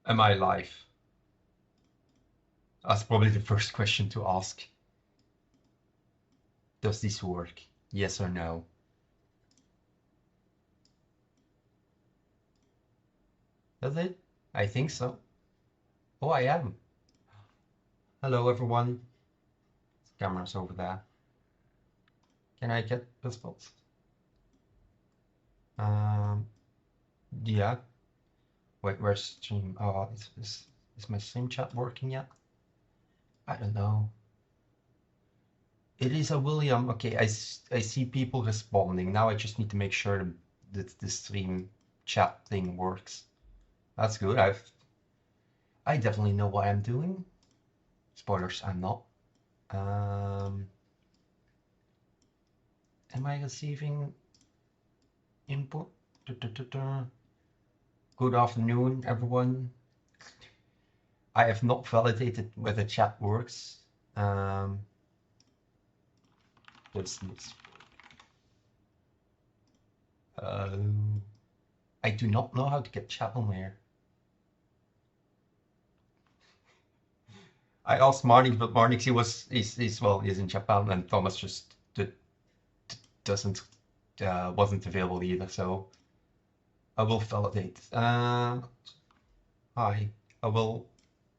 Am I live? That's probably the first question to ask. Does this work? Yes or no? Does it? I think so. Oh, I am. Hello, everyone. Camera's over there. Can I get the spots? Yeah. Wait, where's stream? Oh, is my stream chat working yet? I don't know. It is a William. Okay, I see people responding. Now I just need to make sure that the stream chat thing works. That's good. I definitely know what I'm doing. Spoilers, I'm not. Am I receiving input? Good afternoon, everyone. I have not validated whether chat works. Let's I do not know how to get chat on here. I asked Marnix, but Marnix he's in Japan, and Thomas just wasn't available either. So I will validate. Hi, I will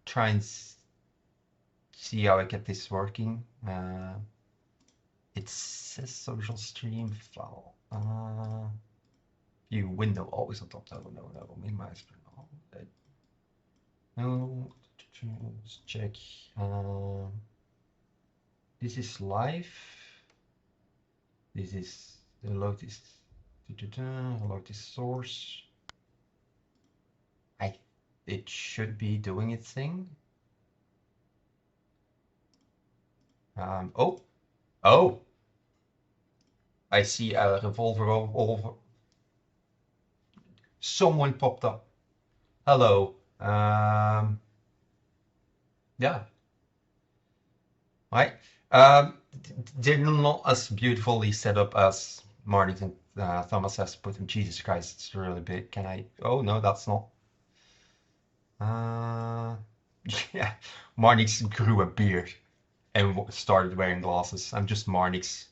try and see how I get this working. It says social stream file. View window always on top. No, minimize. No, let's check. This is live. This is load this. Load this source. It should be doing its thing. Oh, I see a revolver over. Someone popped up. Hello. Yeah. Right. They're not as beautifully set up as Marnix and Thomas has put them. Jesus Christ, it's really big. Can I? Oh no, that's not. Yeah, Marnix grew a beard and started wearing glasses. I'm just Marnix.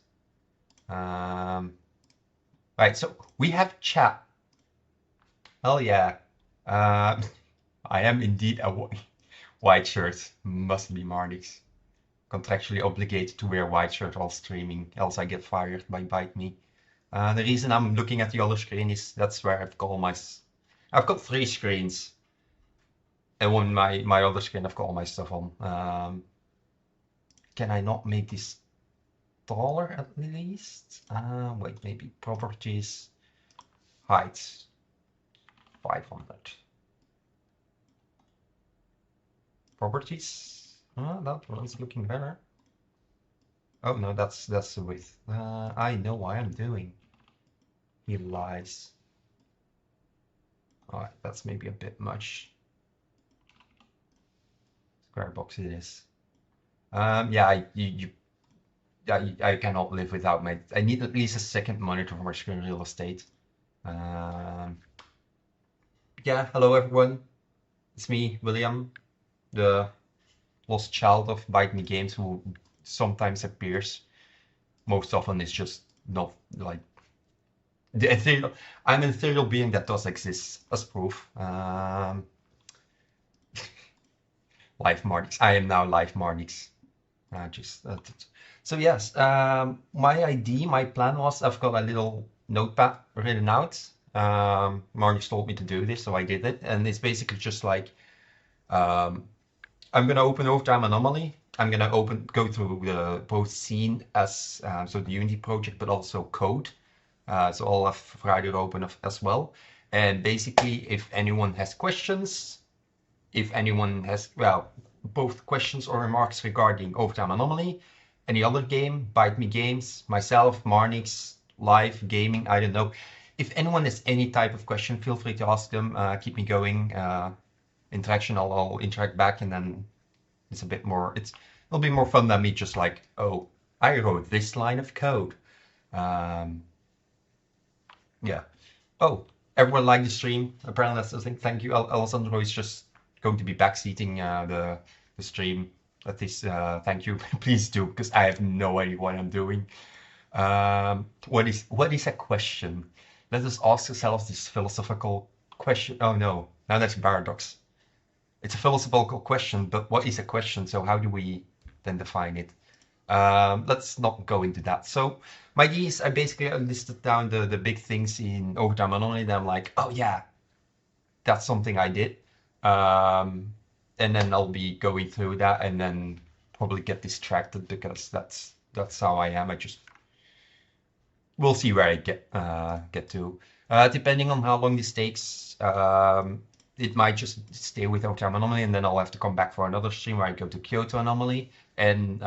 Right, so we have chat. Hell yeah. I am indeed a white shirt. Must be Marnix. Contractually obligated to wear white shirt while streaming, else I get fired by Bite Me. The reason I'm looking at the other screen is that's where I've got 3 screens. And on my other screen, I've got all my stuff on. Can I not make this taller at least? Wait, maybe properties, height, 500. Properties, that one's looking better. Oh no, that's the width. I know what I'm doing. He lies. Alright, that's maybe a bit much. Square box it is. Yeah, I cannot live without I need at least a second monitor for my screen real estate. Yeah, hello everyone. It's me, William, the lost child of Bite Me Games, who sometimes appears. Most often it's just not like the ethereal. I'm an ethereal being that does exist, as proof. Live Marnix. I am now Live Marnix. So yes, my plan was I've got a little notepad written out. Marnix told me to do this, so I did it, and it's basically just like I'm gonna open Overtime Anomaly. I'm gonna go through the both scene as so the Unity project, but also code. So I'll have Friday open as well. And basically, if anyone has questions, if anyone has, well, both questions or remarks regarding Overtime Anomaly, any other game, Bite Me Games, myself, Marnix, live, gaming, I don't know. If anyone has any type of question, feel free to ask them. Keep me going. Interaction, I'll interact back, and then it's a bit more, it'll be more fun than me just like, oh, I wrote this line of code. Yeah. Oh, everyone liked the stream. Apparently that's the thing. Thank you. Alessandro is just going to be backseating the stream, at least thank you. Please do, because I have no idea what I'm doing. What is a question? Let us ask ourselves this philosophical question. Oh no, now that's a paradox. It's a philosophical question, but what is a question? So how do we then define it? Let's not go into that. So my ideas, I basically listed down the big things in overtime anomaly. Then I'm like, oh yeah, that's something I did. Um, and then I'll be going through that and then probably get distracted because that's how I am. I just we'll see where I get to. Depending on how long this takes, it might just stay with overtime anomaly, and then I'll have to come back for another stream where I go to Kyoto anomaly. And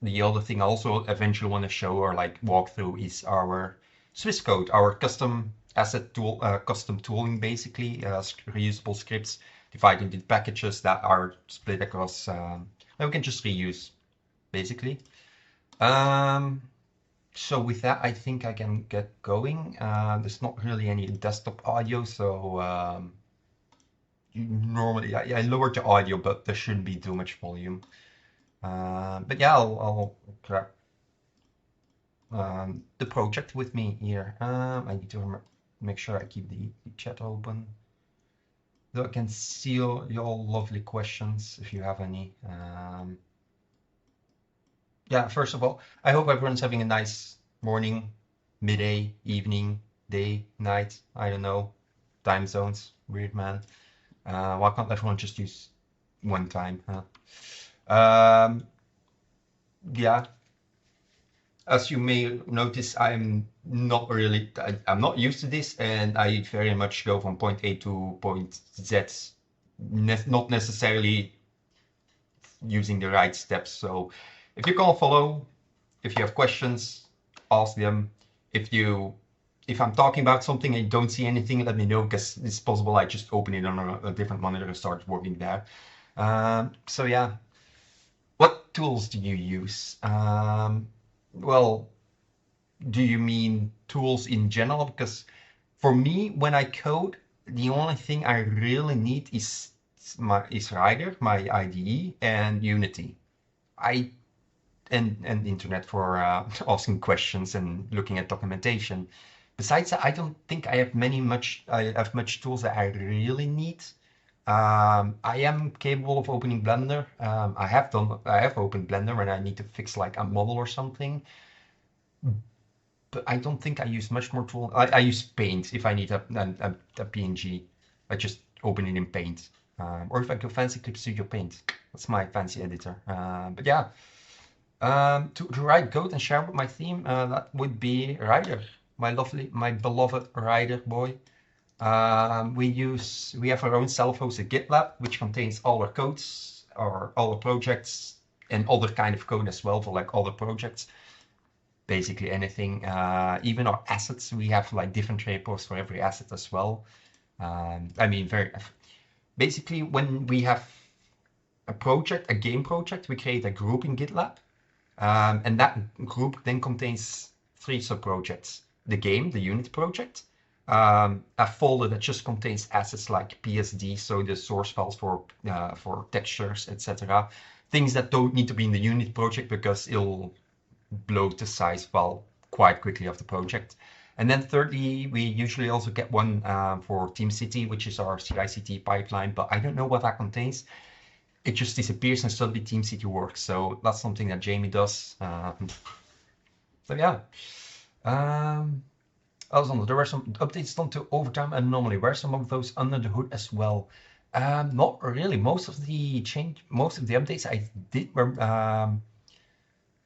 the other thing I also eventually want to show or like walk through is our Swiss code, our custom asset tool, custom tooling, basically reusable scripts divided into packages that are split across, and we can just reuse, basically. So with that, I think I can get going. There's not really any desktop audio, so normally I lowered the audio, but there shouldn't be too much volume. But yeah, I'll grab the project with me here. I need to make sure I keep the chat open. Though I can see your lovely questions if you have any. Yeah, first of all, I hope everyone's having a nice morning, midday, evening, day, night. I don't know. Time zones. Weird, man. Why can't everyone just use one time? Huh? Yeah, as you may notice, I'm not used to this, and I very much go from point A to point Z, not necessarily using the right steps. So if you can't follow, if you have questions, ask them. If I'm talking about something and you don't see anything, let me know, because it's possible I just open it on a different monitor and start working there. So yeah, what tools do you use? Well, do you mean tools in general? Because for me, when I code, the only thing I really need is Rider, my IDE, and Unity. I and internet for asking questions and looking at documentation. Besides that, I don't think I have much tools that I really need. I am capable of opening Blender. I have opened Blender when I need to fix like a model or something. But I don't think I use much more tool. I use Paint if I need a PNG. I just open it in Paint. Or if I go fancy Clip Studio Paint. That's my fancy editor. But yeah, to write code and share with my team, that would be Rider, my beloved Rider boy. We have our own self-hosted GitLab, which contains all our codes, all our projects, and other kind of code as well for like other projects. Basically anything, even our assets, we have like different repos for every asset as well. I mean, basically when we have a game project, we create a group in GitLab, and that group then contains 3 sub-projects: the game, the unit project, a folder that just contains assets like PSD, so the source files for textures, etc. Things that don't need to be in the unit project because it'll blow the size file quite quickly of the project. And then thirdly, we usually also get one for TeamCity, which is our CI/CD pipeline, but I don't know what that contains. It just disappears and suddenly TeamCity works. So that's something that Jamie does. So yeah. Also, there were some updates done to Overtime Anomaly. Were some of those under the hood as well? Not really. Most of the updates I did were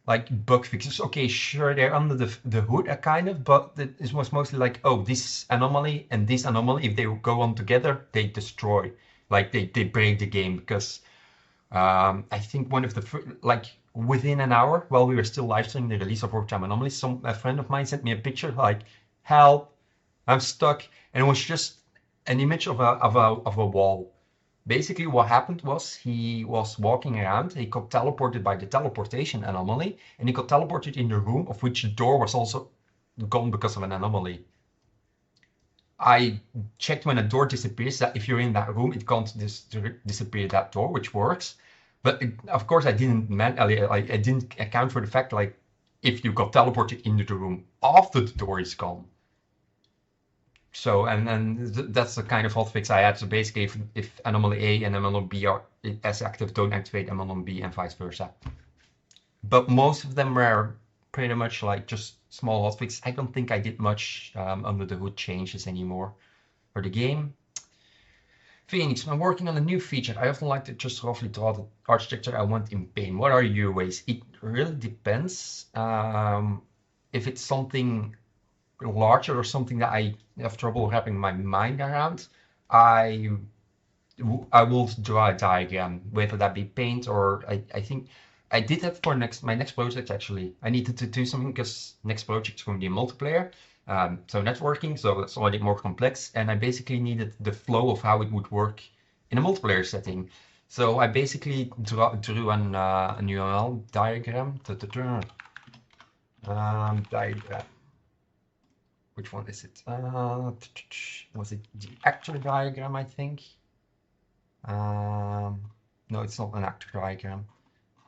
like bug fixes. Okay, sure, they're under the hood kind of, but it was mostly like, oh, this anomaly and this anomaly, if they go on together, they destroy. Like they break the game because I think one of like within an hour while we were still live streaming the release of Overtime Anomaly, a friend of mine sent me a picture like, help, I'm stuck, and it was just an image of a wall. Basically, what happened was he was walking around, he got teleported by the teleportation anomaly, and he got teleported in the room of which the door was also gone because of an anomaly. I checked when a door disappears that if you're in that room, it can't disappear that door, which works. But of course, I didn't account for the fact like if you got teleported into the room after the door is gone. So that's the kind of hotfix I had. So basically, if anomaly A and anomaly B are as active, don't activate anomaly B and vice versa. But most of them were pretty much like just small hotfixes. I don't think I did much under the hood changes anymore for the game. Phoenix, I'm working on a new feature. I often like to just roughly draw the architecture I want in paint. What are your ways? It really depends. If it's something larger or something that I have trouble wrapping my mind around, I I will draw a diagram, whether that be paint or I think I did that for my next project actually. I needed to do something because next project is going to be multiplayer, so networking, so it's already more complex, and I basically needed the flow of how it would work in a multiplayer setting. So I basically drew an UML diagram. Diagram. Which one is it? Was it the actual diagram, I think? No, it's not an actor diagram.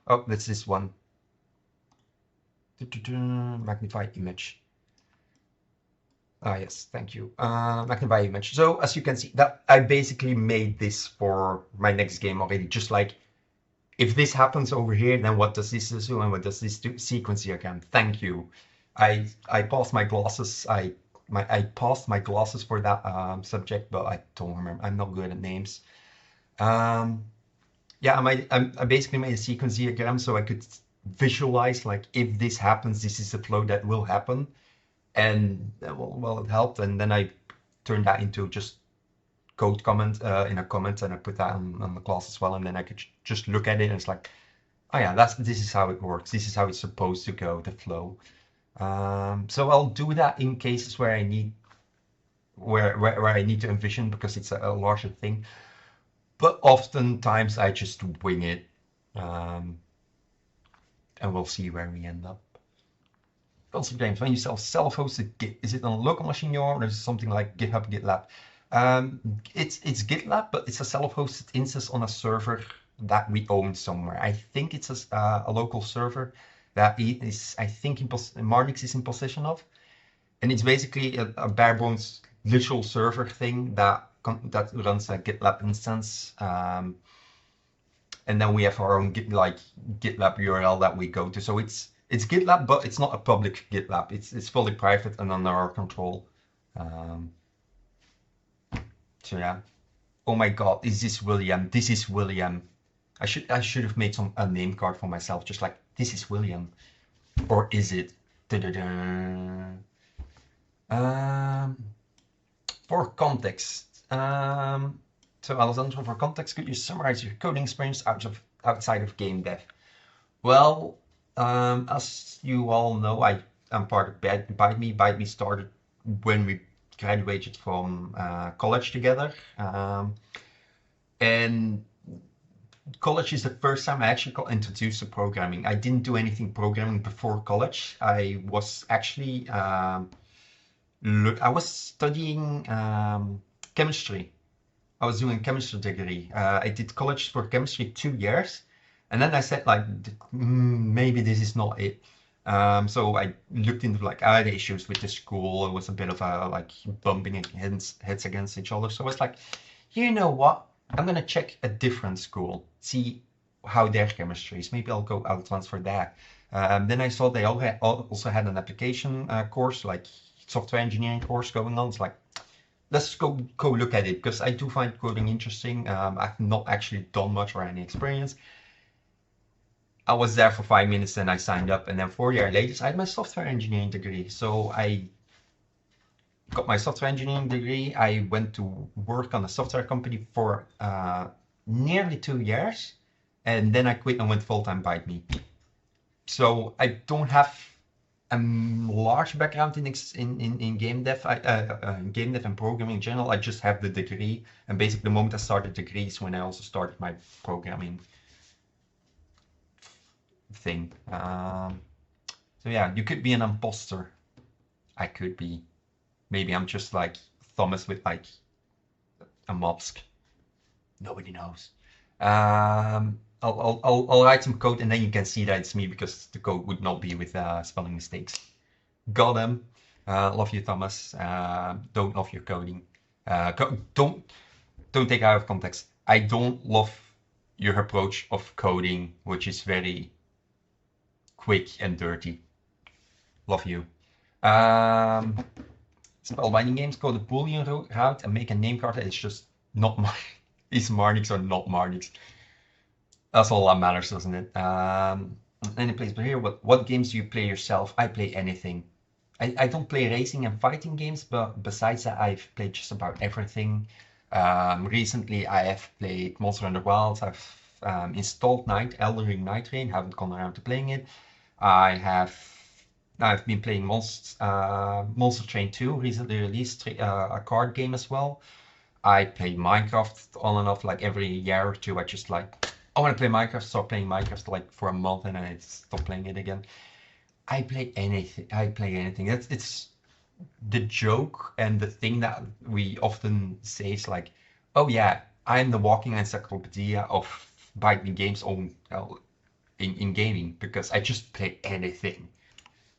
Oh, that's this one. Magnify image. Ah, yes, thank you. Magnify image. So as you can see, that I basically made this for my next game already. Just like, if this happens over here, then what does this do, and what does this do? Sequence diagram. Thank you. I passed my glasses. I passed my glasses for that subject, but I don't remember. I'm not good at names. Yeah, I basically made a sequence diagram so I could visualize like if this happens, this is the flow that will happen, and well, it helped. And then I turned that into just code comment in a comment, and I put that on the class as well, and then I could just look at it, and it's like, oh yeah, this is how it works. This is how it's supposed to go, the flow. So I'll do that in cases where I need where I need to envision because it's a larger thing. But oftentimes I just wing it, and we'll see where we end up. Concept James, when you sell self-hosted Git, is it on a local machine you own, or is it something like GitHub, GitLab? It's GitLab, but it's a self-hosted instance on a server that we own somewhere. I think it's a local server that is, I think Marnix is in possession of, and it's basically a bare bones literal server thing that runs a GitLab instance. And then we have our own GitLab URL that we go to. So it's GitLab, but it's not a public GitLab. It's fully private and under our control. So yeah. Oh my God, is this William? This is William. I should have made a name card for myself, just like this is William, or is it? For context. So Alessandro, for context, could you summarize your coding experience outside of game dev? Well, as you all know, I'm part of ByteMe. ByteMe started when we graduated from college together. And college is the first time I actually got introduced to programming. I didn't do anything programming before college. I was actually, I was studying chemistry. I was doing a chemistry degree. I did college for chemistry 2 years, and then I said like, maybe this is not it. So I looked into like other issues with the school. It was a bit of a like bumping heads against each other. So I was like, you know what? I'm gonna check a different school, see how their chemistry is. Maybe I'll transfer there. Then I saw they also had an application course, like software engineering course going on. It's like, let's go look at it, because I do find coding interesting. I've not actually done much or any experience. I was there for 5 minutes and I signed up, and then 4 years later I had my software engineering degree. So I got my software engineering degree. I went to work on a software company for nearly 2 years, and then I quit and went full-time ByteMe. So I don't have a large background in game dev, game dev and programming in general. I just have the degree, and basically the moment I started degrees when I also started my programming thing. So yeah, you could be an imposter. I could be. Maybe I'm just like Thomas with like a Mobsk. Nobody knows. I'll write some code and then you can see that it's me because the code would not be with spelling mistakes. Got him. Love you, Thomas. Don't love your coding. Don't take it out of context. I don't love your approach of coding, which is very quick and dirty. Love you. Spellbinding games go the Boolean route and make a name card that is just not is Marnix or not Marnix. That's all that matters, doesn't it? Any place but here, what games do you play yourself? I play anything. I don't play racing and fighting games, but besides that, I've played just about everything. Recently, I have played Monster Hunter Wilds. I've installed Elden Ring Night Rain. Haven't gone around to playing it. I've been playing Monster Train 2, recently released a card game as well. I play Minecraft on and off like every year or two. I just like, I want to play Minecraft, start playing Minecraft like for a month and then I stop playing it again. I play anything. It's the joke and the thing that we often say is like, oh yeah, I'm the walking encyclopedia of biting games in gaming because I just play anything.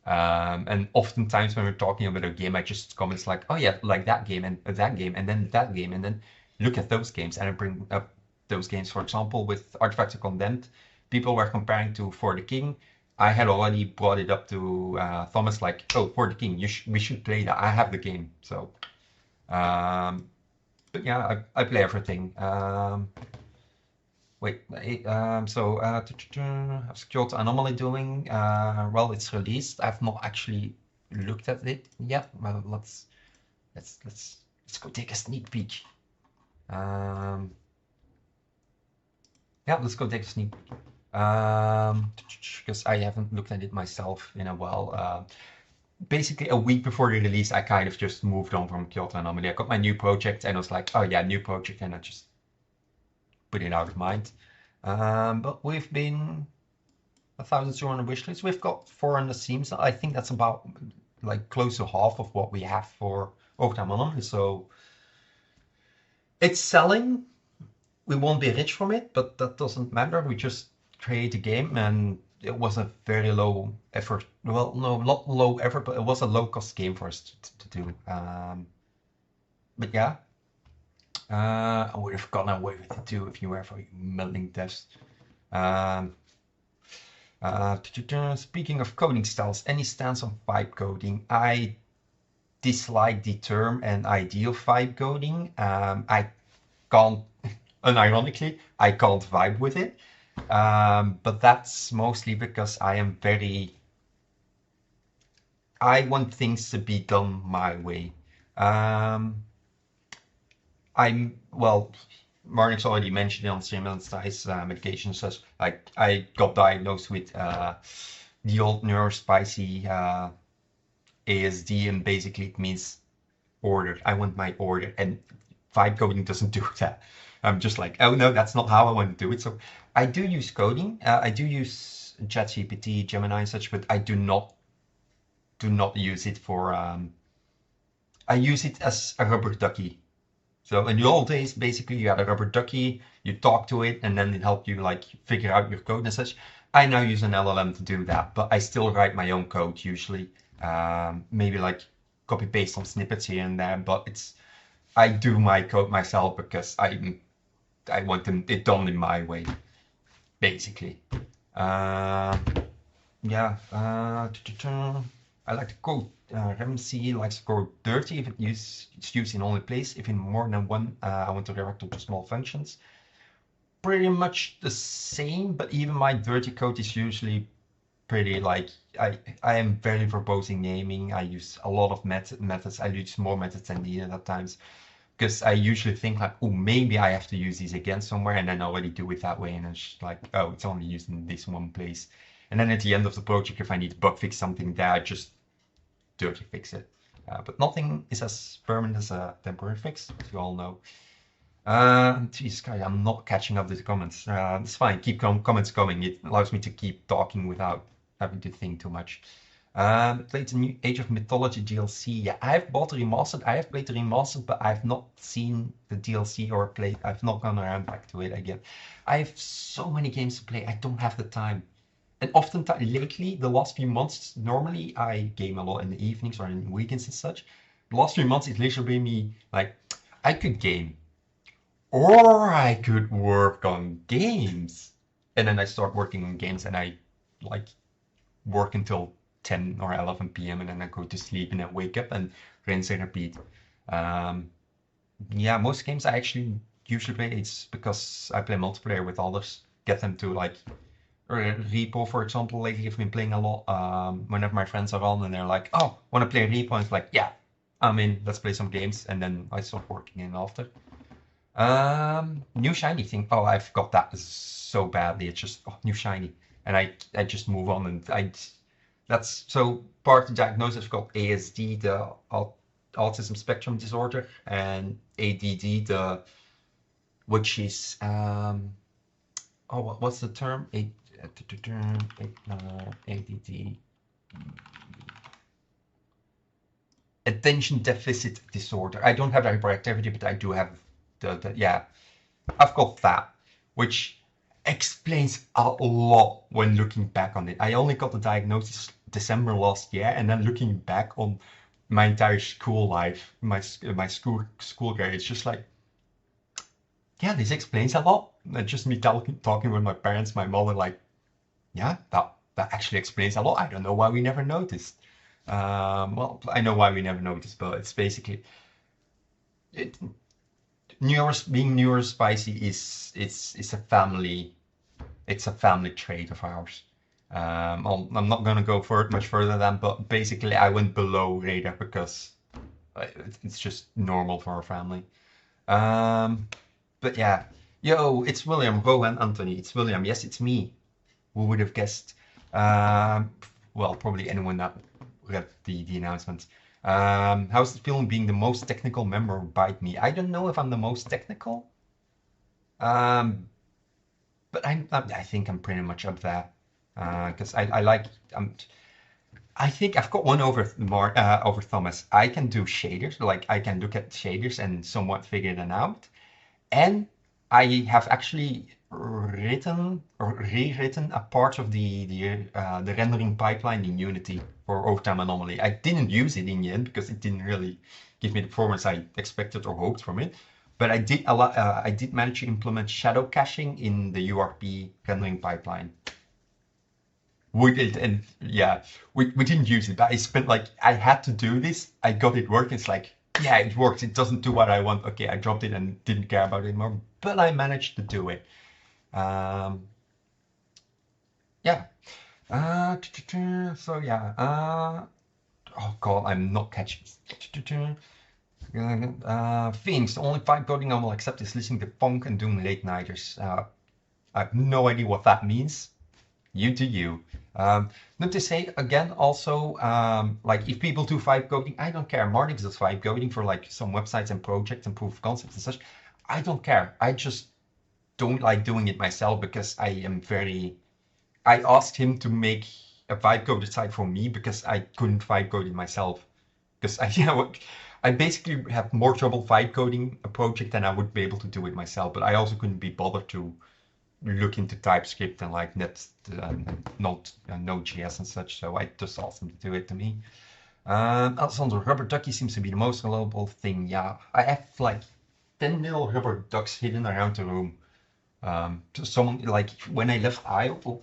And oftentimes when we're talking about a game, I just comments like, oh yeah, like that game and then that game and then look at those games and I bring up those games. For example, with Artifacts of Condemned, people were comparing to For the King. I had already brought it up to Thomas like, oh, For the King, we should play that. I have the game, so. But yeah, I play everything. Wait, so how's Kyoto Anomaly doing? Well, it's released. I've not actually looked at it yet. Well, let's go take a sneak peek. Yeah, let's go take a sneak peek. Because I haven't looked at it myself in a while. Basically, a week before the release, I kind of just moved on from Kyoto Anomaly. I got my new project and I was like, oh yeah, new project, and I just put it out of mind. But we've been 1,200 wishlists. We've got 400 themes. I think that's about like close to half of what we have for Overtime Anomaly. So it's selling. We won't be rich from it, but that doesn't matter. We just create a game and it was a very low effort. Well, no, not low effort, but it was a low cost game for us to do. But yeah. I would have gone away with it too if you were for melding test. Speaking of coding styles, any stance on vibe coding? I dislike the term and idea of vibe coding. I can't, unironically, I can't vibe with it. But that's mostly because I want things to be done my way. Well, Marnix already mentioned it on Singleton's medication, such like I got diagnosed with the old neurospicy ASD, and basically it means order. I want my order, and vibe coding doesn't do that. I'm just like, oh no, that's not how I want to do it. So I do use coding. I do use ChatGPT, Gemini, and such, but I do not use it for. I use it as a rubber ducky. So in the old days, basically you had a rubber ducky, you talk to it, and then it helped you like figure out your code and such. I now use an LLM to do that, but I still write my own code usually. Maybe like copy paste some snippets here and there, but I do my code myself because I want it done in my way, basically. Yeah. I like to code. RemC likes to code dirty if it's used in only place. If in more than one, I want to redirect to small functions. Pretty much the same, but even my dirty code is usually pretty like I am very verbose in gaming. I use a lot of methods. I use more methods than needed at times because I usually think like, oh, maybe I have to use these again somewhere, and then I already do it that way, and it's just like, oh, it's only used in this one place. And then at the end of the project, if I need to bug fix something there, I just dirty fix it. But nothing is as permanent as a temporary fix, as you all know. Geez, guys, I'm not catching up with the comments. It's fine, keep comments coming. It allows me to keep talking without having to think too much. Played the new Age of Mythology DLC. Yeah, I've bought the remastered. I have played the remastered, but I've not seen the DLC or played. I've not gone around back to it again. I have so many games to play. I don't have the time. And oftentimes, lately, the last few months, normally I game a lot in the evenings or in weekends and such. The last few months, it's literally me like, I could game or I could work on games. And then I start working on games and I like work until 10 or 11 p.m. and then I go to sleep and then wake up and rinse and repeat. Um, yeah, most games I actually usually play, it's because I play multiplayer with others, get them to like Repo, for example. Lately, I've been playing a lot. Whenever my friends are on and they're like, "Oh, want to play Repo?" And it's like, "Yeah, I'm in. Let's play some games." And then I start working in after. New shiny thing. Oh, I've got that so badly. It's just new shiny, and I just move on. And that's so part of the diagnosis. I've got ASD, the autism spectrum disorder, and ADD, the which is oh, what's the term? ADD, attention deficit disorder. I don't have hyperactivity, but I do have yeah, I've got that, which explains a lot when looking back on it. I only got the diagnosis December last year, and then looking back on my entire school life, my school career, it's just like, yeah, this explains a lot. And just me talking with my parents, my mother, like, yeah, that actually explains a lot. I don't know why we never noticed. Well, I know why we never noticed, but it's basically it, being neurospicy is a family. It's a family trait of ours. I'm not gonna go for it much further than, but basically I went below radar because it's just normal for our family. Um, but yeah, yo, it's William, Rowan, Anthony. It's William. Yes, it's me. Who would have guessed? Um, well, probably anyone that read the announcement. How's it feeling being the most technical member of Bite Me? I don't know if I'm the most technical, but I think I'm pretty much up there because I like I think I've got one over over Thomas. I can do shaders, like I can look at shaders and somewhat figure them out. And I have actually written or rewritten a part of the rendering pipeline in Unity for overtime anomaly. I didn't use it in the end because it didn't really give me the performance I expected or hoped from it. But I did a lot. I did manage to implement shadow caching in the URP rendering pipeline. We did, and yeah, we didn't use it, but I spent like I had to do this. I got it working. It's like, yeah, it works. It doesn't do what I want. Okay, I dropped it and didn't care about it anymore, but I managed to do it. Yeah. So yeah. Oh God, I'm not catching. Phoenix, the only vibe coding I will accept is listening to funk and doing late nighters. I have no idea what that means. You do you. Not to say again, also, like if people do vibe coding, I don't care. Marnix does vibe coding for like some websites and projects and proof of concepts and such. I don't care. I just don't like doing it myself because I am very. I asked him to make a vibe coded site for me because I couldn't vibe code it myself. Because I, I basically have more trouble vibe coding a project than I would be able to do it myself. But I also couldn't be bothered to look into TypeScript and like Node.js and such. So I just asked him to do it to me. Alessandro, rubber ducky seems to be the most reliable thing. Yeah, I have like 10 little rubber ducks hidden around the room. Someone like when I left Iowa,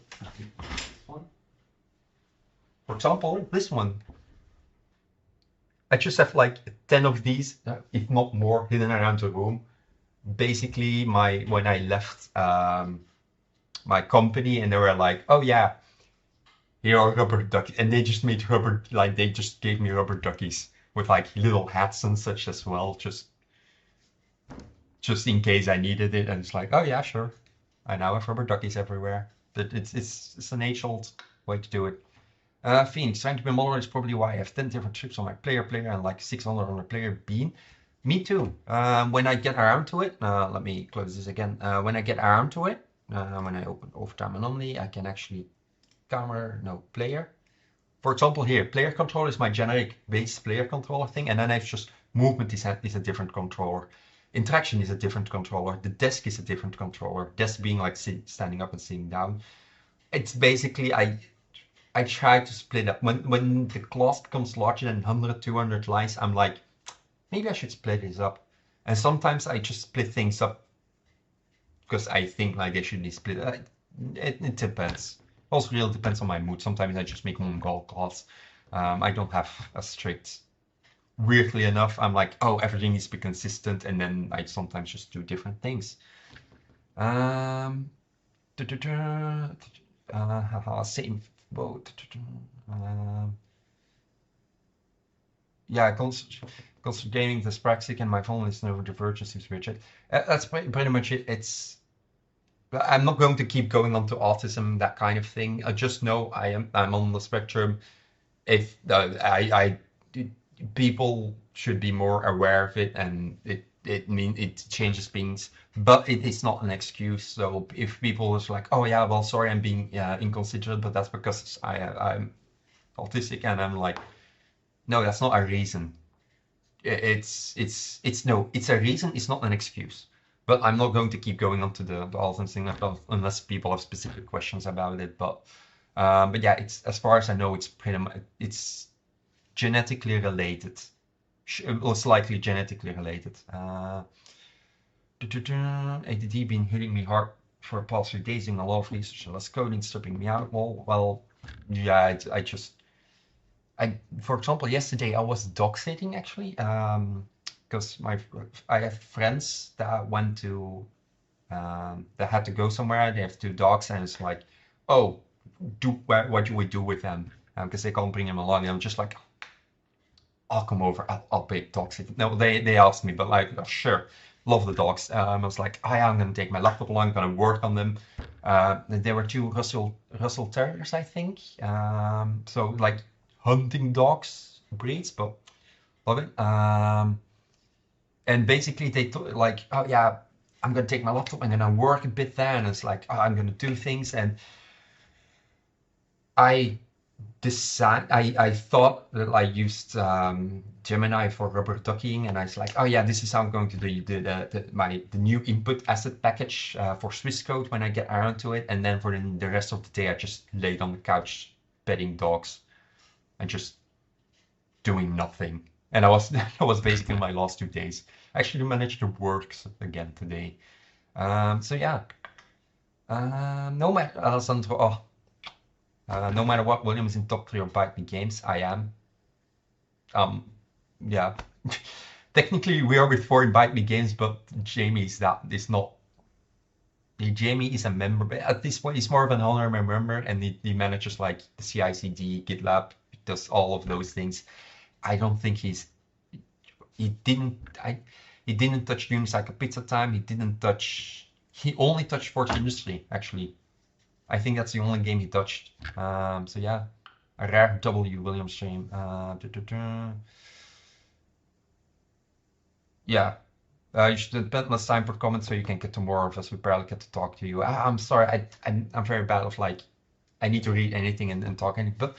for example, this one. I just have like 10 of these, if not more, hidden around the room. Basically, when I left my company, and they were like, "Oh yeah, here are rubber duckies," and they just made they just gave me rubber duckies with like little hats and such as well, just in case I needed it. And it's like, "Oh yeah, sure, I now have rubber duckies everywhere." But it's an age-old way to do it. Phoenix, trying to be modular is probably why I have 10 different trips on my player and like 600 on the player bean. Me too. When I get around to it, let me close this again. When I get around to it, when I open overtime anomaly, I can actually camera no player. for example, here, player controller is my generic base player controller thing, and then I've just movement is a different controller. Interaction is a different controller. The desk is a different controller. Desk being like standing up and sitting down. It's basically I try to split up. When the class becomes larger than 100, 200 lines, I'm like, maybe I should split this up. And sometimes I just split things up because I think like they should be split. It depends. Also, really depends on my mood. Sometimes I just make one goal class. I don't have a strict. Weirdly enough, I'm like, oh, everything needs to be consistent, and then I sometimes just do different things. Um, same boat. Yeah, constant gaming, dyspraxic, and my phone is neurodivergent seems rigid. That's pretty much it. I'm not going to keep going on to autism, that kind of thing. I just know I'm on the spectrum. If people should be more aware of it, and it changes things, but it's not an excuse. So if people is like, oh yeah, well sorry, I'm being inconsiderate, but that's because I'm autistic, and I'm like, no, that's not a reason. It's no, it's a reason. It's not an excuse. But I'm not going to keep going on to the autism thing unless people have specific questions about it. But yeah, it's as far as I know, it's pretty much it's genetically related, slightly genetically related. ADD been hitting me hard for the past few days, doing a lot of research, less coding, stripping me out. Well, yeah, I just for example, yesterday I was dog sitting actually, because I have friends that went to that had to go somewhere. They have two dogs, and it's like, oh, what do we do with them? Because they can't bring them along. And I'm just like, I'll come over. I'll pay dog sitting. No, they asked me, but like, oh, sure, love the dogs. I was like, I'm gonna take my laptop along, gonna work on them. There were two Russell Terriers, I think. So like hunting dogs breeds, but love it. And basically they like, oh yeah, I'm gonna take my laptop and gonna work a bit there, and it's like, oh, I'm gonna do things, and I I thought that I used Gemini for rubber ducking, and I was like, oh yeah, this is how I'm going to do the new input asset package for Swiss code when I get around to it, and then for the rest of the day I just laid on the couch petting dogs and just doing nothing. And I was that was basically my last 2 days. I actually managed to work again today. So yeah, no matter Alessandro. No matter what, William is in top three of Bite Me games. I am. Yeah. Technically, we are with four in Bite Me games, but Jamie is not. Jamie is a member, but at this point, he's more of an honorary member, and he manages like the CI/CD, GitLab, does all of those things. I don't think he didn't he didn't touch games like a Pizza Time. He only touched Forge Industry actually. I think that's the only game he touched. So yeah, a rare W William stream. Yeah, you should spend less time for comments so you can get to more of us. We barely get to talk to you. I'm sorry, I'm very bad of like, I need to read anything and talk anything, but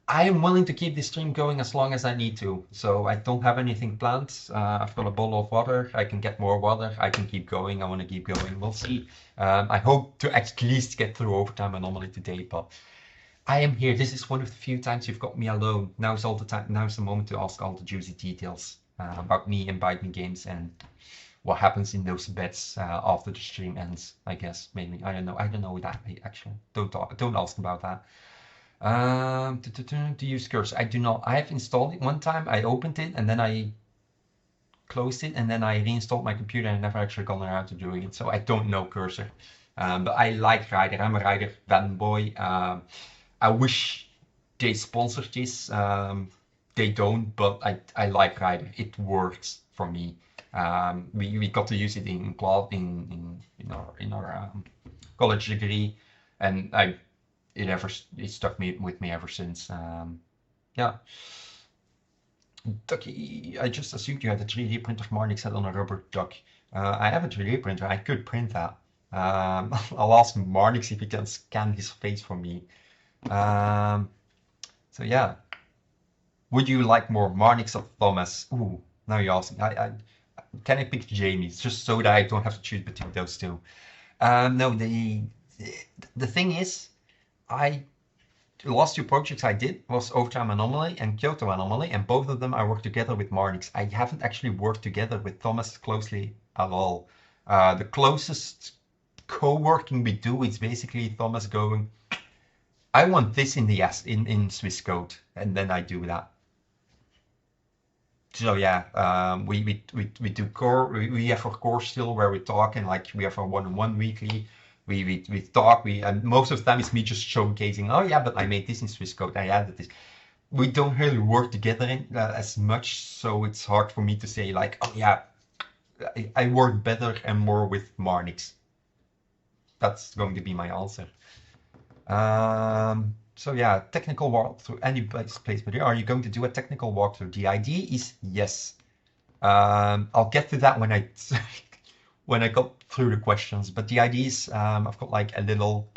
I am willing to keep this stream going as long as I need to. So I don't have anything planned. I've got a bottle of water. I can get more water. I can keep going. I want to keep going. We'll see. I hope to at least get through overtime anomaly today, but I am here. This is one of the few times you've got me alone. Now's all the time. Now's the moment to ask all the juicy details about me and Bite Me Games and what happens in those bets after the stream ends. I guess maybe I don't know. I don't know that actually. Don't ask about that. To use cursor, I do not. I have installed it one time. I opened it and then I closed it and then I reinstalled my computer and I never actually gone around to doing it. So I don't know cursor. But I like Rider. I'm a Rider fanboy. I wish they sponsored this. They don't, but I like Rider. It works for me. We got to use it in class in our college degree, and it stuck with me ever since. Yeah. Ducky, I just assumed you had a 3D print of Marnix head on a rubber duck. I have a 3D printer. I could print that. I'll ask Marnix if he can scan his face for me. So yeah, would you like more Marnix or Thomas? Ooh, now you're asking. Can I pick Jamie? Just so that I don't have to choose between those two. No, the thing is, I the last two projects I did was Overtime Anomaly and Kyoto Anomaly, and both of them I worked together with Marnix. I haven't actually worked together with Thomas closely at all. The closest co-working we do is basically Thomas going, I want this in the in Swiss code, and then I do that. So yeah, we do core. We have a core still where we talk, and like we have a one-on-one weekly. We talk. And most of the time it's me just showcasing. Oh yeah, but I made this in Swiss code. I added this. We don't really work together as much, so it's hard for me to say like, oh yeah, I work better and more with Marnix. That's going to be my answer. So yeah, technical walkthrough, any place material. Are you going to do a technical walkthrough? The idea is yes. I'll get to that when I when I got through the questions. But the idea is I've got like a little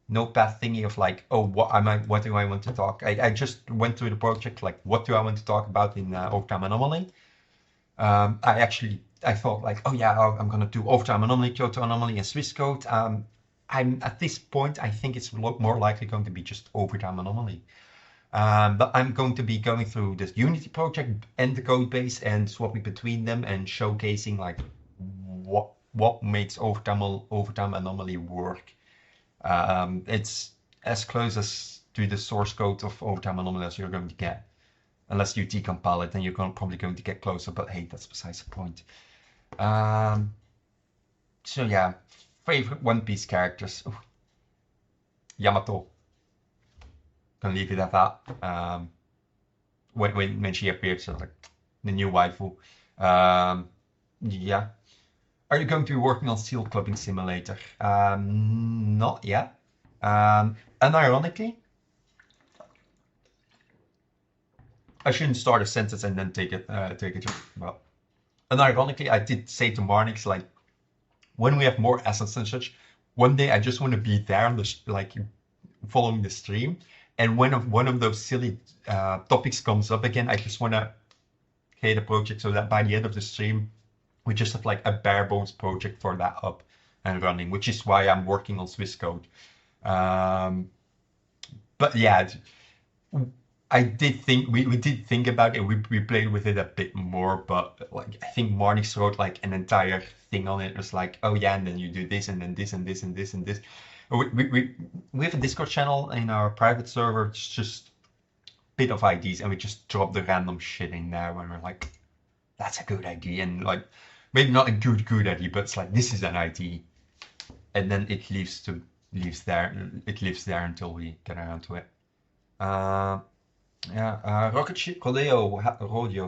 notepad thingy of like, oh, what do I want to talk? I just went through the project, like, what do I want to talk about in Overtime Anomaly? I thought like, oh yeah, I'm gonna do Overtime Anomaly, Kyoto Anomaly, and Swiss code. I'm at this point, I think it's more likely going to be just Overtime Anomaly. But I'm going to be going through this Unity project and the code base and swapping between them and showcasing like what makes Overtime Anomaly work. It's as close as to the source code of Overtime Anomaly as you're going to get. Unless you decompile it, then you're probably going to get closer, but hey, that's besides the point. So yeah, favorite One Piece characters. Ooh, Yamato. Can leave it at that. When she appeared, so like the new waifu. Yeah. Are you going to be working on Steel Clubbing Simulator? Not yet. Unironically, I shouldn't start a sentence and then take it. Well, unironically, I did say to Marnix like, when we have more assets and such, one day I just want to be there on the like following the stream, and when one of those silly topics comes up again, I just want to create a project so that by the end of the stream, we just have like a bare bones project for that up and running, which is why I'm working on Swiss code. But yeah, I did think we did think about it. We played with it a bit more, but like I think Marnix wrote like an entire thing on it. It was like, oh yeah, and then you do this, and then this, and this, and this, and this. We have a Discord channel in our private server. It's just bit of ideas, and we just drop the random shit in there when we're like, that's a good idea, and like maybe not a good idea, but it's like this is an idea, and then it lives there until we get around to it. Yeah, Rocket Ship Rodeo,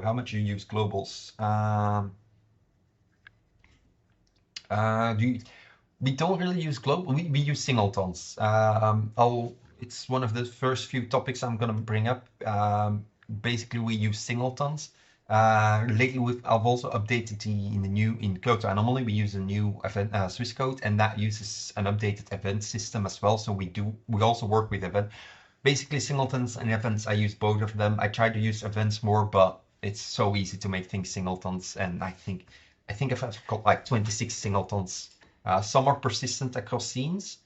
how much you use globals? We don't really use global. We use singletons. It's one of the first few topics I'm gonna bring up. Basically, we use singletons. Lately, I've also updated in Kyoto Anomaly. We use a new event Swiss code, and that uses an updated event system as well. So we also work with event. Basically, singletons and events. I use both of them. I try to use events more, but it's so easy to make things singletons, and I think I've got like 26 singletons. Some are persistent across scenes,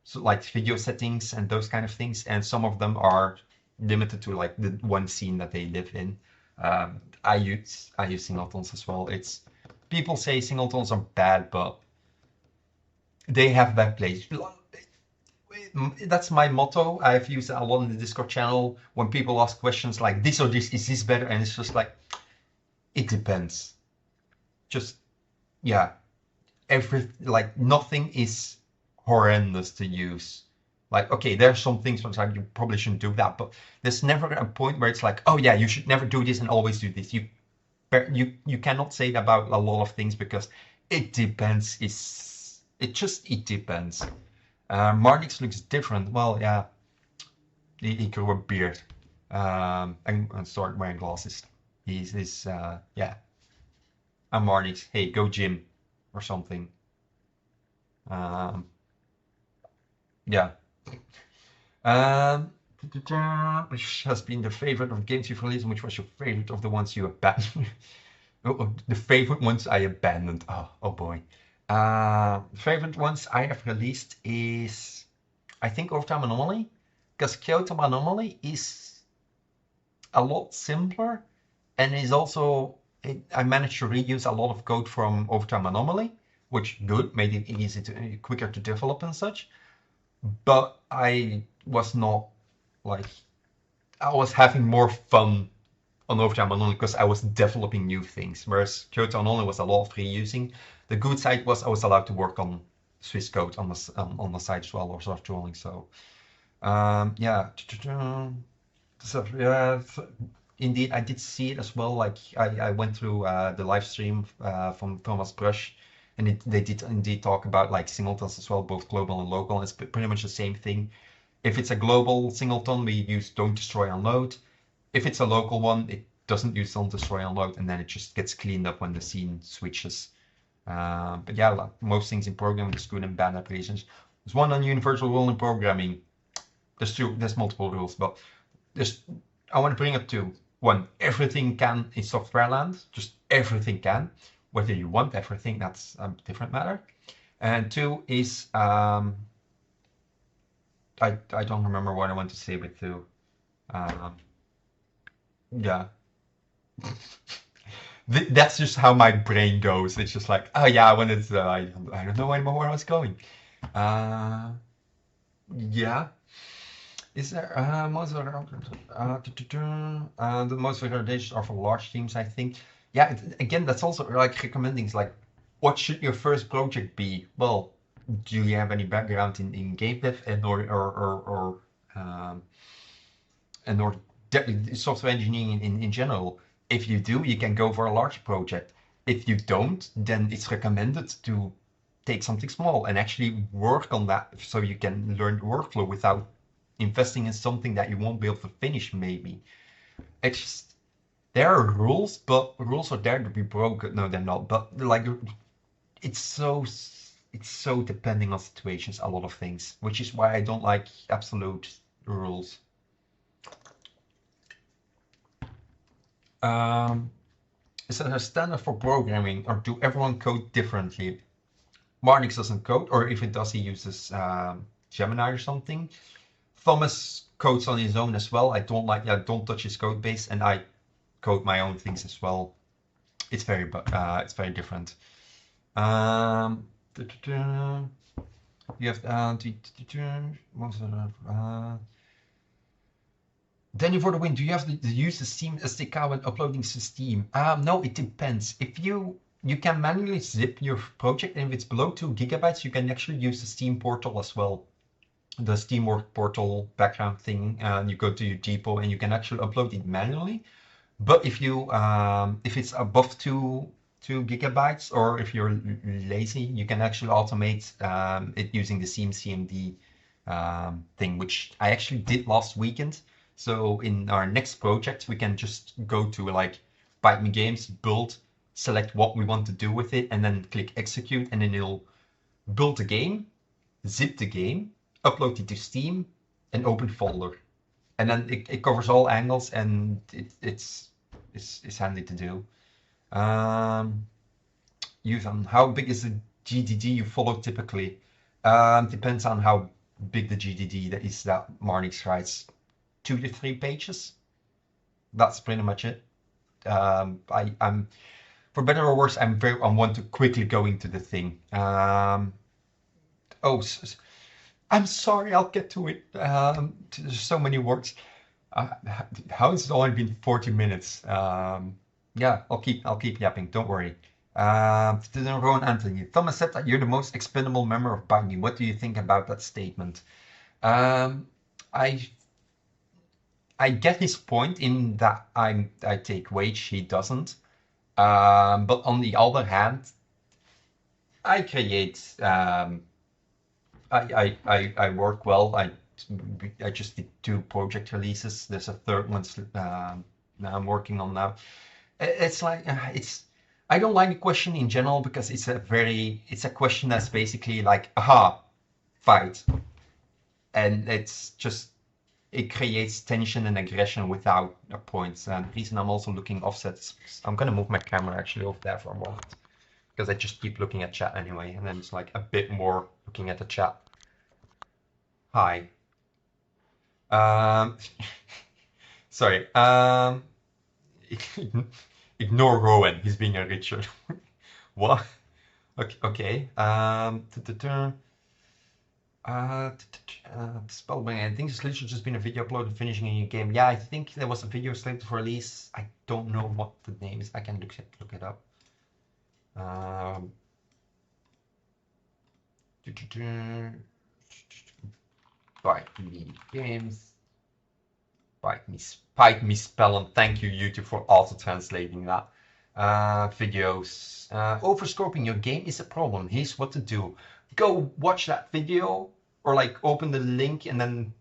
so like video settings and those kind of things, and some of them are limited to like the one scene that they live in. I use singletons as well. It's people say singletons are bad, but they have their place. That's my motto. I've used it a lot in the Discord channel when people ask questions like this or this, is this better? And it's just like, it depends. Just, yeah, like nothing is horrendous to use. Like, okay, there are some things sometimes you probably shouldn't do that, but there's never a point where it's like, oh yeah, you should never do this and always do this. You cannot say that about a lot of things because it depends. It depends. Marnix looks different. Well, yeah, he grew a beard and started wearing glasses. He's yeah. I'm Marnix. Hey, go gym or something. Um, yeah. Um, Which has been the favorite of games you've released, and which was your favorite of the ones you abandoned? The favorite ones I abandoned. Oh boy. The favorite ones I have released is, I think, Overtime Anomaly, because Kyoto Anomaly is a lot simpler, and is also I managed to reuse a lot of code from Overtime Anomaly, which good made it easy to quicker to develop and such. But I was not like I was having more fun on Overtime Anomaly because I was developing new things, whereas Kyoto Anomaly was a lot of reusing. The good side was I was allowed to work on Swiss code on the side as well, or soft drawing. So yeah. So yeah, indeed, I did see it as well. Like I went through the live stream from Thomas Brush, and they did indeed talk about like singletons as well, both global and local. And it's pretty much the same thing. If it's a global singleton, we use don't destroy unload. If it's a local one, it doesn't use don't destroy unload, and then it just gets cleaned up when the scene switches. But yeah, like most things in programming, there's good and bad applications. There's one universal rule in programming. There's multiple rules, but there's I want to bring up two. One, everything can in software land, just everything can. Whether you want everything, that's a different matter. And two is I don't remember what I want to say with two. Um, yeah, that's just how my brain goes. It's just like, oh yeah, I wanted to, I don't know anymore where I was going. Uh, yeah. Is there most of the most recommendations are for large teams, I think. Yeah, again, that's also like recommending. It's like, what should your first project be? Well, do you have any background in game dev um, or software engineering in general? If you do, you can go for a large project. If you don't, then it's recommended to take something small and actually work on that so you can learn the workflow without investing in something that you won't be able to finish maybe. It's just, there are rules, but rules are there to be broken. No, they're not. But like it's so it's so depending on situations, a lot of things, which is why I don't like absolute rules. Um, is there a standard for programming, or do everyone code differently? Marnix doesn't code, or if it does, he uses Gemini or something. Thomas codes on his own as well. I don't touch his code base, and I code my own things as well. It's very different. You have Daniel for the win. Do you have to use the Steam SDK when uploading to Steam? No, it depends. If you can manually zip your project, and if it's below 2 gigabytes, you can actually use the Steam portal as well. The Steamwork portal background thing, and you go to your depot and you can actually upload it manually. But if it's above two gigabytes, or if you're lazy, you can actually automate it using the CMD thing, which I actually did last weekend. So in our next project, we can just go to like Bite Me Games, build, select what we want to do with it, and then click execute, and then it'll build the game, zip the game, upload it to Steam, and open folder. And then it covers all angles, and it's handy to do. How big is the GDD you follow typically? Depends on how big the GDD that is that Marnix writes. 2 to 3 pages. That's pretty much it. I'm for better or worse, I want to quickly go into the thing. I'm sorry, I'll get to it. There's so many words. How has it only been 40 minutes? Yeah, I'll keep yapping. Don't worry. To Rowan Anthony, Thomas said that you're the most expendable member of Bite Me. What do you think about that statement? Um, I I get his point in that I take wage, he doesn't. But on the other hand, I create. I work well. I just did 2 project releases. There's a third one now I'm working on now. It's like it's. I don't like the question in general because it's a question that's basically like, aha, fight, and it's just it creates tension and aggression without a point. And the reason I'm also looking offsets, I'm gonna move my camera actually over there for a moment because I just keep looking at chat anyway, and then it's like a bit more looking at the chat. Hi. Um, sorry. Ignore Rowan. He's being a Richard. What? Okay. Okay. Spellbang. I think this literally just been a video uploaded finishing a new game. Yeah, I think there was a video slated for release. I don't know what the name is. I can look it up. Bite me games. Bite me spell. Thank you YouTube for also translating that. Videos. Overscoping your game is a problem. Here's what to do. Go watch that video or like open the link and then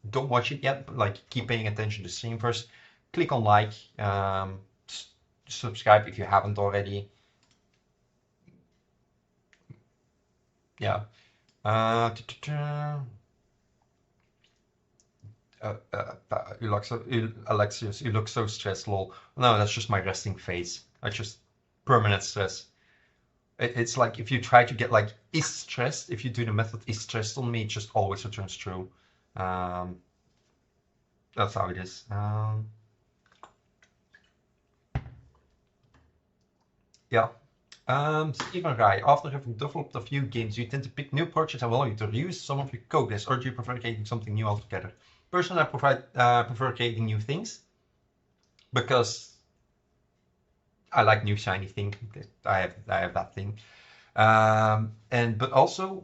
don't watch it yet, but like keep paying attention to the stream first. Click on like, subscribe if you haven't already. Yeah. Alexius, you look so stressed, lol. No, that's just my resting face. That's just permanent stress. It's like if you try to get like is stressed, if you do the method is stressed on me, it just always returns true. That's how it is. Yeah. Stephen Guy, after having developed a few games, you tend to pick new projects and allow you to reuse some of your code base, or do you prefer creating something new altogether? Personally, I prefer creating new things because I like new shiny things. I have that thing. But also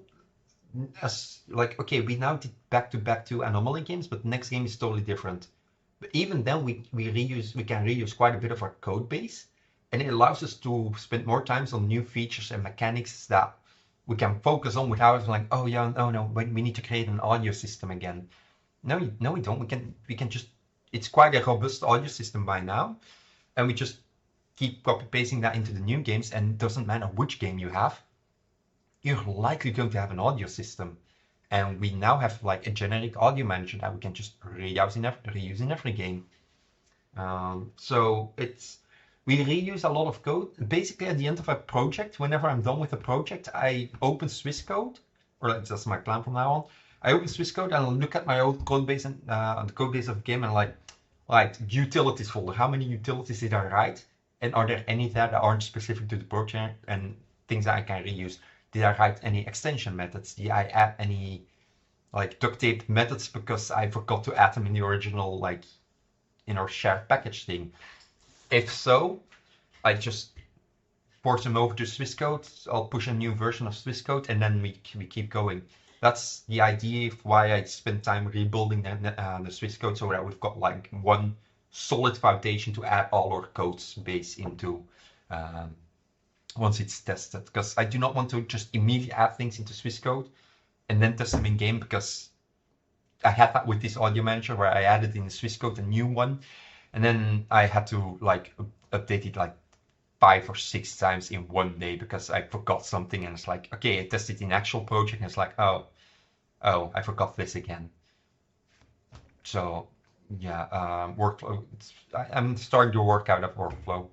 as like okay, we now did back to back two Anomaly games, but the next game is totally different. But even then, we can reuse quite a bit of our code base, and it allows us to spend more time on new features and mechanics that we can focus on without like, oh yeah, no, we need to create an audio system again. No, we don't. We can just. It's quite a robust audio system by now, and we just keep copy pasting that into the new games. And it doesn't matter which game you have, you're likely going to have an audio system. And we now have like a generic audio manager that we can just reuse in every game. So we reuse a lot of code. Basically, at the end of a project, whenever I'm done with a project, I open Swiss code, or that's my plan from now on. I open Swiss code and I'll look at my old code base and the code base of the game and like utilities folder. How many utilities did I write? And are there any there that aren't specific to the project and things that I can reuse? Did I write any extension methods? Did I add any like duct tape methods because I forgot to add them in the original like in our shared package thing? If so, I just port them over to Swiss code. I'll push a new version of Swiss code and then we keep going. That's the idea of why I spend time rebuilding the Swiss code so that we've got like one solid foundation to add all our codes base into once it's tested. Because I do not want to just immediately add things into Swiss code and then test them in game, because I had that with this audio manager where I added in the Swiss code a new one, and then I had to like update it like 5 or 6 times in one day because I forgot something, and it's like, okay, I tested in actual project and it's like, oh, I forgot this again. So yeah, workflow. I'm starting to work out of workflow.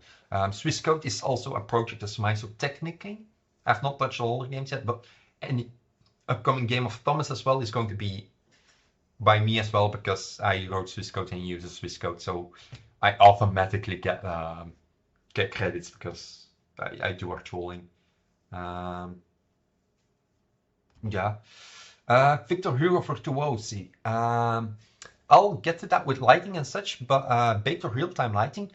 Swiss code is also a project of mine, so technically I've not touched all the games yet, but any upcoming game of Thomas as well is going to be by me as well, because I wrote Swiss code and he uses Swiss code, so I automatically get credits because I do our trolling. Yeah. Victor Hugo for Tuosi. I'll get to that with lighting and such, but baked or real-time lighting.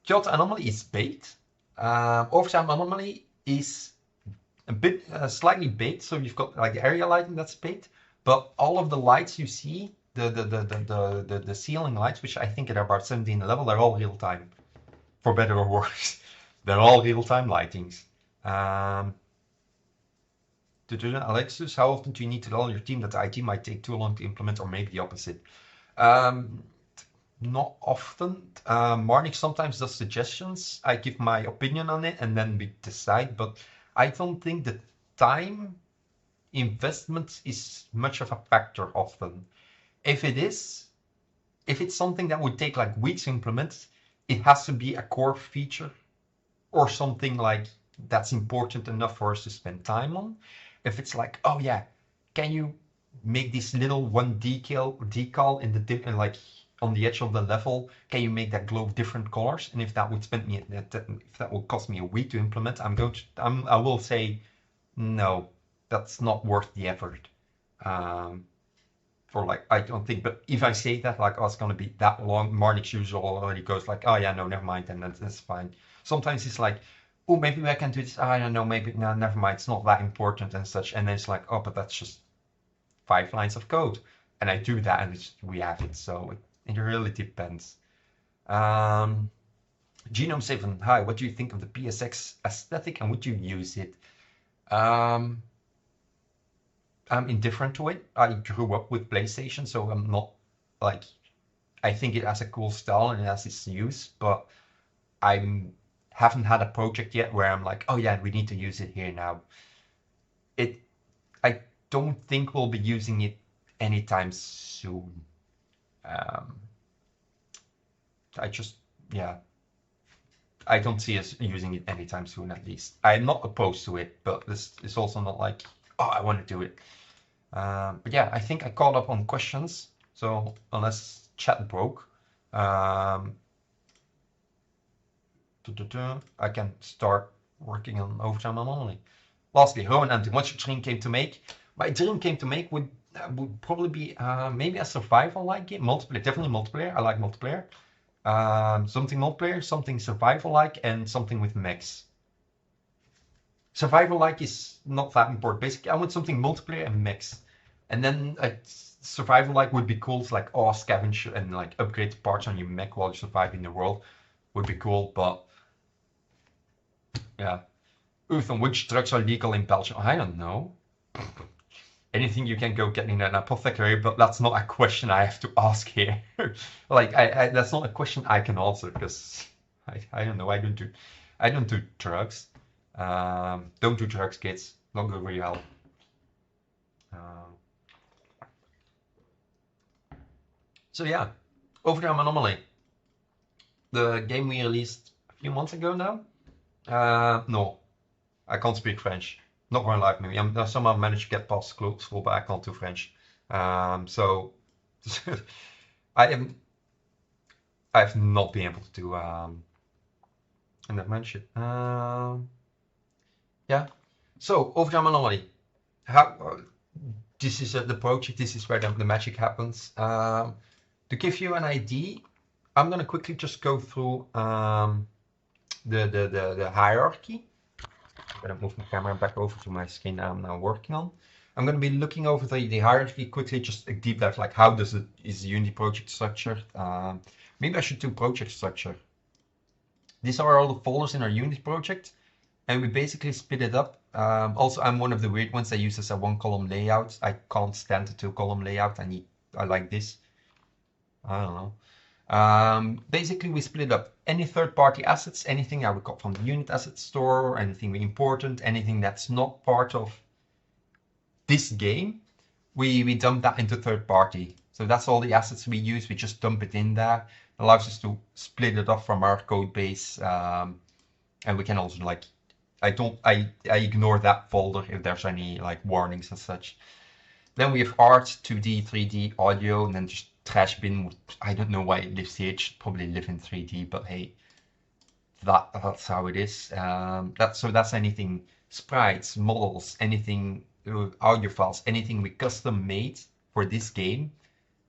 Kyoto Anomaly is baked. Overtime Anomaly is a bit slightly baked, so you've got like area lighting that's baked, but all of the lights you see, the ceiling lights, which I think are about 17 level, they're all real time, for better or worse. They're all real time lightings. Alexis, how often do you need to tell your team that the IT might take too long to implement, or maybe the opposite? Not often. Marnik sometimes does suggestions. I give my opinion on it and then we decide, but I don't think the time investment is much of a factor often. If it is, if it's something that would take like weeks to implement, it has to be a core feature or something like that's important enough for us to spend time on. If it's like, oh yeah, can you make this little one decal in the like on the edge of the level? Can you make that glow different colors? And if that would spend me if that would cost me a week to implement, I will say no, that's not worth the effort. Um, for like I don't think, but if I say that like oh it's gonna be that long, Marnix usually already goes like oh yeah no never mind and that's fine. Sometimes it's like oh maybe I can do this I don't know maybe no never mind it's not that important and such and then it's like oh but that's just 5 lines of code and I do that and we have it so it really depends. Um, Genome 7, hi, what do you think of the PSX aesthetic and would you use it? Um, I'm indifferent to it. I grew up with PlayStation, so I'm not like I think it has a cool style and it has its use, but I haven't had a project yet where I'm like, oh yeah, we need to use it here now. It I don't think we'll be using it anytime soon. Um, I just yeah, I don't see us using it anytime soon at least. I'm not opposed to it, but this is also not like oh I want to do it. But yeah, I think I caught up on questions. So unless chat broke, um, I can start working on Overtime Anomaly. Lastly, Rowan Anton, what's your dream game to make? My dream game to make would probably be maybe a survival-like game, multiplayer, definitely multiplayer. I like multiplayer. Something multiplayer, something survival-like, and something with mechs. Survival-like is not that important. Basically, I want something multiplayer and mechs. And then a survival-like would be cool. It's like, oh, scavenge and like upgrade parts on your mech while you survive in the world would be cool. But yeah. Ethan, which drugs are legal in Belgium? I don't know. Anything you can go get in an apothecary, but that's not a question I have to ask here. Like, that's not a question I can answer because I don't know. I don't do drugs. Don't do drugs, kids. Not good for your health. Um, so yeah, Overtime Anomaly, the game we released a few months ago now. No, I can't speak French. Not for my life, maybe. I somehow managed to get past school, but I can't do French. So I am. I've not been able to do and that mention. Yeah. So Overtime Anomaly. How this is the project. This is where the magic happens. To give you an idea, I'm gonna quickly just go through the hierarchy. I'm gonna move my camera back over to my screen I'm now working on. I'm gonna be looking over the hierarchy quickly, just a deep dive, like how is the Unity project structured? Maybe I should do project structure. These are all the folders in our Unity project, and we basically split it up. Also, I'm one of the weird ones that uses a 1-column layout. I can't stand the 2-column layout. I like this. I don't know. Basically, we split up any third-party assets, anything that we got from the unit asset store, anything we important, anything that's not part of this game, we dump that into third-party. So that's all the assets we use. We just dump it in there. It allows us to split it off from our code base, and we can also like I ignore that folder if there's any like warnings and such. Then we have art, 2D, 3D, audio, and then just trash bin. I don't know why it lives here. It should probably live in 3D, but hey, that's how it is. That's anything sprites, models, anything audio files, anything we custom made for this game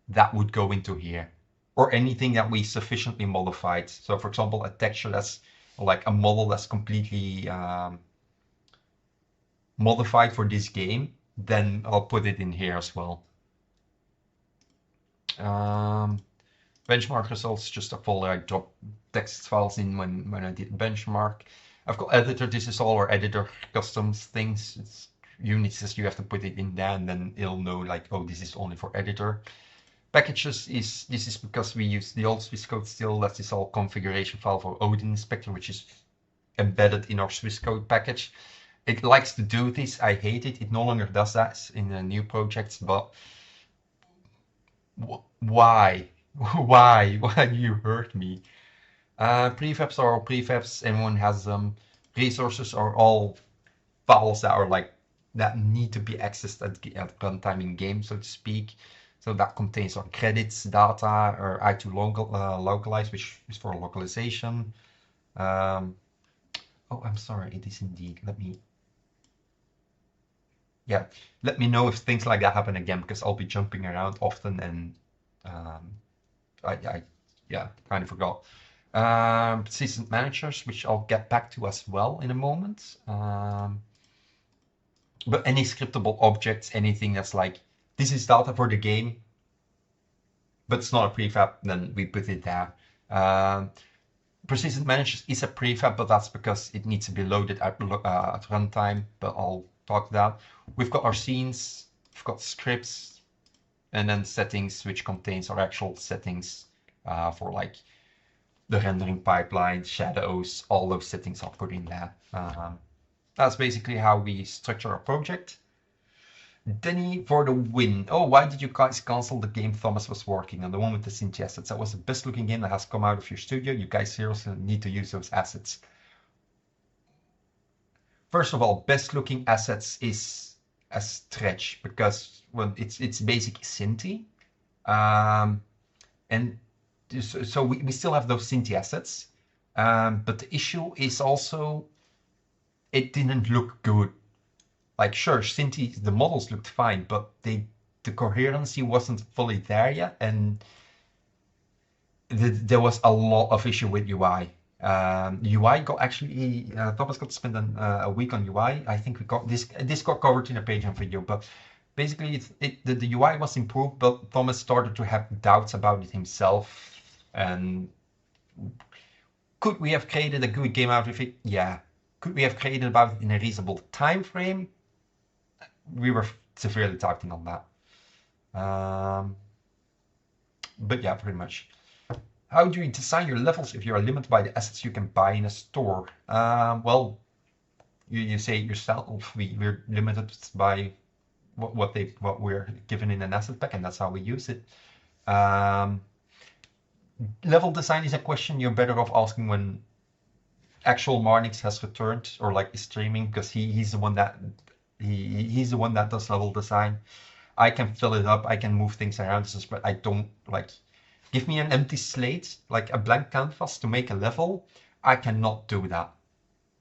that would go into here, or anything that we sufficiently modified. So, for example, a texture that's like a model that's completely modified for this game, then I'll put it in here as well. Benchmark results, just a folder I dropped text files in when I did benchmark. I've got editor. This is all our editor customs things. It's Unity says you have to put it in there, and then it'll know like, oh, this is only for editor. Packages this is because we use the old Swiss code still. That is all configuration file for Odin Inspector, which is embedded in our Swiss code package. It likes to do this. I hate it. It no longer does that in the new projects, but why? Why? Why you hurt me? Prefabs are all prefabs. Everyone has them. Resources are all files that are like that need to be accessed at runtime in game, so to speak. So that contains our credits, data, or I2 localize, which is for localization. Um, oh, I'm sorry, it is indeed. Yeah, let me know if things like that happen again because I'll be jumping around often and um, I yeah, kind of forgot. Persistent managers, which I'll get back to as well in a moment. But any scriptable objects, anything that's like, this is data for the game, but it's not a prefab, then we put it there. Um, Persistent managers is a prefab, but that's because it needs to be loaded at runtime, but I'll talk to that. We've got our scenes, we've got scripts, and then settings, which contains our actual settings for like the rendering pipeline, shadows, all those settings are put in there. That's basically how we structure our project. Denny for the win. Oh, why did you guys cancel the game Thomas was working on, the one with the Synth assets? That was the best looking game that has come out of your studio. You guys seriously need to use those assets. First of all, best looking assets is a stretch because well, it's basically Synthy. Um, and so we still have those Synthi assets. But the issue is also it didn't look good. Like sure, Synthi, the models looked fine, but the coherency wasn't fully there yet, and there was a lot of issue with UI. UI got actually Thomas got to spend a week on UI. I think we got this got covered in a page and video, but basically the UI was improved, but Thomas started to have doubts about it himself. And could we have created a good game out of it? Yeah. Could we have created about it in a reasonable time frame? We were severely doubting on that. But yeah, pretty much. How do you design your levels if you are limited by the assets you can buy in a store? Well, you say it yourself. We're limited by what we're given in an asset pack, and that's how we use it. Um, Level design is a question you're better off asking when actual Marnix has returned or like is streaming, because he's the one that he's the one that does level design. I can fill it up, I can move things around, but I don't like give me an empty slate, like a blank canvas to make a level. I cannot do that.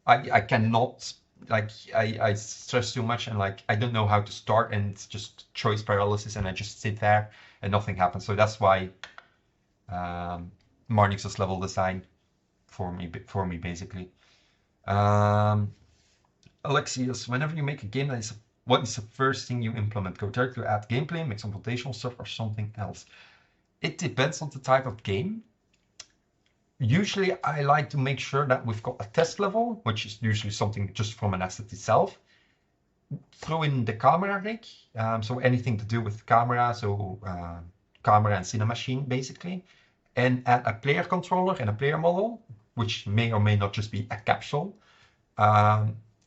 I cannot like I stress too much and like I don't know how to start and it's just choice paralysis and I just sit there and nothing happens. So that's why Marnix is level design for me basically. Um, Alexius, whenever you make a game, what is the first thing you implement? Go directly to add gameplay, make some foundational stuff, or something else? It depends on the type of game. Usually, I like to make sure that we've got a test level, which is usually something just from an asset itself. Throw in the camera rig, so anything to do with camera, so camera and Cinemachine basically, and add a player controller and a player model, which may or may not just be a capsule.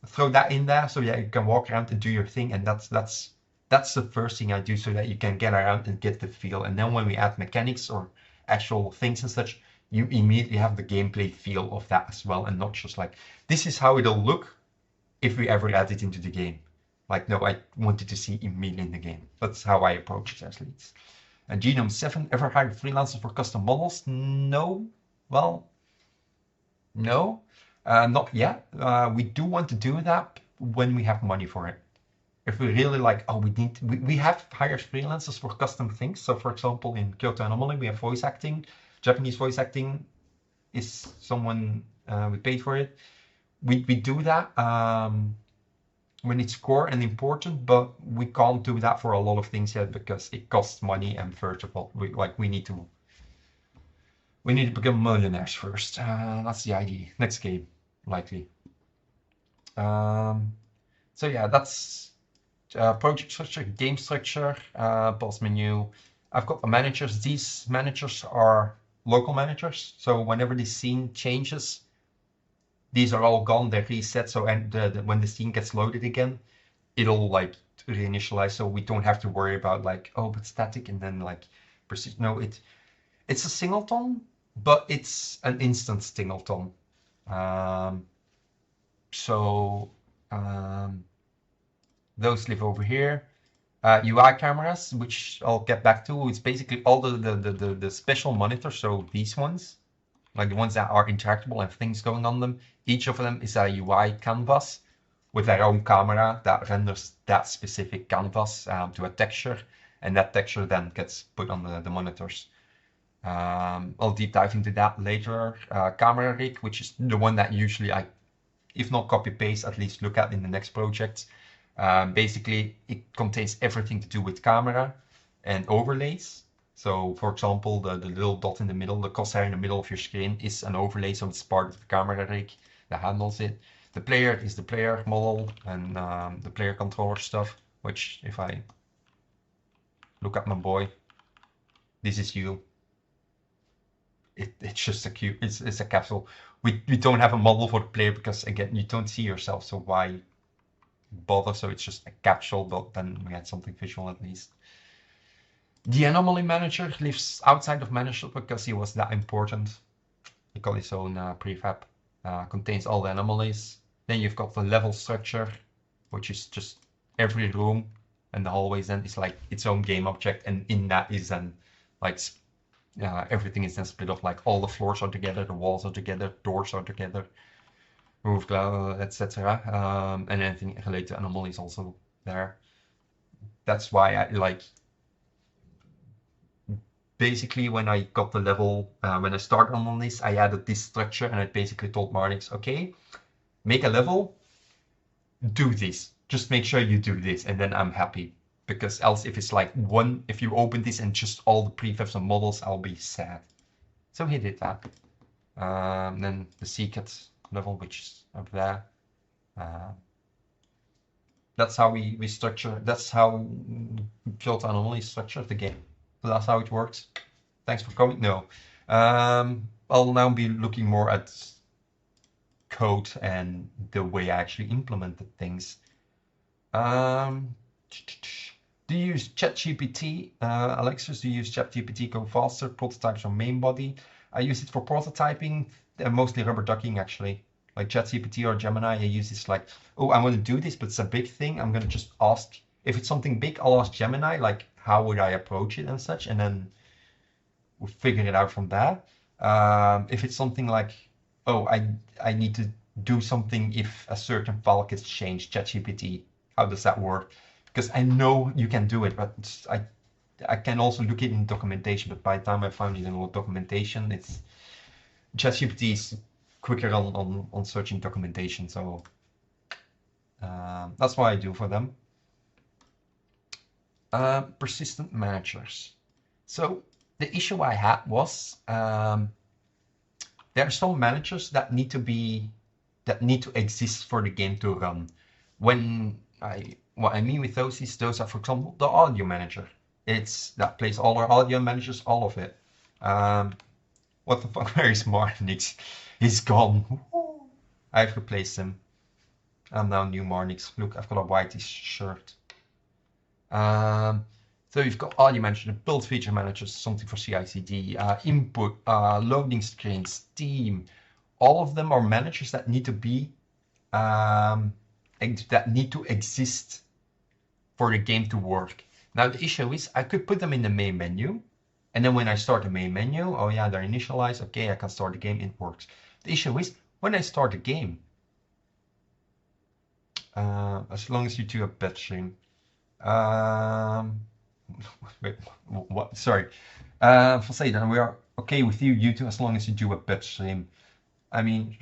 Throw that in there so that you can walk around and do your thing, and that's the first thing I do so that you can get around and get the feel. And then when we add mechanics or actual things and such, you immediately have the gameplay feel of that as well, and not just like this is how it'll look if we ever add it into the game. Like no, I wanted to see immediately in the game. That's how I approach it at least. And Genome 7 ever hired freelancers for custom models? No. Well, no, not yet. We do want to do that when we have money for it. If we really like, oh, we have hired freelancers for custom things. So, for example, in Kyoto Anomaly, we have voice acting. Japanese voice acting is someone we paid for it. We do that when it's core and important, but we can't do that for a lot of things yet because it costs money. And first of all, we need to become millionaires first. That's the idea. Next game, likely. So yeah, that's project structure, game structure, boss menu. I've got the managers. These managers are local managers. So whenever the scene changes, these are all gone. They're reset. So and when the scene gets loaded again, it'll like reinitialize. So we don't have to worry about like, oh, but static and then like persist. No, It's a singleton, but it's an instant singleton. Um, so um, those live over here. UI cameras, which I'll get back to. It's basically all the special monitors. So these ones, like the ones that are interactable and things going on them. Each of them is a UI canvas with their own camera that renders that specific canvas to a texture, and that texture then gets put on the monitors. I'll deep dive into that later. Camera rig, which is the one that usually I, if not copy paste, at least look at in the next project. Basically, it contains everything to do with camera and overlays. So, for example, the little dot in the middle, the crosshair in the middle of your screen is an overlay, so it's part of the camera rig that handles it. The player is the player model and the player controller stuff, which if I look at my boy, this is you. It's just a cube, it's a capsule. We don't have a model for the player because, again, you don't see yourself, so why bother? So it's just a capsule, but then we had something visual at least. The Anomaly manager lives outside of manager because he was that important. He got his own prefab, contains all the anomalies. Then you've got the level structure, which is just every room and the hallways then is like its own game object, and in that is then like everything is then split off, like all the floors are together, the walls are together, doors are together, roof glass, etc. And anything related to anomalies also there. That's why I like, basically when I got the level, when I started on this, I added this structure and I basically told Marnix, okay, make a level, do this. Just make sure you do this, and then I'm happy. Because else, if it's like one, if you open this and just all the prefabs and models, I'll be sad. So he did that. Then the secret level, which is up there. That's how we structure, that's how built Anomaly structured the game. So that's how it works. Thanks for coming. No. I'll now be looking more at code and the way I actually implemented things. Do you use ChatGPT? Alexis, do you use ChatGPT Go Faster? Prototypes on main body? I use it for prototyping, mostly rubber ducking actually. Like ChatGPT or Gemini, I use this like, oh, I want to do this, but it's a big thing. I'm going to just ask, if it's something big, I'll ask Gemini, like, how would I approach it and such, and then we'll figure it out from that. If it's something like, oh, I need to do something if a certain file gets changed, ChatGPT, how does that work? Because I know you can do it, but I can also look it in documentation, but by the time I found it in all documentation, it's ChatGPT is quicker on searching documentation, so that's what I do for them. Persistent managers. So the issue I had was there are some managers that need to exist for the game to run. What I mean with those is, those are, for example, the audio manager. It's that plays all our audio managers, all of it. What the fuck? Where is Marnix? He's gone. I've replaced him. I'm now new Marnix. Look, I've got a white shirt. So you've got audio manager, build feature managers, something for CI/CD, input, loading screens, Steam. All of them are managers that need to be that need to exist for the game to work. Now the issue is, I could put them in the main menu, and then when I start the main menu, oh yeah, they're initialized. Okay, I can start the game. It works. The issue is, when I start the game, as long as you do a batch stream. Wait, what? Sorry. For say that we are okay with you, YouTube, as long as you do a batch stream. I mean,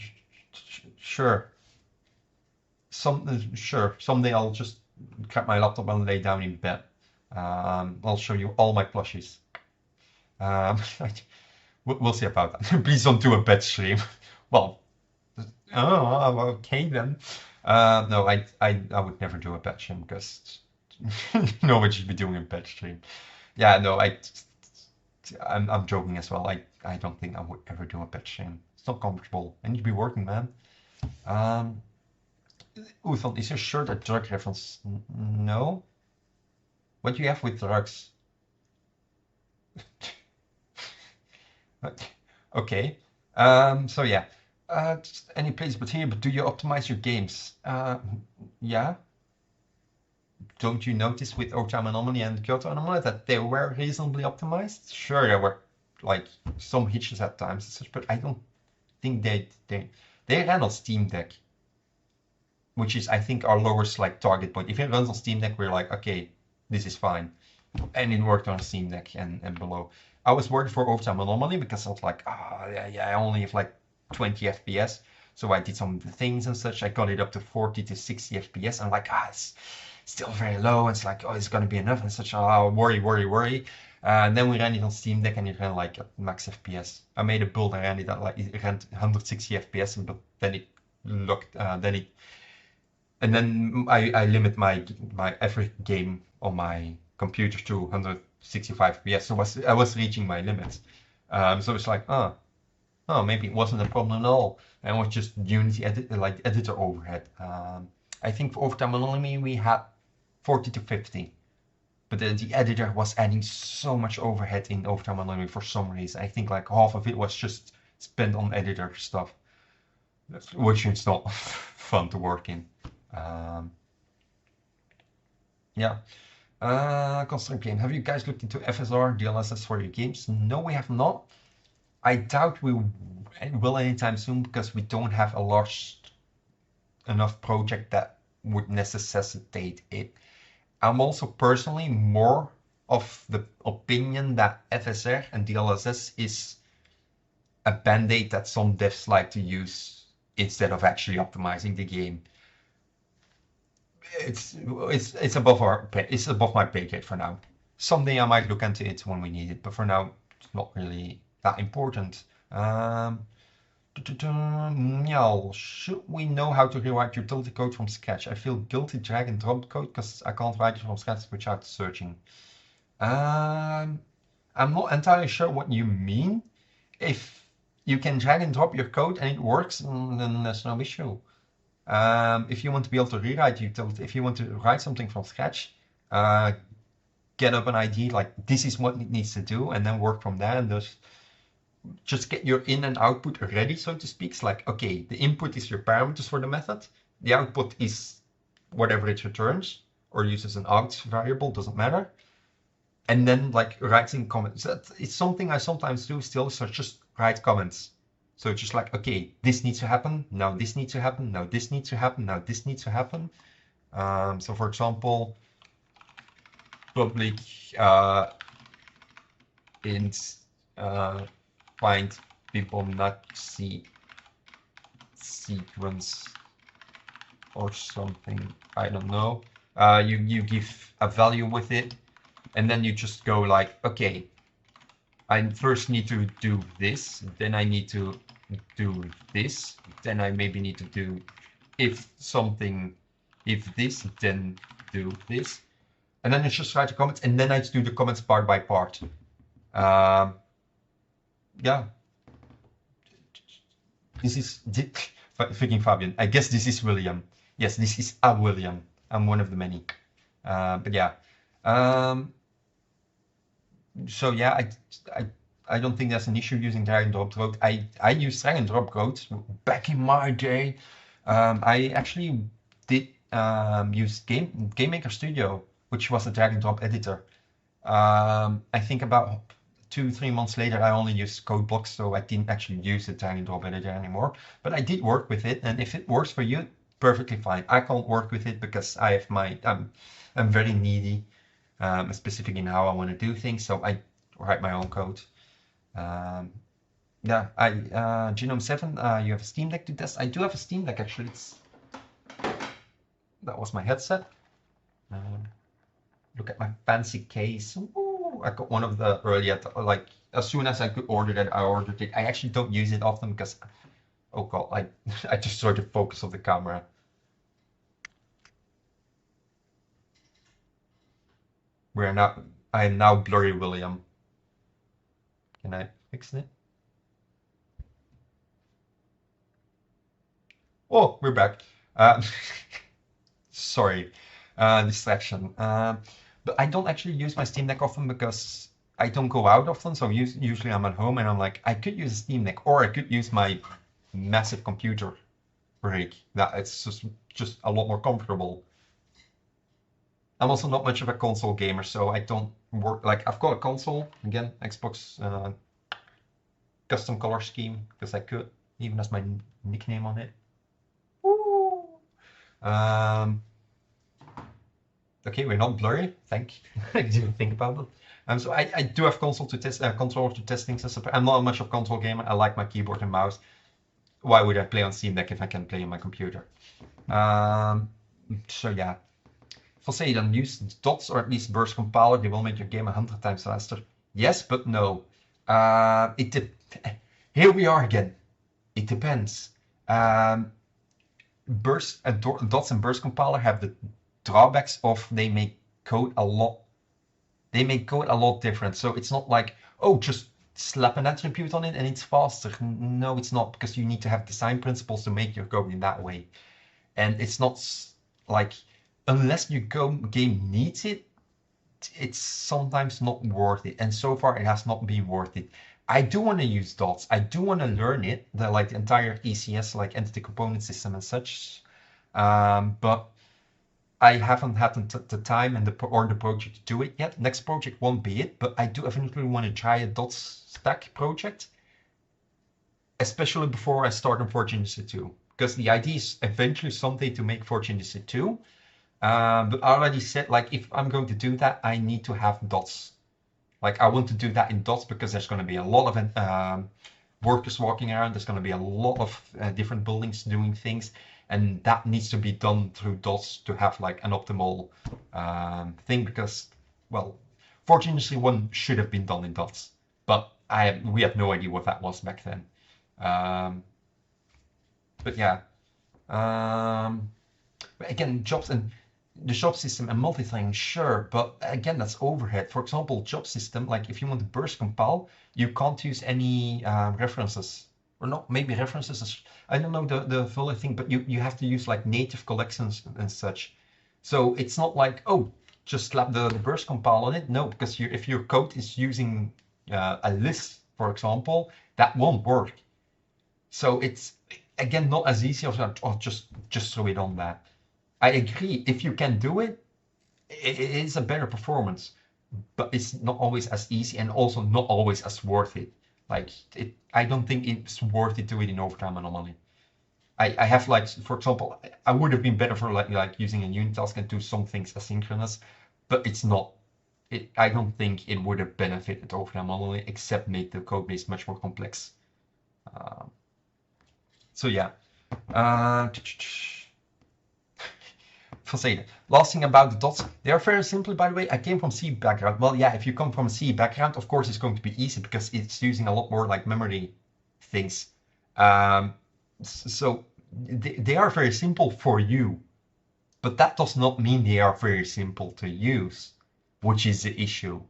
sure. Sure. Someday I'll just grab my laptop and lay down in bed. I'll show you all my plushies. We'll see about that. Please don't do a batch stream. Well, oh, okay then. No, I would never do a batch stream because no one should be doing a batch stream. Yeah, no, I'm joking as well. I don't think I would ever do a batch stream. It's not comfortable. I need to be working, man. Uthan, is your shirt a drug reference? No. What do you have with drugs? Okay. So yeah, just any place but here. But do you optimize your games? Yeah. Don't you notice with Overtime Anomaly and Kyoto Anomaly that they were reasonably optimized? Sure, there were like some hitches at times, but I don't think they ran on Steam Deck, which is I think our lowest like target point. If it runs on Steam Deck, we're like, okay, this is fine. And it worked on Steam Deck and below. I was worried for Overtime Anomaly because I was like, yeah, I only have like 20 FPS. So I did some of the things and such. I got it up to 40 to 60 FPS. I'm like, it's still very low. It's like, oh, it's gonna be enough and such. Oh, worry. And then we ran it on Steam Deck and it ran like at max FPS. I made a build and ran it at like it ran 160 FPS, but then it looked then it and then I limit my every game on my computer to 165 FPS. So I was reaching my limits. So it's like, maybe it wasn't a problem at all. And it was just Unity editor overhead. I think for Overtime Anomaly we had 40 to 50. But the editor was adding so much overhead in Overtime Anomaly for some reason. I think like half of it was just spent on editor stuff, which is not fun to work in. Um, yeah. Constant Game. Have you guys looked into FSR DLSS for your games? No, we have not. I doubt we will anytime soon because we don't have a large enough project that would necessitate it. I'm also personally more of the opinion that FSR and DLSS is a band-aid that some devs like to use instead of actually optimizing the game. It's above my pay grade for now. Someday I might look into it when we need it, but for now it's not really that important. Should we know how to rewrite utility code from scratch? I feel guilty drag and drop code because I can't write it from scratch without searching. I'm not entirely sure what you mean. If you can drag and drop your code and it works, then there's no issue. If you want to be able to rewrite utility, if you want to write something from scratch, get up an ID like this is what it needs to do, and then work from there. And just get your in and output ready, so to speak. It's like, okay, the input is your parameters for the method, the output is whatever it returns or uses an out variable, doesn't matter. And then like writing comments. It's something I sometimes do still, so just write comments. So it's just like, okay, this needs to happen, now this needs to happen, now this needs to happen, now this needs to happen. So for example, public int find people not see sequence or something, I don't know. You give a value with it, and then you just go like, okay, I first need to do this, then I need to do this, then I maybe need to do if this, then do this. And then it's just write the comments, and then I do the comments part by part. Yeah. This is freaking Fabian. I guess this is William. Yes, this is a William. I'm one of the many. But yeah. So yeah, I don't think that's an issue using drag and drop code. I use drag and drop code back in my day. I actually did use Game Maker Studio, which was a drag and drop editor. I think about 2-3 months later, I only used code blocks, so I didn't actually use the drag and drop editor anymore. But I did work with it, and if it works for you, perfectly fine. I can't work with it because I have I'm very needy, specific in how I want to do things, so I write my own code. Yeah, Genome 7, you have a Steam Deck to test? I do have a Steam Deck, actually. That was my headset. Look at my fancy case. Ooh, I got one of the earlier, like, as soon as I could order that, I ordered it. I actually don't use it often because, oh god, I destroyed the focus of the camera. I am now blurry William. Can I fix it? Oh, we're back. Sorry, distraction. But I don't actually use my Steam Deck often because I don't go out often, so usually I'm at home and I'm like, I could use a Steam Deck or I could use my massive computer rig. That it's just a lot more comfortable. I'm also not much of a console gamer, so I don't work like I've got a console again, Xbox custom color scheme because I could even as my nickname on it. Woo! Um, okay, we're not blurry. I didn't think about it. So I do have console to test, controller to test things. I'm not much of a console gamer. I like my keyboard and mouse. Why would I play on Steam Deck if I can play on my computer? So yeah. Poseidon, use dots or at least burst compiler. They will make your game 100 times faster. Yes, but no. Here we are again. It depends. Burst and dots and burst compiler have the drawbacks of they make code a lot. They make code a lot different. So it's not like, oh, just slap an attribute on it and it's faster. No, it's not, because you need to have design principles to make your code in that way. And it's not like, unless your game needs it, it's sometimes not worth it. And so far, it has not been worth it. I do want to use dots. I do want to learn it, the entire ECS, like entity component system and such. But I haven't had the time and the project to do it yet. Next project won't be it, but I do definitely want to try a dots stack project, especially before I start on Forge Industry 2. Because the idea is eventually someday to make Forge Industry 2. But I already said, like, if I'm going to do that, I need to have dots. Like, I want to do that in dots because there's going to be a lot of workers walking around. There's going to be a lot of different buildings doing things. And that needs to be done through dots to have, like, an optimal thing. Because, well, Forge Industry 1 should have been done in dots. But we had no idea what that was back then. But yeah. But again, jobs and the job system and multi-threading, sure, but again, that's overhead. For example, job system, like if you want to burst compile, you can't use any references, or not, maybe references is, I don't know the full thing, but you have to use like native collections and such. So it's not like, oh, just slap the burst compile on it. No, because if your code is using a list, for example, that won't work. So it's, again, not as easy as just throw it on that. I agree, if you can do it, it is a better performance, but it's not always as easy and also not always as worth it. Like, I don't think it's worth it to do it in overtime anomaly. I have, like, for example, I would have been better for like using a unit task and do some things asynchronous, but it's not. I don't think it would have benefited overtime anomaly except make the code base much more complex. So yeah. Verzeiden. Last thing about the dots, they are very simple, by the way. I came from C background. Well, yeah, if you come from a C background, of course it's going to be easy because it's using a lot more like memory things. So they are very simple for you, but that does not mean they are very simple to use, which is the issue.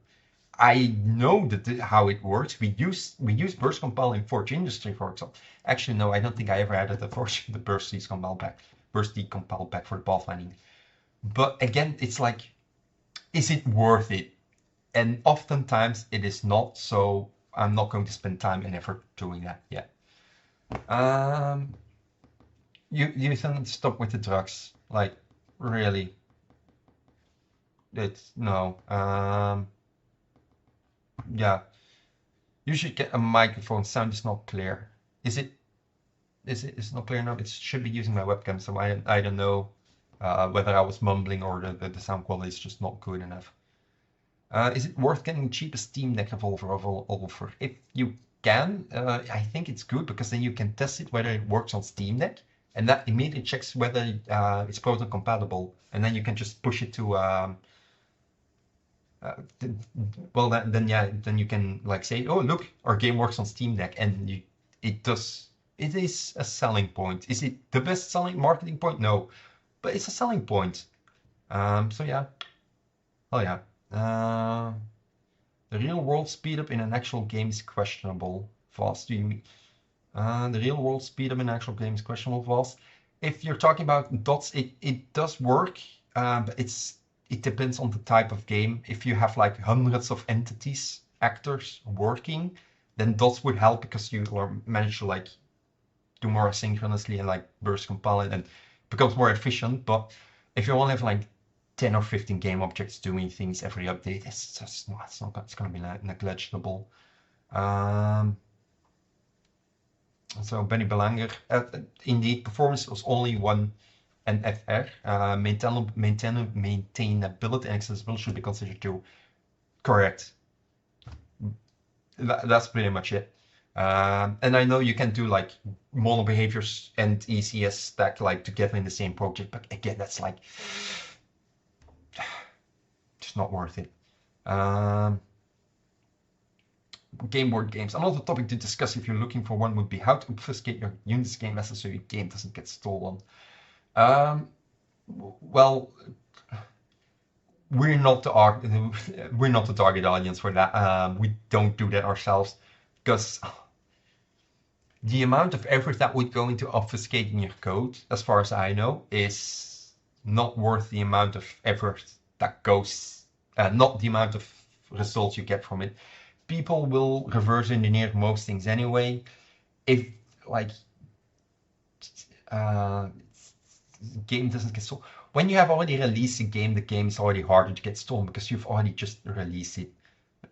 I know how it works. We use burst compile in Forge Industry, for example. Actually, no, I don't think I ever added the burst decompile back for the pathfinding. But again, it's like, is it worth it? And oftentimes it is not. So I'm not going to spend time and effort doing that yet. You can stop with the drugs. Like, really? It's no. Yeah. You should get a microphone. Sound is not clear. Is it? It's not clear enough? It should be using my webcam, so I don't know whether I was mumbling or the sound quality is just not good enough. Is it worth getting the cheapest Steam Deck offer? If you can, I think it's good because then you can test it whether it works on Steam Deck, and that immediately checks whether it's Proton compatible, and then you can just push it to well, then you can like say, oh look, our game works on Steam Deck, and it does. It is a selling point. Is it the best selling marketing point? No, but it's a selling point. So yeah. Oh yeah. The real world speed up in an actual game is questionable. Fast, do you mean? The real world speed up in an actual game is questionable. Fast. If you're talking about dots, it does work, but it depends on the type of game. If you have like hundreds of entities, actors working, then dots would help because you manage to like do more asynchronously and like burst compile it and becomes more efficient. But if you only have like 10 or 15 game objects doing things every update, it's just not, it's going to be negligible. So Benny Belanger, indeed, performance was only one NFR. Maintainability and accessibility should be considered too. Correct. That's pretty much it. And I know you can do like mono behaviors and ECS stack like together in the same project, but again, that's like just not worth it. Game board games. Another topic to discuss if you're looking for one would be how to obfuscate your Unix game message so your game doesn't get stolen. Well, we're not the target audience for that. We don't do that ourselves because the amount of effort that would go into obfuscating your code, as far as I know, is not worth the amount of effort that goes, not the amount of results you get from it. People will reverse engineer most things anyway. If like game doesn't get stolen, when you have already released a game, the game is already harder to get stolen because you've already just released it.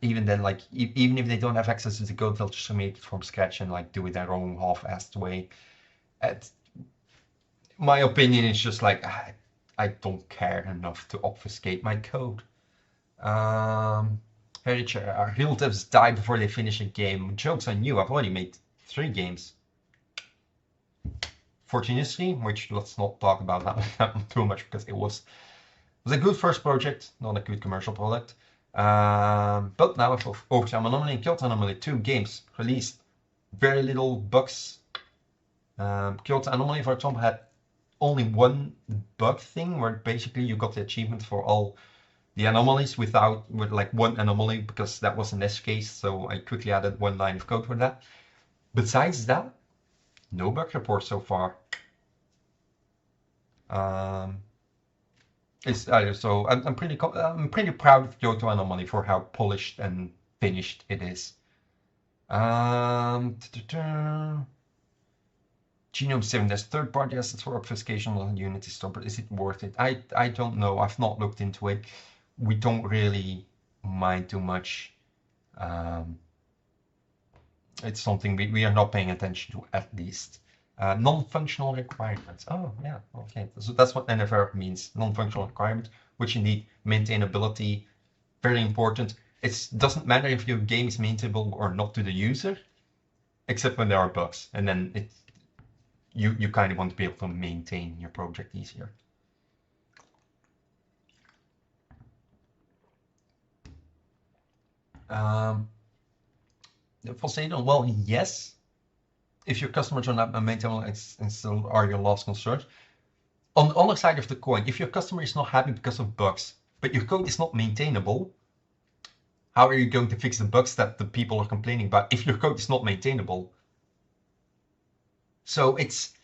Even then, like even if they don't have access to the code, they'll just make it from scratch and like do it their own half-assed way. My opinion is just like I don't care enough to obfuscate my code. Real devs die before they finish a game. Joke's on you, I've already made 3 games. Fortunously, which let's not talk about that too much because it was a good first project, not a good commercial product. But now with Overtime Anomaly and Kyoto Anomaly, 2 games released, very little bugs. Kyoto Anomaly, for example, had only one bug thing where basically you got the achievement for all the anomalies with like one anomaly because that was an edge case, so I quickly added 1 line of code for that. Besides that, no bug report so far. So I'm pretty proud of Kyoto Anomaly for how polished and finished it is. Genome 7, there's third-party assets for obfuscation on Unity Store, but is it worth it? I don't know. I've not looked into it. We don't really mind too much. It's something we are not paying attention to, at least. Non-functional requirements. Oh, yeah, okay. So that's what NFR means, non-functional requirement, which indeed maintainability, very important. It doesn't matter if your game is maintainable or not to the user, except when there are bugs. And then you kind of want to be able to maintain your project easier. Poseidon, well, yes. If your customers are not maintainable and still are your last concern. On the other side of the coin, if your customer is not happy because of bugs, but your code is not maintainable, how are you going to fix the bugs that the people are complaining about if your code is not maintainable? So it's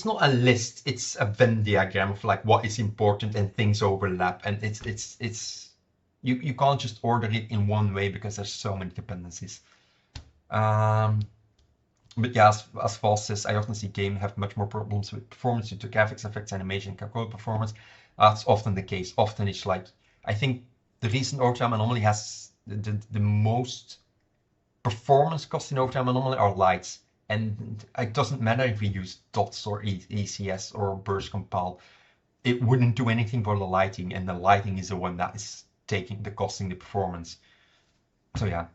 not a list, it's a Venn diagram of like what is important and things overlap, and you can't just order it in one way because there's so many dependencies. But yeah, as Voss says, I often see games have much more problems with performance due to graphics, effects, animation, and code performance. That's often the case. Often it's like, I think the recent Overtime Anomaly has the most performance cost in Overtime Anomaly are lights. And it doesn't matter if we use dots or ECS or burst compile. It wouldn't do anything for the lighting, and the lighting is the one that is costing the performance. So yeah.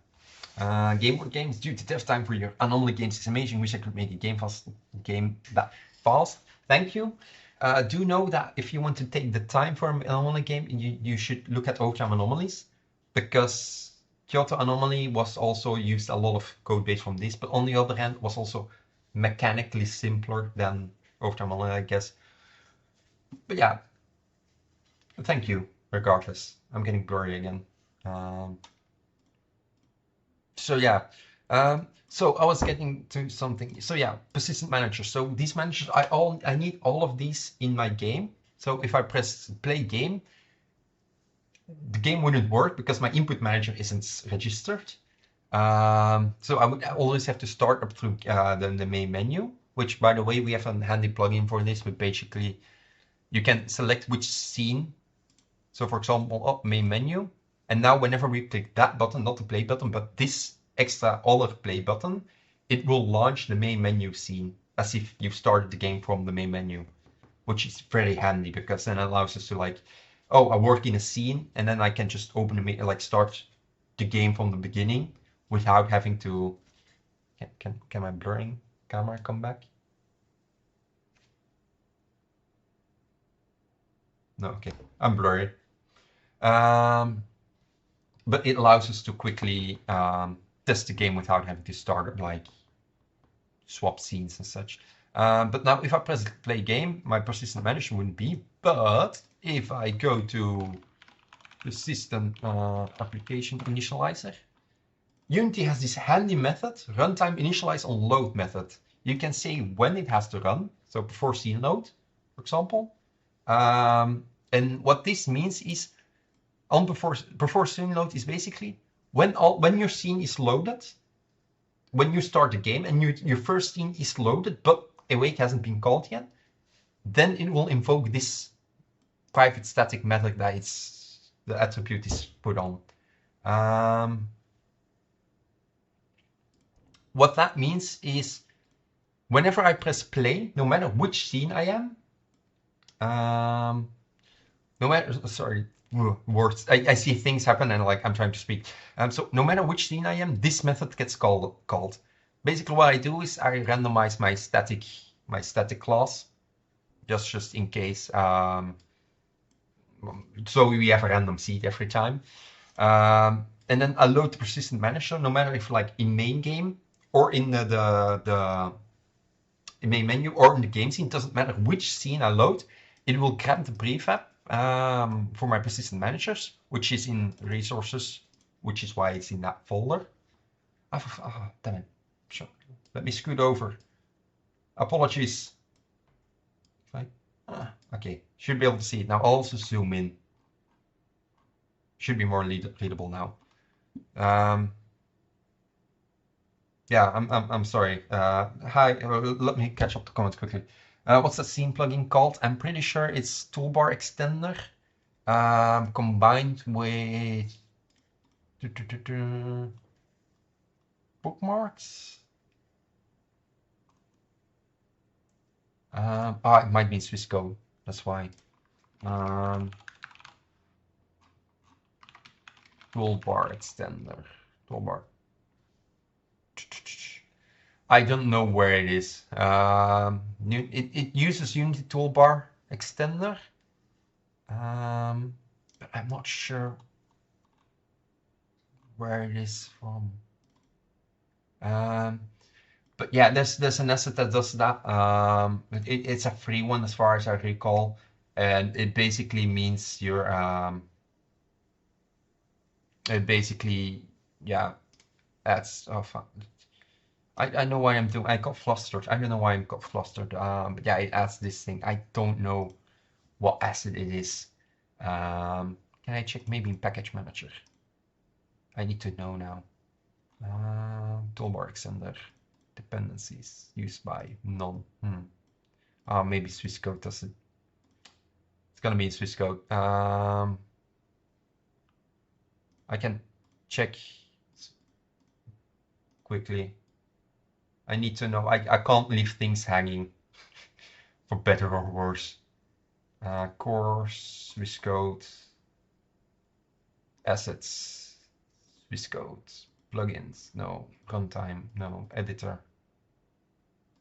Game board games due to dev time for your Anomaly games is amazing. Wish I could make a game that fast. Thank you. Do know that if you want to take the time for an Anomaly game, you should look at Overtime Anomalies, because Kyoto Anomaly was also used a lot of code base from this, but on the other hand was also mechanically simpler than Overtime Anomaly, I guess. But yeah, thank you regardless. I'm getting blurry again. So yeah, so I was getting to something. So yeah, persistent manager. So these managers, I need all of these in my game. So if I press play game, the game wouldn't work because my input manager isn't registered. So I would always have to start up through the main menu, which, by the way, we have a handy plugin for this. But basically, you can select which scene. So, for example, main menu. And now whenever we click that button, not the play button, but this extra olive play button, it will launch the main menu scene as if you've started the game from the main menu, which is very handy because then it allows us to like, oh, I work in a scene and then I can just open the like start the game from the beginning without having to. Can my blurring camera come back? No, okay, I'm blurry. But it allows us to quickly test the game without having to start like swap scenes and such. But now if I press play game, my persistent manager wouldn't be. But if I go to the system application initializer, Unity has this handy method, runtime initialize on load method. You can say when it has to run, so before scene load, for example. And what this means is on before scene load is basically when your scene is loaded, when you start the game and your first scene is loaded, but awake hasn't been called yet, then it will invoke this private static method that the attribute is put on. What that means is whenever I press play, no matter which scene I am, no matter, sorry, words, I see things happen and like I'm trying to speak. So no matter which scene I am, this method gets called. Basically what I do is I randomize my static class, just in case. So we have a random seed every time. And then I load the persistent manager, no matter if like in main game or in the main menu or in the game scene, doesn't matter which scene I load, it will grab the prefab for my persistent managers, which is in resources, which is why it's in that folder. Oh, damn it. Sure. Let me scoot over. Apologies. Okay, should be able to see it now. I'll also zoom in. Should be more readable now. Yeah, I'm sorry. Hi, let me catch up the comments quickly. What's the scene plugin called? I'm pretty sure it's toolbar extender combined with bookmarks. It might be Swiss code. That's why. Toolbar extender. Toolbar. I don't know where it is. It uses Unity toolbar extender, but I'm not sure where it is from. But yeah, there's an asset that does that. It's a free one as far as I recall, and it basically means you're it basically, yeah, adds. Oh fuck. I know why I'm doing. I got flustered. I don't know why I got flustered. But yeah, it adds this thing. I don't know what asset it is. Can I check maybe in package manager? I need to know now. Toolbar extender dependencies used by none. Maybe Swiss code does it. It's gonna be in Swiss code. I can check quickly. I need to know. I can't leave things hanging, for better or worse. Core, Swiss code, assets, Swiss code, plugins, no, runtime, no, editor.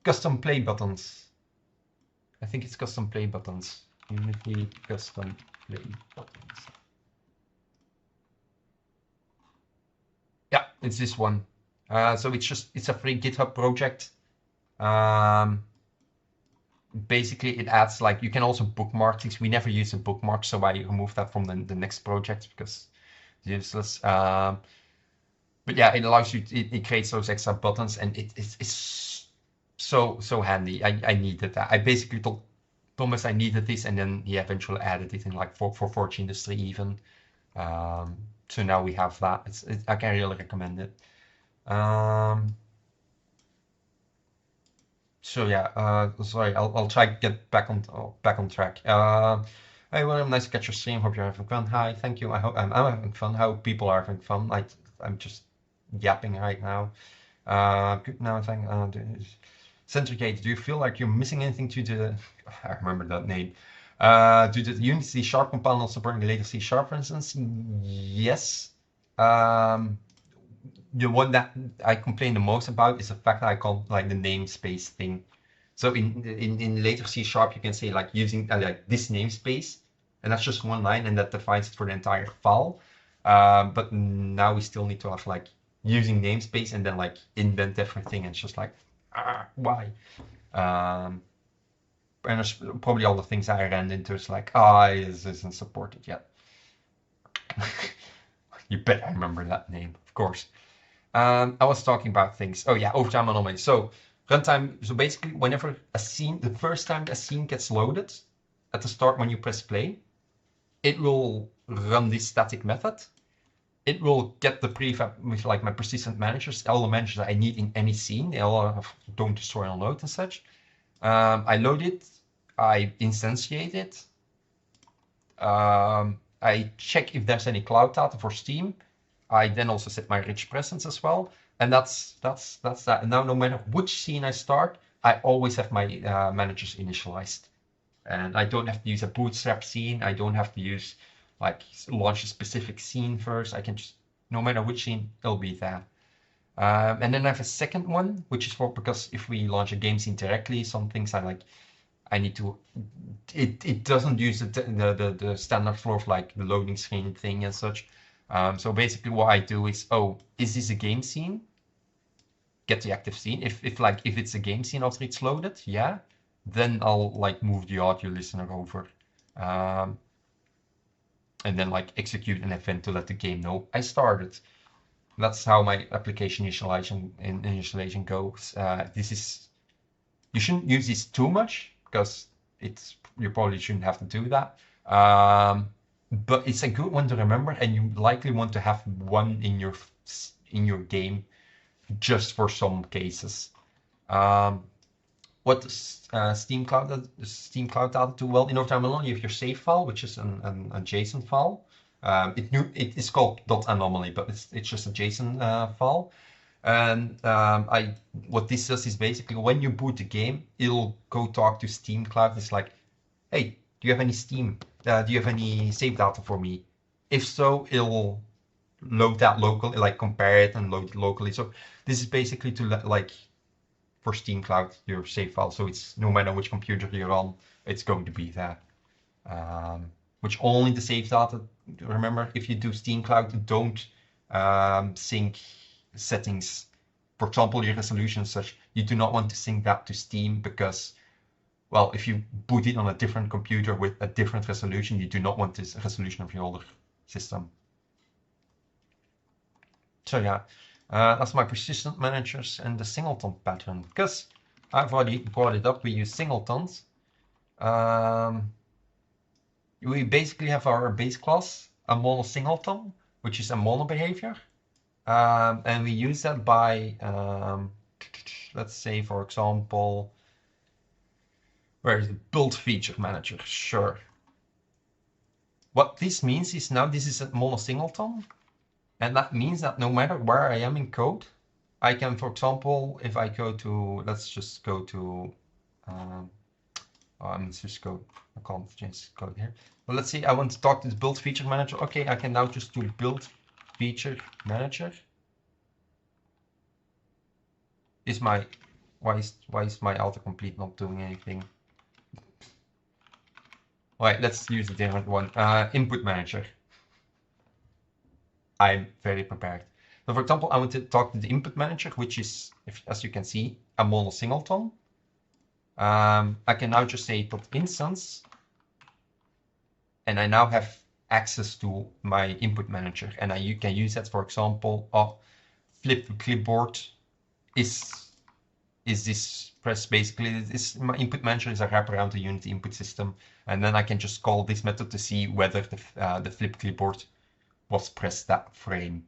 Custom play buttons. I think it's custom play buttons. Unity custom play buttons. Yeah, it's this one. So it's a free GitHub project. Basically, it adds like you can also bookmark things. We never use a bookmark, so I removed that from the next project because it's useless. But yeah, it allows you. It creates those extra buttons, and it's so handy. I needed that. I basically told Thomas I needed this, and then he eventually added it in like for Forge Industry even. So now we have that. I can really recommend it. So yeah, sorry, I'll try to get back on track. Hey William, nice to catch your stream. Hope you're having fun. Hi, thank you. I hope I'm having fun. I hope people are having fun. I'm just yapping right now. Good now, thank. Centricate, do you feel like you're missing anything to the? I remember that name. To the Unity C Sharp compiler supporting the latest C Sharp, for instance? Yes. Um, the one that I complain the most about is the fact that I can't like the namespace thing. So in later C Sharp, you can say like using like this namespace, and that's just one line, and that defines it for the entire file. But now we still need to have like using namespace and then like indent everything, and it's just like, why? And there's probably all the things I ran into is like, this isn't supported yet. You bet I remember that name, of course. I was talking about things. Oh yeah, overtime anomaly. So runtime. So basically, whenever a scene, the first time a scene gets loaded at the start when you press play, it will run this static method. It will get the prefab with like my persistent managers, all the managers that I need in any scene. They all have don't destroy on load and such. I load it. I instantiate it. I check if there's any cloud data for Steam. I then also set my rich presence as well. And that's that. And now no matter which scene I start, I always have my managers initialized. And I don't have to use a bootstrap scene. I don't have to use like launch a specific scene first. I can just, no matter which scene, it'll be there. And then I have a second one, which is for, because if we launch a game scene directly, some things I need to, it doesn't use the standard flow of like the loading screen thing and such. So basically what I do is, is this a game scene? Get the active scene. If it's a game scene after it's loaded, yeah, then I'll like move the audio listener over. And then like execute an event to let the game know I started. That's how my application initialization goes. You shouldn't use this too much because you probably shouldn't have to do that. But it's a good one to remember, and you likely want to have one in your game just for some cases. What does Steam Cloud Data do? Well, in overtime alone, you have your save file, which is a JSON file. It is called .anomaly, but it's just a JSON file. And what this does is basically when you boot the game, it'll go talk to Steam Cloud. It's like, hey, do you have any Steam? Do you have any save data for me? If so, it'll load that locally, like compare it and load it locally. So this is basically to like for Steam Cloud, your save file. So it's no matter which computer you're on, it's going to be there. Which only the save data, remember, if you do Steam Cloud, don't sync settings. For example, your resolution such, you do not want to sync that to Steam because, well, if you boot it on a different computer with a different resolution, you do not want this resolution of your older system. So yeah, that's my persistent managers and the singleton pattern. Because I've already brought it up, we use singletons. We basically have our base class, a mono singleton, which is a mono behavior. And we use that by, let's say, for example, where is the build feature manager? Sure. What this means is now this is a mono singleton. And that means that no matter where I am in code, I can, for example, if I go to, let's just go to, let's just go, I can't change code here. But let's see, I want to talk to the build feature manager. Okay, I can now just do build feature manager. Why is my autocomplete not doing anything? All right, let's use a different one. Input manager. I'm very prepared. So for example, I want to talk to the input manager, which is, as you can see, a mono singleton. I can now just say .instance, and I now have access to my input manager, and you can use that, for example, flip the clipboard is this press basically this my input manager is a wraparound the Unity input system, and then I can just call this method to see whether the flip clipboard was press that frame.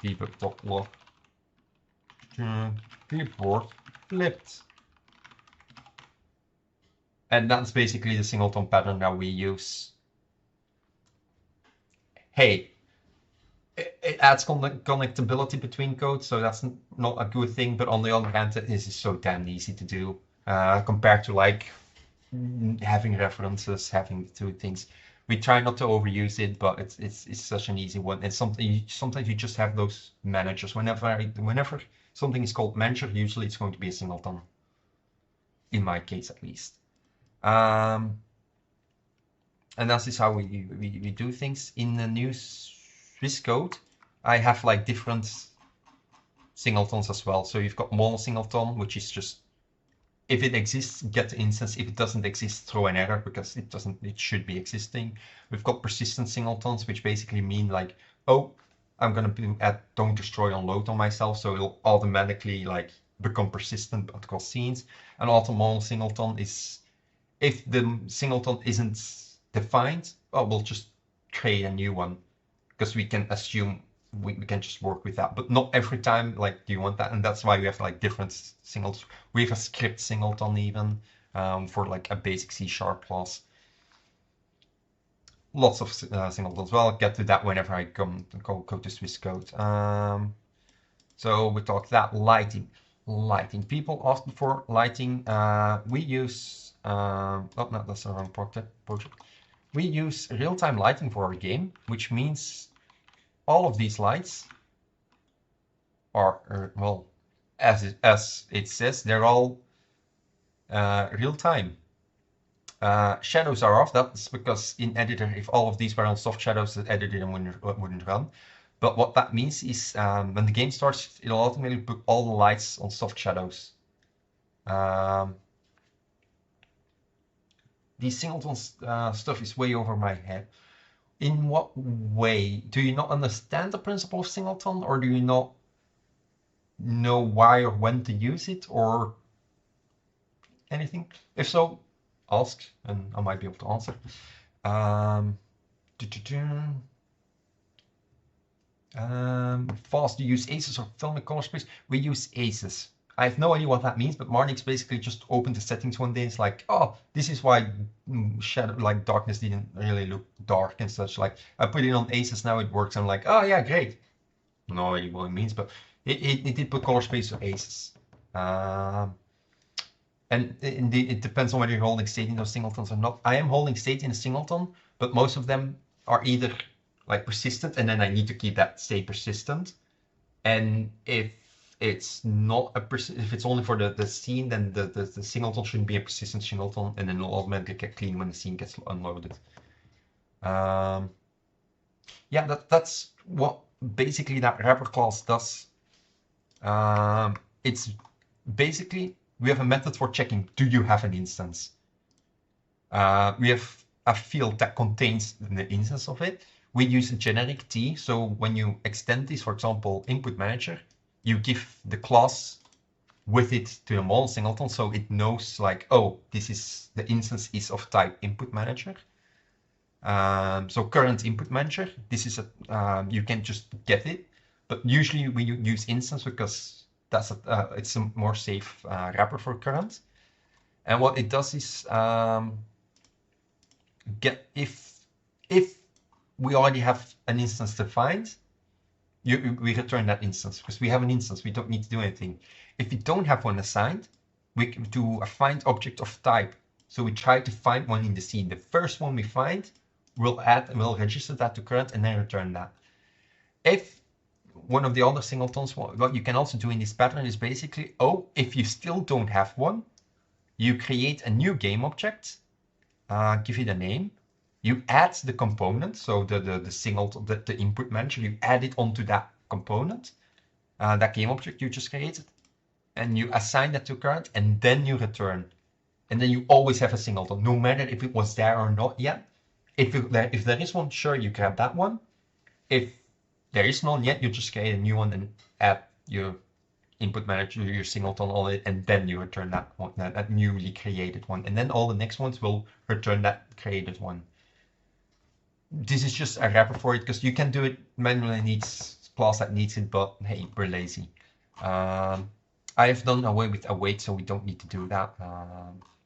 Debug.log keyboard flipped. And that's basically the singleton pattern that we use. Hey, it adds connectability between code, so that's not a good thing. But on the other hand, this is so damn easy to do compared to like having references, having to do things. We try not to overuse it, but it's such an easy one. And sometimes you just have those managers. Whenever something is called manager, usually it's going to be a singleton. In my case, at least. And that is how we do things in the new Swiss code. I have like different singletons as well. So you've got mono singleton, which is just if it exists, get the instance. If it doesn't exist, throw an error because it doesn't. It should be existing. We've got persistent singletons, which basically mean like, oh, I'm gonna add don't destroy unload on myself, so it'll automatically like become persistent but cause scenes. And auto mono singleton is if the singleton isn't defined, well, we'll just create a new one because we can assume we can just work with that, but not every time like do you want that, and that's why we have like different singles. We have a script singleton even for like a basic C# class. Lots of singletons. Well, I'll get to that whenever I go to Swiss code. So we talked that lighting. People asked for lighting. We use oh no, that's the wrong project. We use real-time lighting for our game, which means all of these lights are well, as it says, they're all real-time. Shadows are off. That's because in editor, if all of these were on soft shadows, the editor wouldn't run. But what that means is when the game starts, it'll automatically put all the lights on soft shadows. The singleton stuff is way over my head. In what way? Do you not understand the principle of singleton, or do you not know why or when to use it, or anything? If so, ask and I might be able to answer. Fast, do you use aces or filmic color space? We use aces. I have no idea what that means, but Marnix basically just opened the settings one day. It's like, oh, this is why shadow, like darkness didn't really look dark and such. Like I put it on aces, now it works. I'm like, oh yeah, great. No idea what it means, but it did put color space to aces. And it depends on whether you're holding state in those singletons or not. I am holding state in a singleton, but most of them are either like persistent, and then I need to keep that state persistent. And if it's not if it's only for the scene, then the singleton shouldn't be a persistent singleton, and then it'll automatically get clean when the scene gets unloaded. Yeah, that's what basically that wrapper class does. It's basically we have a method for checking, do you have an instance? We have a field that contains the instance of it. We use a generic T, so when you extend this, for example, input manager, you give the class with it to the model singleton, so it knows like, oh, this is the instance is of type input manager. So current input manager, this is a you can just get it, but usually we use instance because that's it's a more safe wrapper for current. And what it does is get if we already have an instance defined, we return that instance because we have an instance. We don't need to do anything. If we don't have one assigned, we can do a find object of type. So we try to find one in the scene. The first one we find, we'll add and we'll register that to current and then return that. If one of the other singletons, what you can also do in this pattern is basically, oh, if you still don't have one, you create a new game object, give it a name, you add the component, so the singleton, the input manager, you add it onto that component, that game object you just created, and you assign that to current, and then you return. And then you always have a singleton, no matter if it was there or not yet. If there is one, sure, you grab that one. If there is none yet, you just create a new one and add your input manager, your singleton on it, and then you return that one, that newly created one, and then all the next ones will return that created one. This is just a wrapper for it because you can do it manually. Needs class that needs it, but hey, we're lazy. I have done away with await, so we don't need to do that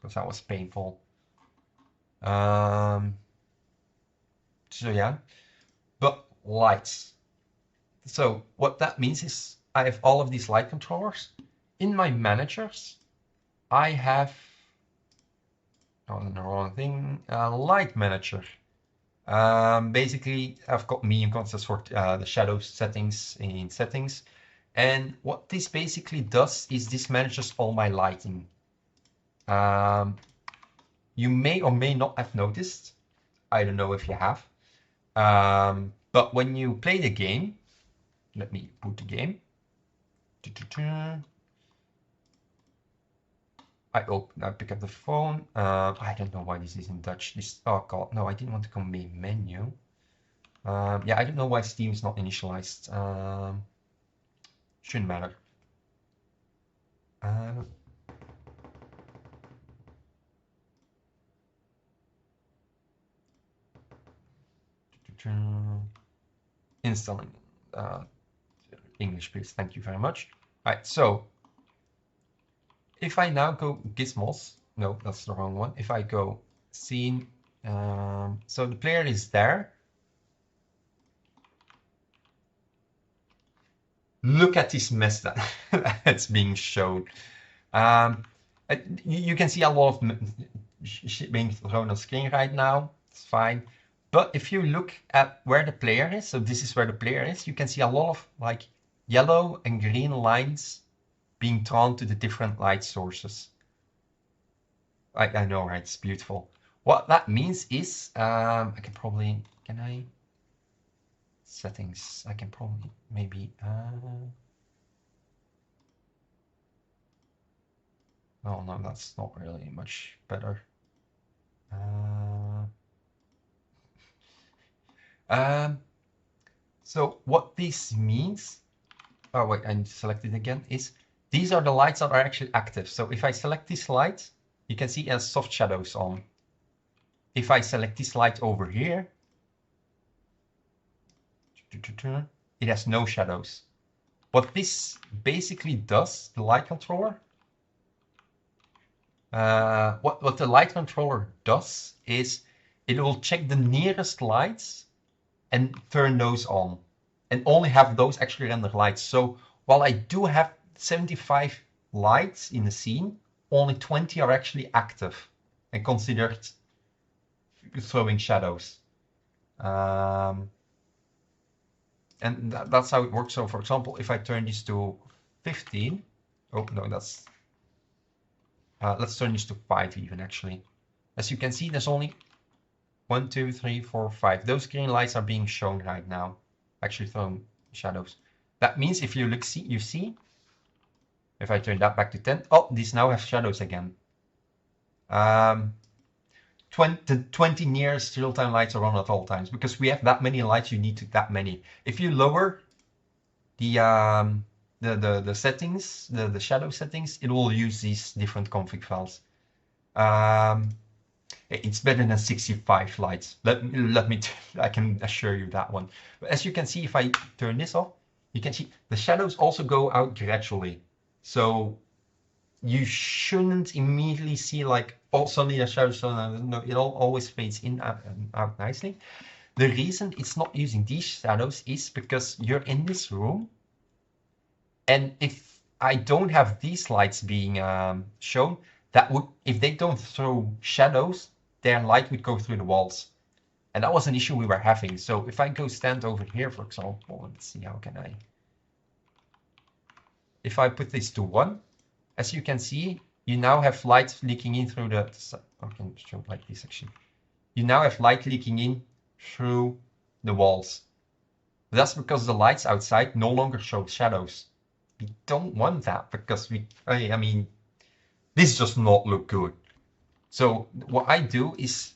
because that was painful. So yeah, but lights. So what that means is I have all of these light controllers. In my managers, I have, oh, the wrong thing, light manager. Basically, I've got medium contrast for the shadow settings in settings. And what this basically does is this manages all my lighting. You may or may not have noticed, I don't know if you have, but when you play the game, let me boot the game. I pick up the phone. I don't know why this is in Dutch. Oh God, no, I didn't want to come main menu. Yeah, I don't know why Steam is not initialized. Shouldn't matter. Installing English, please. Thank you very much. All right, so if I now go Gizmos, no, that's the wrong one. If I go scene, so the player is there. Look at this mess that's being shown. You can see a lot of shit being thrown on screen right now. It's fine. But if you look at where the player is, so this is where the player is, you can see a lot of like yellow and green lines being drawn to the different light sources. I know, right? It's beautiful. What that means is, I can probably, can I? Settings, I can probably maybe, oh no, that's not really much better. So what this means, oh wait, I need to select it again, is these are the lights that are actually active. So if I select this light, you can see it has soft shadows on. If I select this light over here, it has no shadows. What this basically does, the light controller, what the light controller does is it will check the nearest lights and turn those on, and only have those actually render lights. So while I do have 75 lights in the scene, only 20 are actually active and considered throwing shadows. And that's how it works. So for example, if I turn this to 15, oh no, that's, let's turn this to 5 even actually. As you can see, there's only 1, 2, 3, 4, 5. Those green lights are being shown right now, actually throwing shadows. That means if you look, you see, if I turn that back to 10, oh, these now have shadows again. 20 nearest real-time lights are on at all times, because we have that many lights, you need that many. If you lower the settings, the shadow settings, it will use these different config files. It's better than 65 lights. I can assure you that one. But as you can see, if I turn this off, you can see the shadows also go out gradually. So you shouldn't immediately see like, oh, suddenly the shadows, no, it all always fades in and out nicely. The reason it's not using these shadows is because you're in this room, and if I don't have these lights being shown, that would, if they don't throw shadows, their light would go through the walls. And that was an issue we were having. So if I go stand over here, for example, let's see, how can I? If I put this to 1, as you can see, you now have light leaking in through the, I can show it like this actually. You now have light leaking in through the walls. That's because the lights outside no longer show shadows. We don't want that because I mean, this does not look good. So what I do is,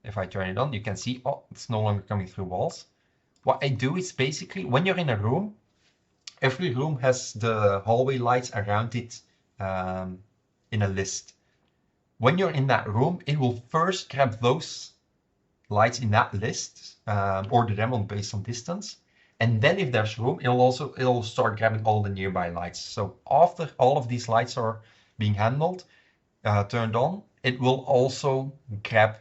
if I turn it on, you can see, oh, it's no longer coming through walls. What I do is basically, when you're in a room, every room has the hallway lights around it in a list. When you're in that room, it will first grab those lights in that list, order them on based on distance, and then if there's room, it'll start grabbing all the nearby lights. So after all of these lights are being handled, turned on, it will also grab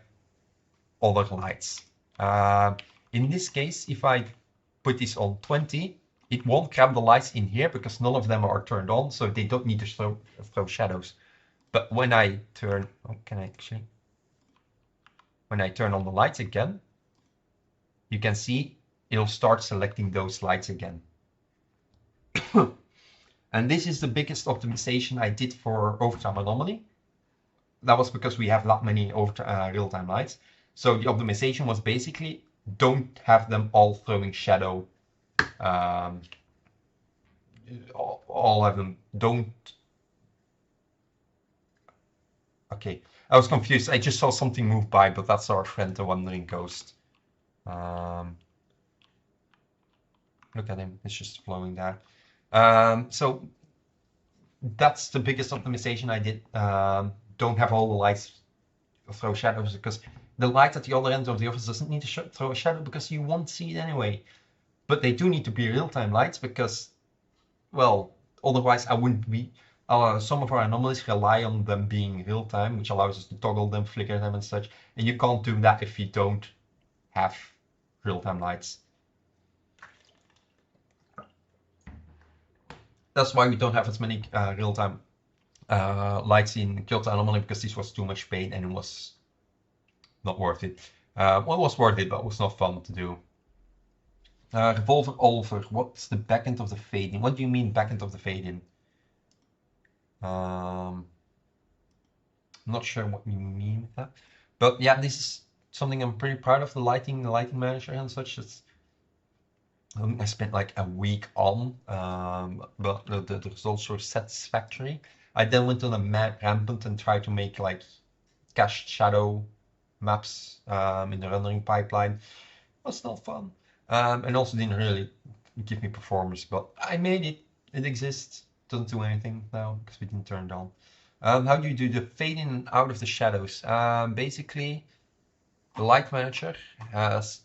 other lights. In this case, if I put this on 20, it won't grab the lights in here because none of them are turned on, so they don't need to throw shadows. But when I turn, when I turn on the lights again, you can see it'll start selecting those lights again. And this is the biggest optimization I did for overtime anomaly. That was because we have that many real-time lights. So the optimization was basically don't have them all throwing shadow. All of them don't. Okay, I was confused. I just saw something move by, but that's our friend, the Wandering Ghost. Look at him, it's just flowing there. So that's the biggest optimization I did. Don't have all the lights throw shadows, because the light at the other end of the office doesn't need to throw a shadow because you won't see it anyway. But they do need to be real-time lights because, well, otherwise I wouldn't be. Some of our anomalies rely on them being real-time, which allows us to toggle them, flicker them and such. And you can't do that if you don't have real-time lights. That's why we don't have as many real-time lights in Kyoto Anomaly, because this was too much pain and it was not worth it. Well, it was worth it, but it was not fun to do. Revolver Oliver, what's the backend of the fade-in? What do you mean backend of the fade-in? I'm not sure what you mean with that. But yeah, this is something I'm pretty proud of, the lighting manager and such. I spent like a week on, but the results were satisfactory. I then went on a mad rampant and tried to make like cached shadow maps in the rendering pipeline. It was not fun. And also didn't really give me performance, but I made it. It exists. Doesn't do anything now because we didn't turn it on. How do you do the fade in and out of the shadows? Basically, the light manager has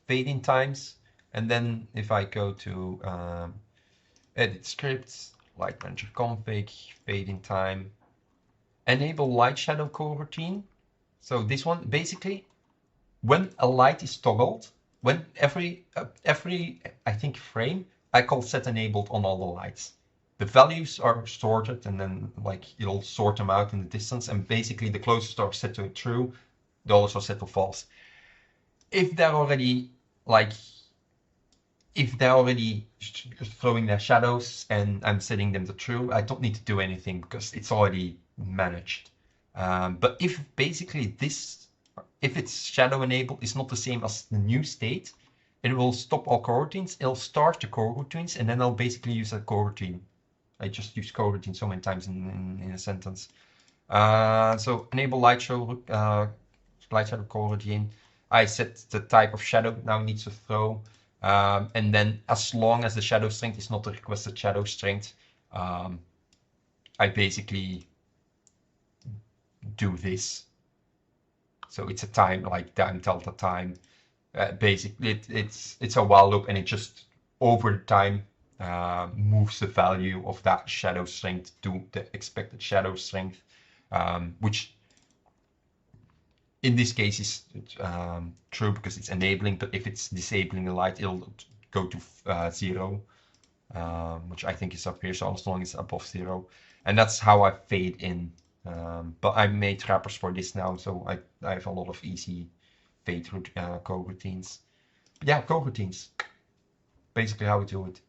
fade in times, and then if I go to edit scripts, light manager config, fade in time, enable light shadow coroutine. So this one basically, when a light is toggled, when every I think frame, I call set enabled on all the lights. The values are sorted, and then like it'll sort them out in the distance, and basically the closest are set to true, the others are set to false. If they're already throwing their shadows and I'm setting them to true, I don't need to do anything because it's already managed. But if basically if it's shadow enabled, it's not the same as the new state, it will stop all coroutines. It'll start the coroutines, and then I'll basically use a coroutine. I just use coroutine so many times in a sentence. So enable light shadow coroutine. I set the type of shadow now needs to throw, and then as long as the shadow strength is not the requested shadow strength, I basically do this. So it's a time, like time delta time. Basically, it's a while loop, and it just over time moves the value of that shadow strength to the expected shadow strength, which in this case is true because it's enabling, but if it's disabling the light, it'll go to 0, which I think is up here, so as long as it's above 0. And that's how I fade in. But I made wrappers for this now, so I have a lot of easy fade coroutines. But yeah, coroutines. Basically how we do it.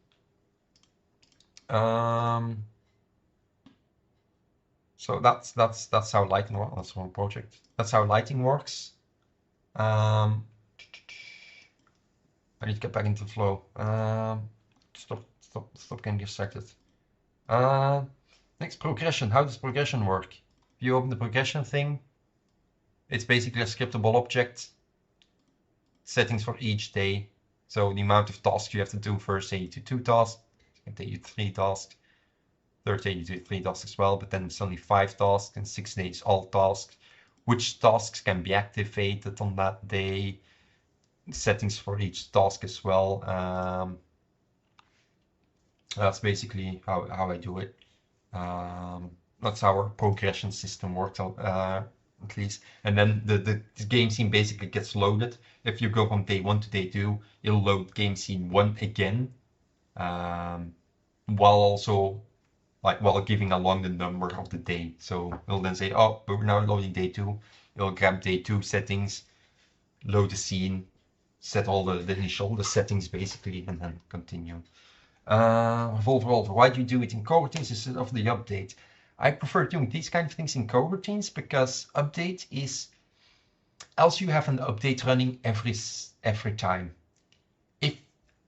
So that's how lighting works. That's one project. That's how lighting works. I need to get back into the flow. Stop getting distracted. Next, progression. How does progression work? If you open the progression thing, it's basically a scriptable object. Settings for each day. So the amount of tasks you have to do, first day you do 2 tasks, second day you do 3 tasks, third day you do 3 tasks as well, but then it's only 5 tasks, and 6 days all tasks. Which tasks can be activated on that day, settings for each task as well. That's basically how I do it. That's how our progression system works out, at least. And then the game scene basically gets loaded. If you go from day 1 to day 2, it'll load game scene 1 again, while also while giving along the number of the day. So it'll then say, oh, we're now loading day 2. It'll grab day 2 settings, load the scene, set all the initial settings basically, and then continue. Overall, why do you do it in coroutines instead of the update? I prefer doing these kind of things in coroutines because update is, else you have an update running every time.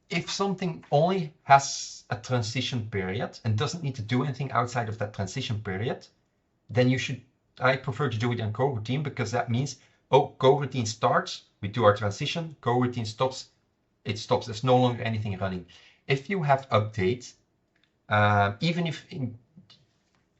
If something only has a transition period and doesn't need to do anything outside of that transition period, then I prefer to do it in coroutine, because that means, oh, coroutine starts, we do our transition, coroutine stops, it stops. There's no longer anything running. If you have updates, even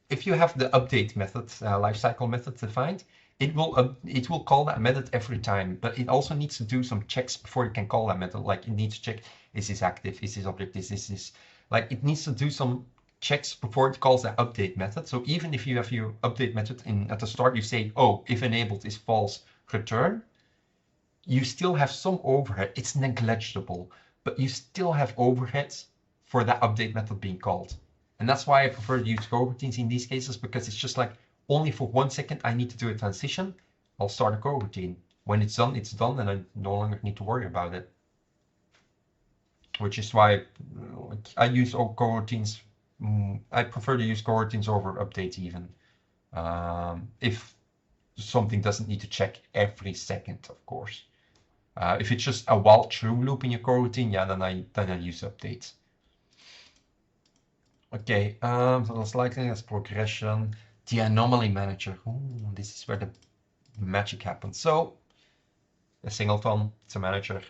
if you have the update method, lifecycle method defined, it will call that method every time, but it also needs to do some checks before it can call that method. Like it needs to check, is this active, is this object, is this, like it needs to do some checks before it calls that update method. So even if you have your update method at the start, you say, oh, if enabled is false, return, you still have some overhead. It's negligible, but you still have overheads for that update method being called. And that's why I prefer to use coroutines in these cases, because it's just like, only for 1 second I need to do a transition, I'll start a coroutine. When it's done, and I no longer need to worry about it. Which is why I use all coroutines. I prefer to use coroutines over updates even. If something doesn't need to check every second, of course. If it's just a while through loop in your coroutine, yeah, then I use updates. Okay, so that's likely as progression. The anomaly manager. Ooh, this is where the magic happens. So, a singleton, it's a manager.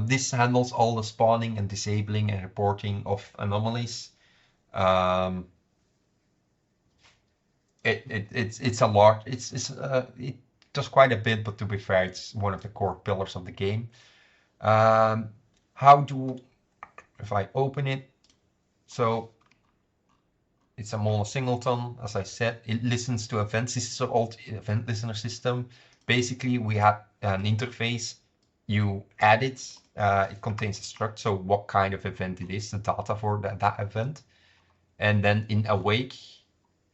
This handles all the spawning and disabling and reporting of anomalies. It's a lot. It does quite a bit, but to be fair, it's one of the core pillars of the game. If I open it, so it's a mono singleton, as I said. It listens to events. This is an old event listener system. Basically, we have an interface. You add it. It contains a struct, so what kind of event it is, the data for that event. And then in awake,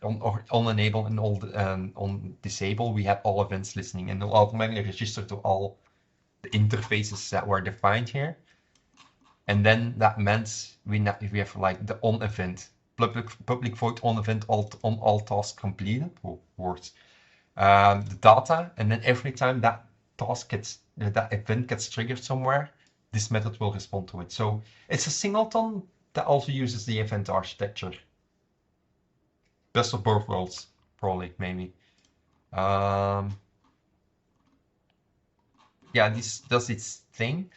on enable and on disable, we have all events listening, and it'll automatically register to all the interfaces that were defined here. And then that meant we have like the on event. Public void on event on all tasks completed, words. The data, and then every time that event gets triggered somewhere, this method will respond to it. So it's a singleton that also uses the event architecture. Best of both worlds, probably, maybe. Yeah, this does its thing.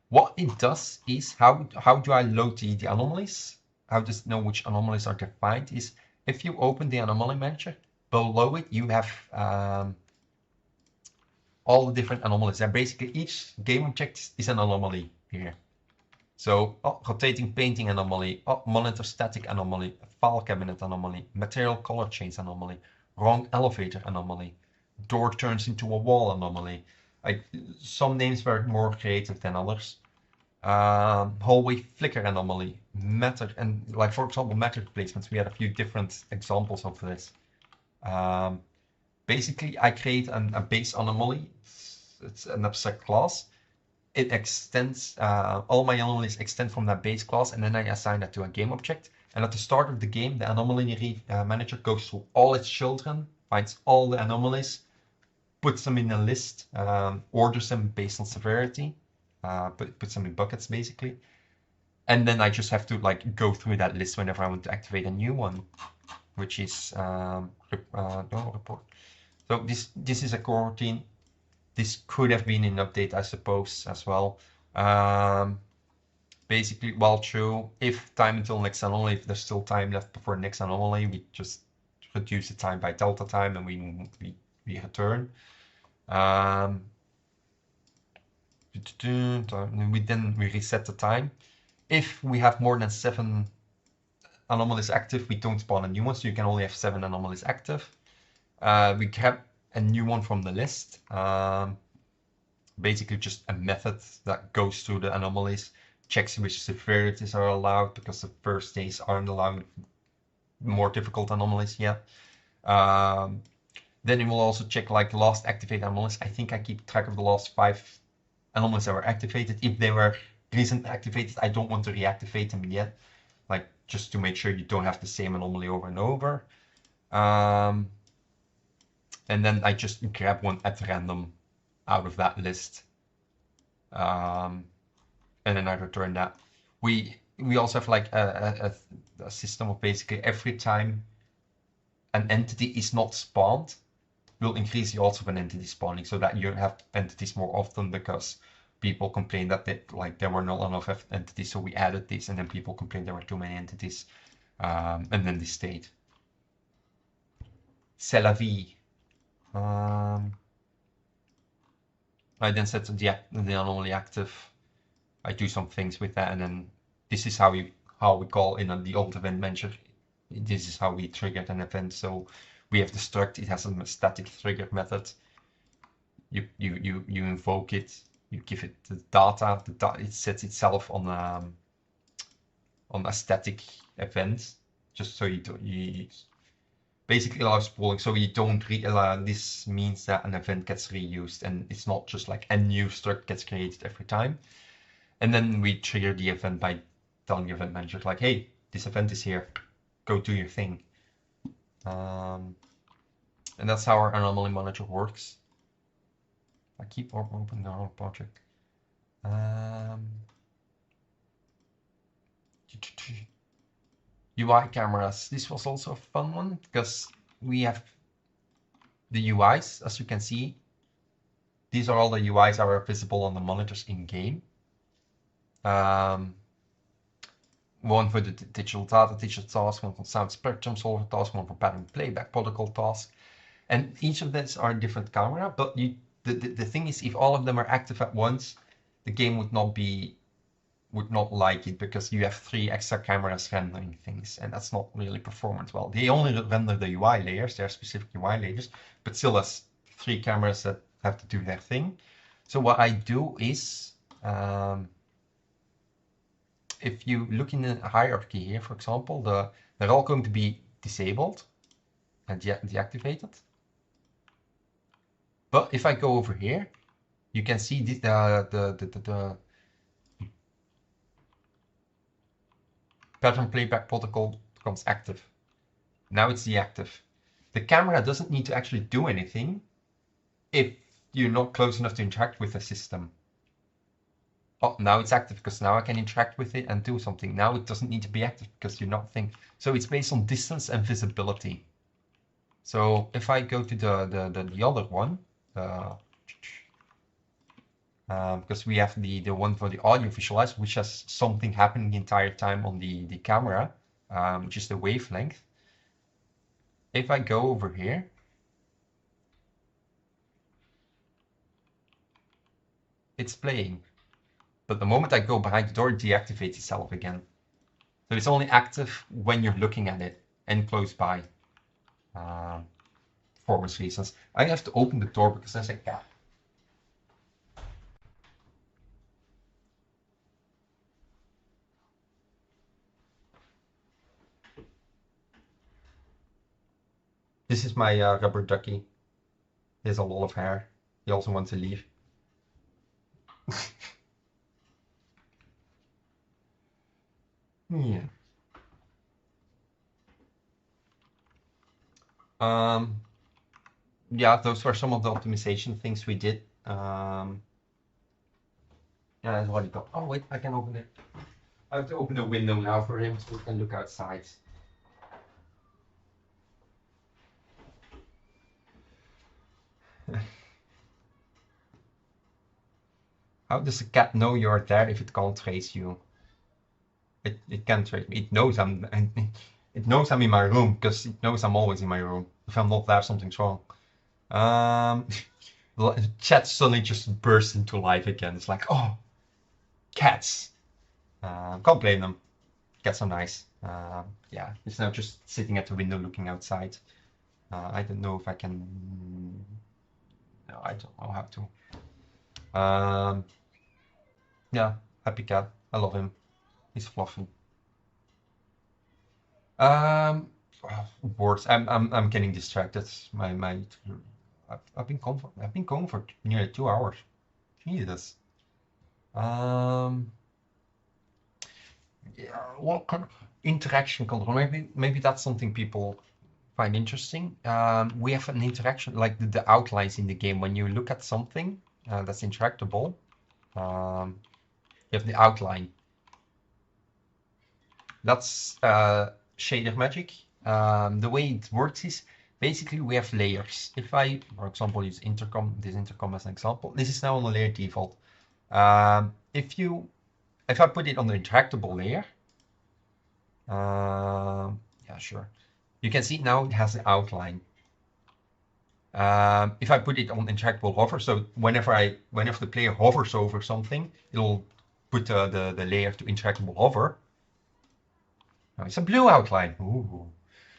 What it does is, how do I load the anomalies? How does it know which anomalies are defined? Is if you open the anomaly manager, below it you have all the different anomalies, and basically each game object is an anomaly here. So rotating painting anomaly, monitor static anomaly, file cabinet anomaly, material color change anomaly, wrong elevator anomaly, door turns into a wall anomaly. Some names were more creative than others. Hallway flicker anomaly, matter, and like for example matter placements, we had a few different examples of this. Basically I create a base anomaly. It's an abstract class. It extends, all my anomalies extend from that base class, and then I assign that to a game object. And at the start of the game, the anomaly manager goes through all its children, finds all the anomalies, puts them in a list, orders them based on severity, puts them in buckets basically. And then I just have to like go through that list whenever I want to activate a new one, which is report. So this is a coroutine. This could have been an update, I suppose, as well. Basically, well, true. If time until next anomaly, if there's still time left before next anomaly, we just reduce the time by delta time and we return. We reset the time. If we have more than 7 anomalies active, we don't spawn a new one, so you can only have 7 anomalies active. We grab a new one from the list. Basically just a method that goes through the anomalies, checks which severities are allowed, because the first days aren't allowed more difficult anomalies yet. Then it will also check like last activated anomalies. I think I keep track of the last 5 anomalies that were activated. If they were recently activated, I don't want to reactivate them yet, like just to make sure you don't have the same anomaly over and over. And then I just grab one at random out of that list. And then I return that. We also have like a system of basically every time an entity is not spawned, will increase the odds of an entity spawning, so that you have entities more often, because people complain that there were not enough entities, so we added this, and then people complained there were too many entities, and then they stayed. C'est la vie. I then set the anomaly active. I do some things with that, and then this is how we call in the old event manager. This is how we triggered an event. So we have the struct. It has a static trigger method. You invoke it. You give it the data. It sets itself on a static event, just so you basically allows spooling. So you don't this means that an event gets reused, and it's not just like a new struct gets created every time. And then we trigger the event by telling the event manager like, hey, this event is here, go do your thing. And that's how our anomaly manager works. I keep opening the wrong project. UI cameras. This was also a fun one, because we have the UIs, as you can see. These are all the UIs that are visible on the monitors in game. One for the digital data teacher task, one for sound spectrum solver task, one for pattern playback protocol task. And each of these are a different camera, but the thing is, if all of them are active at once, the game would not like it, because you have 3 extra cameras rendering things, and that's not really performance well. They only render the UI layers, there are specific UI layers, but still has 3 cameras that have to do their thing. So what I do is, if you look in the hierarchy here, for example, they're all going to be disabled and deactivated. But if I go over here, you can see the pattern playback protocol becomes active. Now it's deactive. The camera doesn't need to actually do anything if you're not close enough to interact with the system. Oh, now it's active, because now I can interact with it and do something. Now it doesn't need to be active because you're not thinking. So it's based on distance and visibility. So if I go to the other one, because we have the one for the audio visualize, which has something happening the entire time on the camera, which is the wavelength. If I go over here, it's playing. But the moment I go behind the door, it deactivates itself again. So it's only active when you're looking at it and close by. Performance reasons. I have to open the door because there's a cat. This is my rubber ducky. He has a lot of hair. He also wants to leave. Yeah. Yeah, those were some of the optimization things we did. Yeah, that's what he got. Oh wait, I can open it. I have to open the window now for him so we can look outside. How does a cat know you're there if it can't trace you? It can't trace me. It knows it knows I'm in my room because it knows I'm always in my room. If I'm not there, something's wrong. Um, the chat suddenly just bursts into life again. It's like, oh, cats. Can't blame them. Cats are nice. Yeah, it's now just sitting at the window looking outside. I don't know if I can. No, I don't know how to. Yeah, happy cat. I love him. He's fluffy. Um, Words. I'm getting distracted. I've been going for nearly 2 hours. Jesus. Um, yeah, what kind of interaction control? Maybe that's something people find interesting. We have an interaction like the outlines in the game. When you look at something that's interactable, you have the outline. That's shader magic. The way it works is basically we have layers. If I, for example, use this intercom as an example, this is now on the layer default. If I put it on the interactable layer, yeah, sure. You can see now it has an outline. If I put it on interactable hover, so whenever the player hovers over something, it'll put the layer to interactable hover. Now it's a blue outline. Ooh.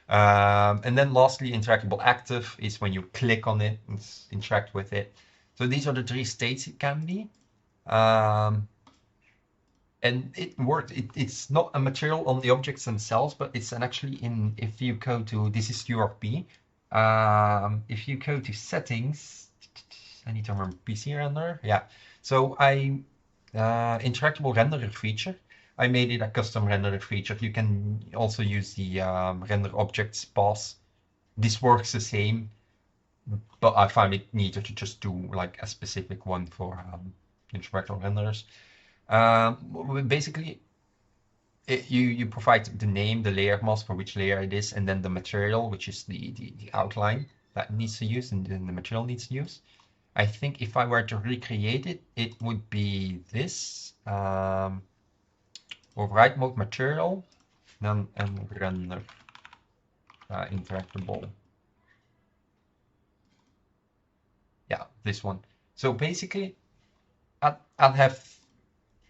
And then lastly, interactable active is when you click on it and interact with it. So these are the three states it can be. And it worked. It's not a material on the objects themselves, but it's actually if you go to, this is URP. If you go to settings, I need to remember PC render. Yeah. So interactable renderer feature. I made it a custom renderer feature. You can also use the render objects pass. This works the same, but I found it neater to just do like a specific one for interactable renderers. Basically, you provide the name, the layer mask for which layer it is, and then the material, which is the outline that needs to use, and then the material needs to use. I think if I were to recreate it, it would be this. Override mode material, then and render interactable. Yeah, this one. So basically, I'll have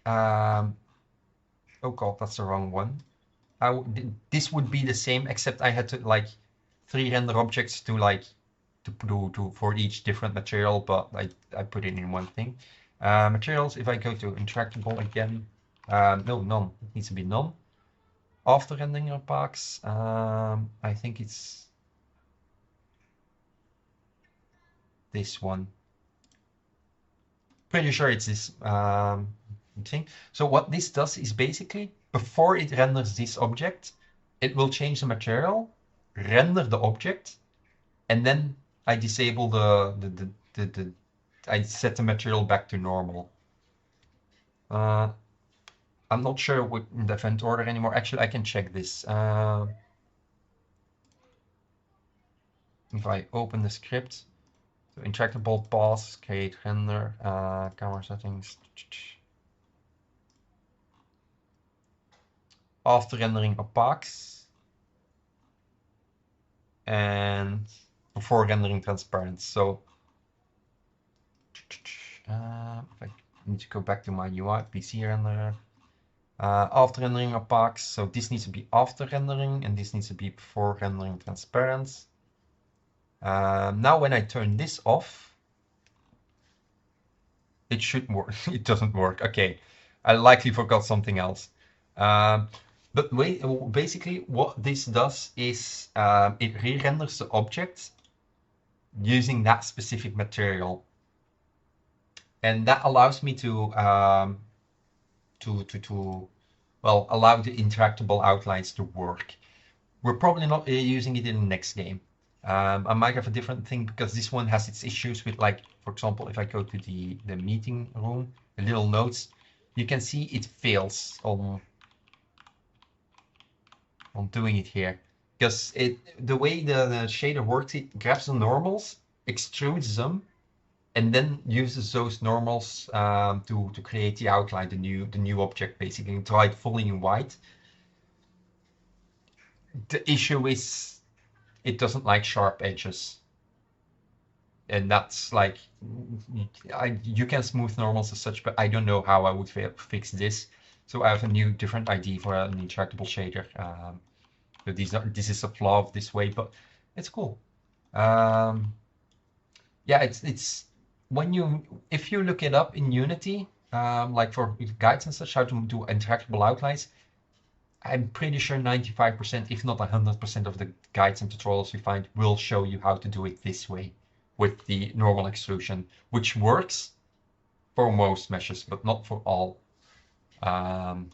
oh god, that's the wrong one. This would be the same, except I had to like 3 render objects to like to for each different material, but I put it in one thing. Materials, if I go to interactable again, no, none. It needs to be none. After rendering your packs, I think it's this one. Pretty sure it's this thing. So what this does is basically, before it renders this object, it will change the material, render the object, and then I disable I set the material back to normal. I'm not sure what in the event order anymore. Actually, I can check this. If I open the script, so interactable pass, create render, camera settings. After rendering opaques and before rendering transparent. So I need to go back to my UI, PC renderer. After rendering opaques, so this needs to be after rendering and this needs to be before rendering transparent. Now when I turn this off, it should work. It doesn't work. Okay, I likely forgot something else. But wait, basically what this does is it re-renders the object using that specific material. And that allows me to well, allow the interactable outlines to work. We're probably not using it in the next game. I might have a different thing because this one has its issues with, like, for example, if I go to the meeting room, the little notes, you can see it fails on doing it here because the way the shader works, it grabs the normals, extrudes them, and then uses those normals to create the outline, the new object basically, and try it fully in white. The issue is it doesn't like sharp edges, and that's like you can smooth normals as such, but I don't know how I would fix this. So I have a new different idea for an interactable shader. So this is a flaw of this way, but it's cool. Yeah, it's when if you look it up in Unity, like for guides and such, how to do interactable outlines, I'm pretty sure 95%, if not 100% of the guides and tutorials you find will show you how to do it this way with the normal extrusion, which works for most meshes, but not for all. And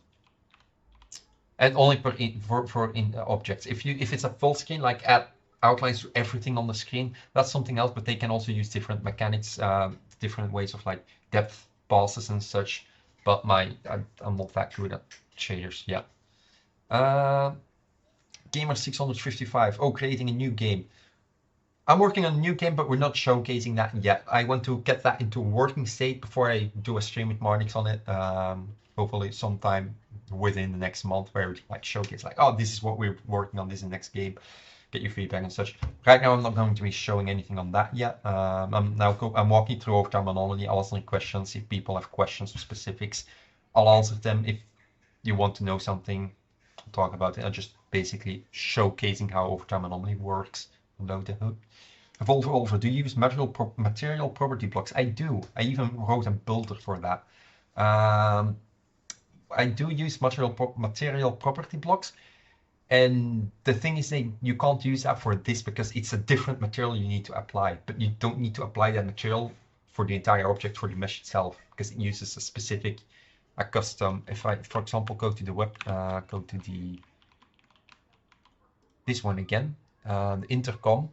only for objects. If it's a full screen, like add outlines to everything on the screen, that's something else. But they can also use different mechanics, different ways of like depth passes and such. But I'm not that good at shaders yet. Gamer 655. Oh, creating a new game. I'm working on a new game, but we're not showcasing that yet. I want to get that into a working state before I do a stream with Marnix on it. Hopefully sometime within the next month, where we like showcase like, oh, this is what we're working on, this is the next game, get your feedback and such. Right now I'm not going to be showing anything on that yet. I'm walking through Overtime Anomaly, answering questions. If people have questions or specifics, I'll answer them. If you want to know something, I'll talk about it. I'm just basically showcasing how Overtime Anomaly works under the hood. Evolver, do you use material property blocks? I do. I even wrote a builder for that. I do use material property blocks, and the thing is that you can't use that for this because it's a different material you need to apply, but you don't need to apply that material for the entire object for the mesh itself because it uses a custom. If I, for example, go to the go to this one again, the intercom.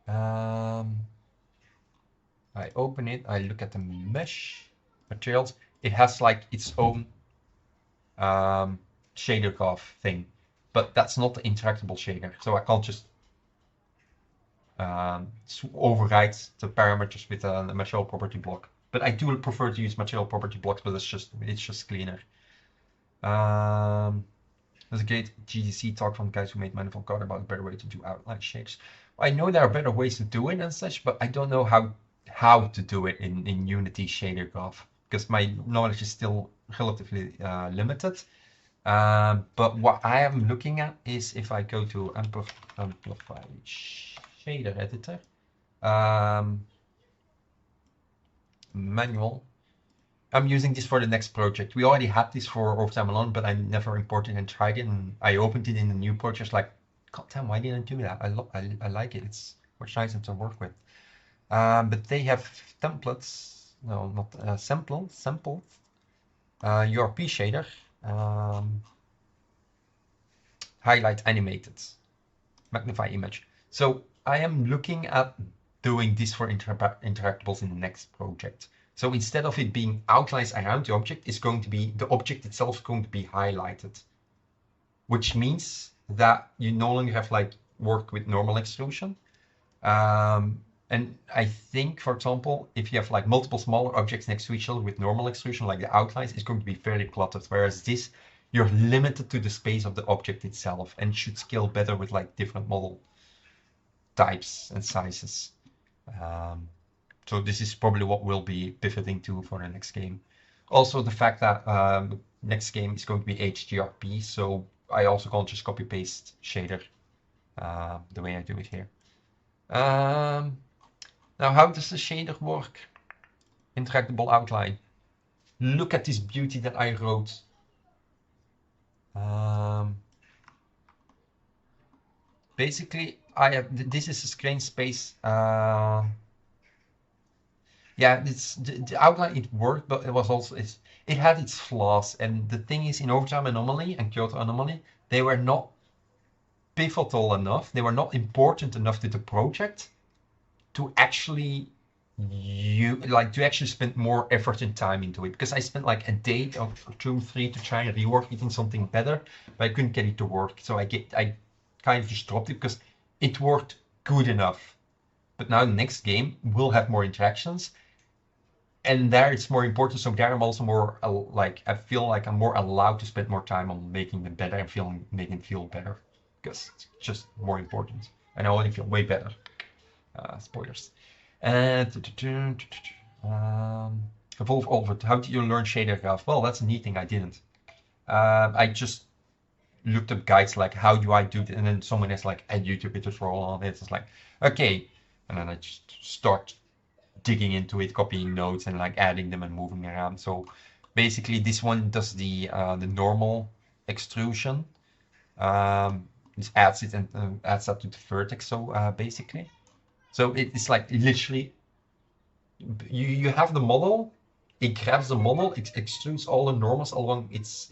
I open it, I look at the mesh materials. It has like its own shader graph thing, but that's not the interactable shader. So I can't just override the parameters with a material property block. But I do prefer to use material property blocks, but it's just cleaner. There's a great GDC talk from guys who made Manifold Card about a better way to do outline shapes. I know there are better ways to do it and such, but I don't know how to do it in Unity shader graph because my knowledge is still relatively limited. But what I am looking at is if I go to Amplify Shader Editor, manual. I'm using this for the next project. We already had this for Overtime Alone, but I never imported and tried it. And I opened it in the new project, like, God damn, why didn't I do that? I like it. It's much nicer to work with. But they have templates. No, not samples. URP shader. Highlight animated. Magnify image. So I am looking at doing this for interactables in the next project. So instead of it being outlines around the object, it's going to be the object itself is going to be highlighted, which means that you no longer have like worked with normal extrusion. And I think, for example, if you have like multiple smaller objects next to each other with normal extrusion, like the outlines, it's going to be very cluttered. Whereas this, you're limited to the space of the object itself and should scale better with like different model types and sizes. So this is probably what we'll be pivoting to for the next game. Also, the fact that the next game is going to be HDRP, so I also can't just copy paste shader the way I do it here. Now, how does the shader work? Interactable outline. Look at this beauty that I wrote. Basically, this is a screen space. Yeah, the outline, it worked, but it was also it had its flaws. And the thing is, in Overtime Anomaly and Kyoto Anomaly, they were not pivotal enough. They were not important enough to the project to actually spend more effort and time into it. Because I spent like a day or 2, 3 to try and rework it in something better, but I couldn't get it to work. So I kind of just dropped it because it worked good enough. But now the next game will have more interactions, and there it's more important. So there I'm also more like I feel like I'm more allowed to spend more time on making them better and making them feel better because it's just more important. And I already feel way better. Spoilers. And evolve over. How did you learn shader graph? Well, that's a neat thing. I didn't. I just looked up guides like how do I do it, and then someone has like a YouTube tutorial on it. It's like okay, and then I just start digging into it, copying notes and like adding them and moving around. So basically, this one does the normal extrusion. This adds it and adds that to the vertex. So basically, so it's like literally you have the model. It grabs the model, it extrudes all the normals along its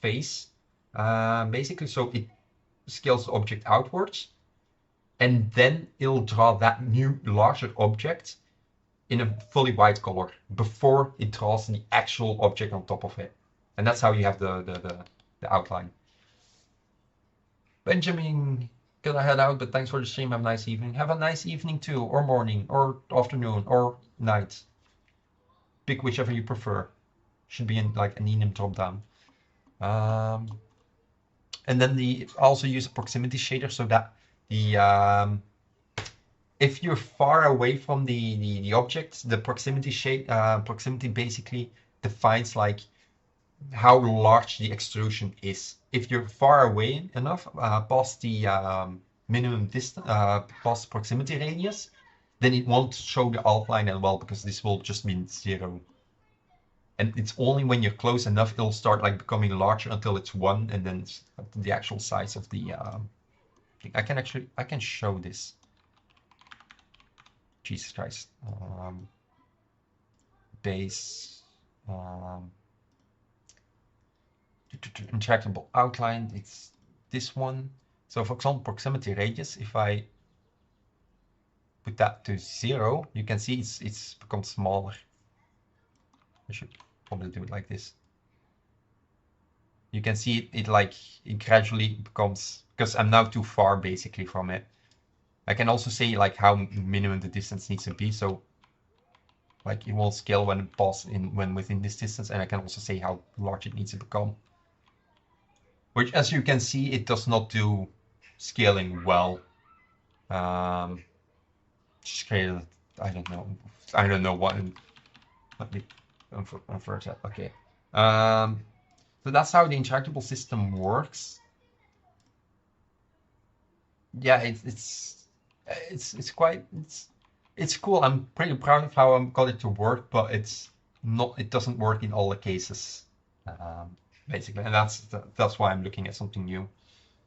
face, basically. So it scales the object outwards, and then it'll draw that new larger object in a fully white color before it draws the actual object on top of it. And that's how you have the outline. Benjamin, gotta head out, but thanks for the stream. Have a nice evening. Have a nice evening too, or morning, or afternoon, or night. Pick whichever you prefer. Should be in like an enum drop down. And then also use a proximity shader so that the if you're far away from the object, the proximity basically defines like how large the extrusion is. If you're far away enough past the minimum distance, past proximity radius, then it won't show the outline as well because this will just mean 0. And it's only when you're close enough it'll start like becoming larger until it's 1, and then it's the actual size of the I can show this. Jesus Christ. Base interactable outline, it's this one. So for example, proximity radius, if I put that to 0, you can see it's become smaller. I should probably do it like this. You can see it gradually becomes, because I'm now too far basically from it. I can also say like how minimum the distance needs to be, so like it will scale when within this distance, and I can also say how large it needs to become. Which, as you can see, it does not do scaling well. Just created, I don't know what. Let me unforge that. Okay. So that's how the interactable system works. Yeah, it's quite it's cool. I'm pretty proud of how I got it to work, but it doesn't work in all the cases, basically, and that's why I'm looking at something new.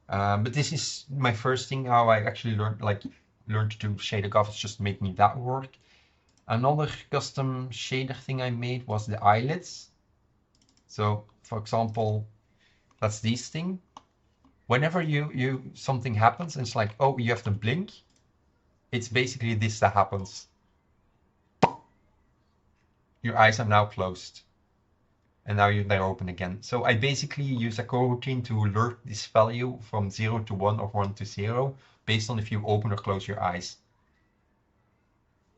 But this is my first thing how I actually learned to do shader graph. It's just making that work. Another custom shader thing I made was the eyelids. So for example, that's this thing. Whenever something happens and it's like, oh, you have to blink, it's basically this that happens. Your eyes are now closed. And now they're open again. So I basically use a coroutine to alert this value from 0 to 1 or 1 to 0 based on if you open or close your eyes.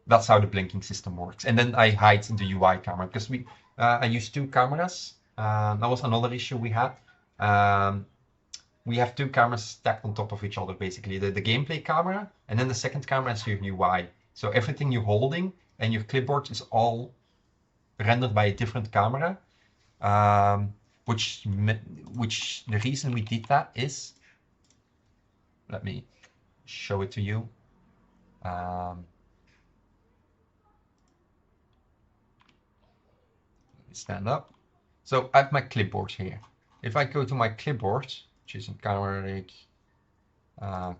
That's how the blinking system works. And then I hide in the UI camera because I used 2 cameras. That was another issue we had. We have 2 cameras stacked on top of each other, basically. The gameplay camera, and then the second camera is your UI. So everything you're holding and your clipboard is all rendered by a different camera. Which the reason we did that is, let me show it to you. Stand up. So I have my clipboard here. If I go to my clipboard, which is in camera rig,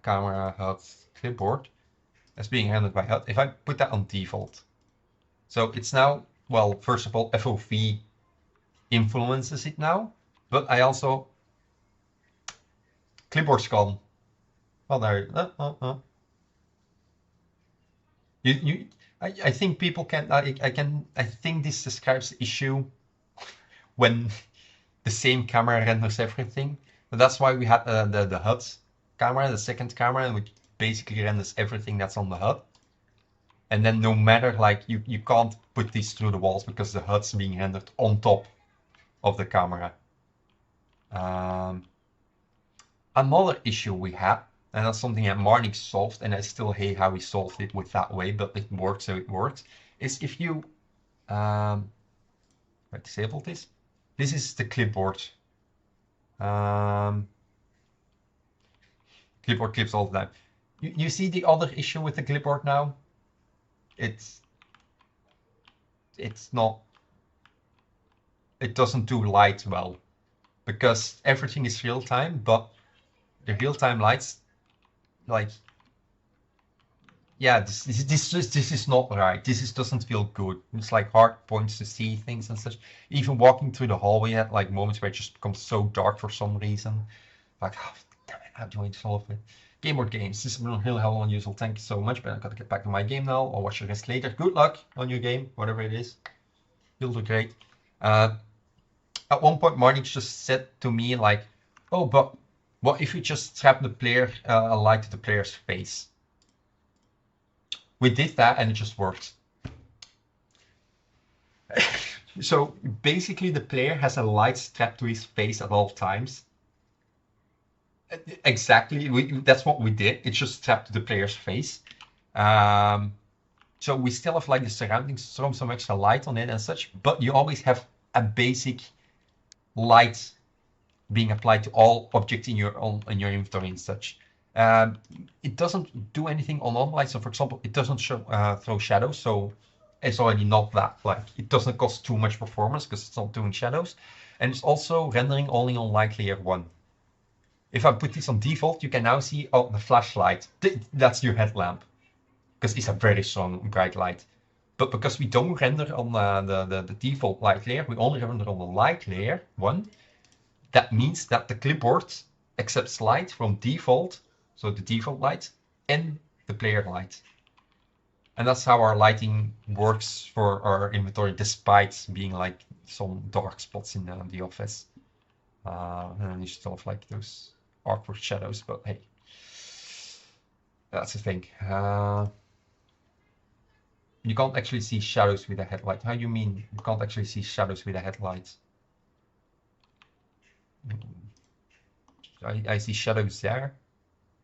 camera HUD clipboard, that's being rendered by HUD. If I put that on default, so it's now, well, first of all, FOV influences it now, but I also clipboard's gone. Oh, there. I think people can. I think this describes the issue when the same camera renders everything. But that's why we had the HUD camera, the second camera, basically renders everything that's on the HUD. And then no matter, like, you can't put these through the walls because the HUD's being rendered on top of the camera. Another issue we had, and that's something that Marnix solved, and I still hate how he solved it with that way, but it works, so it works, is if you I disable this. This is the clipboard. Clipboard clips all the time. You see the other issue with the clipboard now? It's not, it doesn't do light well, because everything is real time, but the real time lights, like, yeah, this is not right. This doesn't feel good. It's like hard points to see things and such. Even walking through the hallway had like moments where it just becomes so dark for some reason. Like, oh, damn it, how do I solve it? Game or games. This is really hell unusual. Thank you so much, but I gotta get back to my game now. I'll watch the rest later. Good luck on your game, whatever it is. You'll do great. At one point, Marnix just said to me like, "Oh, but what if you just strap the player a light to the player's face?" We did that and it just worked. So basically the player has a light strapped to his face at all times. Exactly, that's what we did. It's just strapped to the player's face. So we still have like the surroundings, throw some extra light on it and such, but you always have a basic light being applied to all objects in your inventory and such. It doesn't do anything on Anomaly. So for example, it doesn't throw shadows. So it's already not that, like, it doesn't cost too much performance because it's not doing shadows. And it's also rendering only on light layer 1. If I put this on default, you can now see, oh, the flashlight. That's your headlamp, because it's a very strong bright light. But because we don't render on the default light layer, we only render on the light layer 1. That means that the clipboard accepts light from default, so the default light, and the player light. And that's how our lighting works for our inventory, despite being like some dark spots in the office. And then you still have like those awkward shadows, but hey, that's the thing. You can't actually see shadows with a headlight. How do you mean you can't actually see shadows with a headlight? I see shadows there.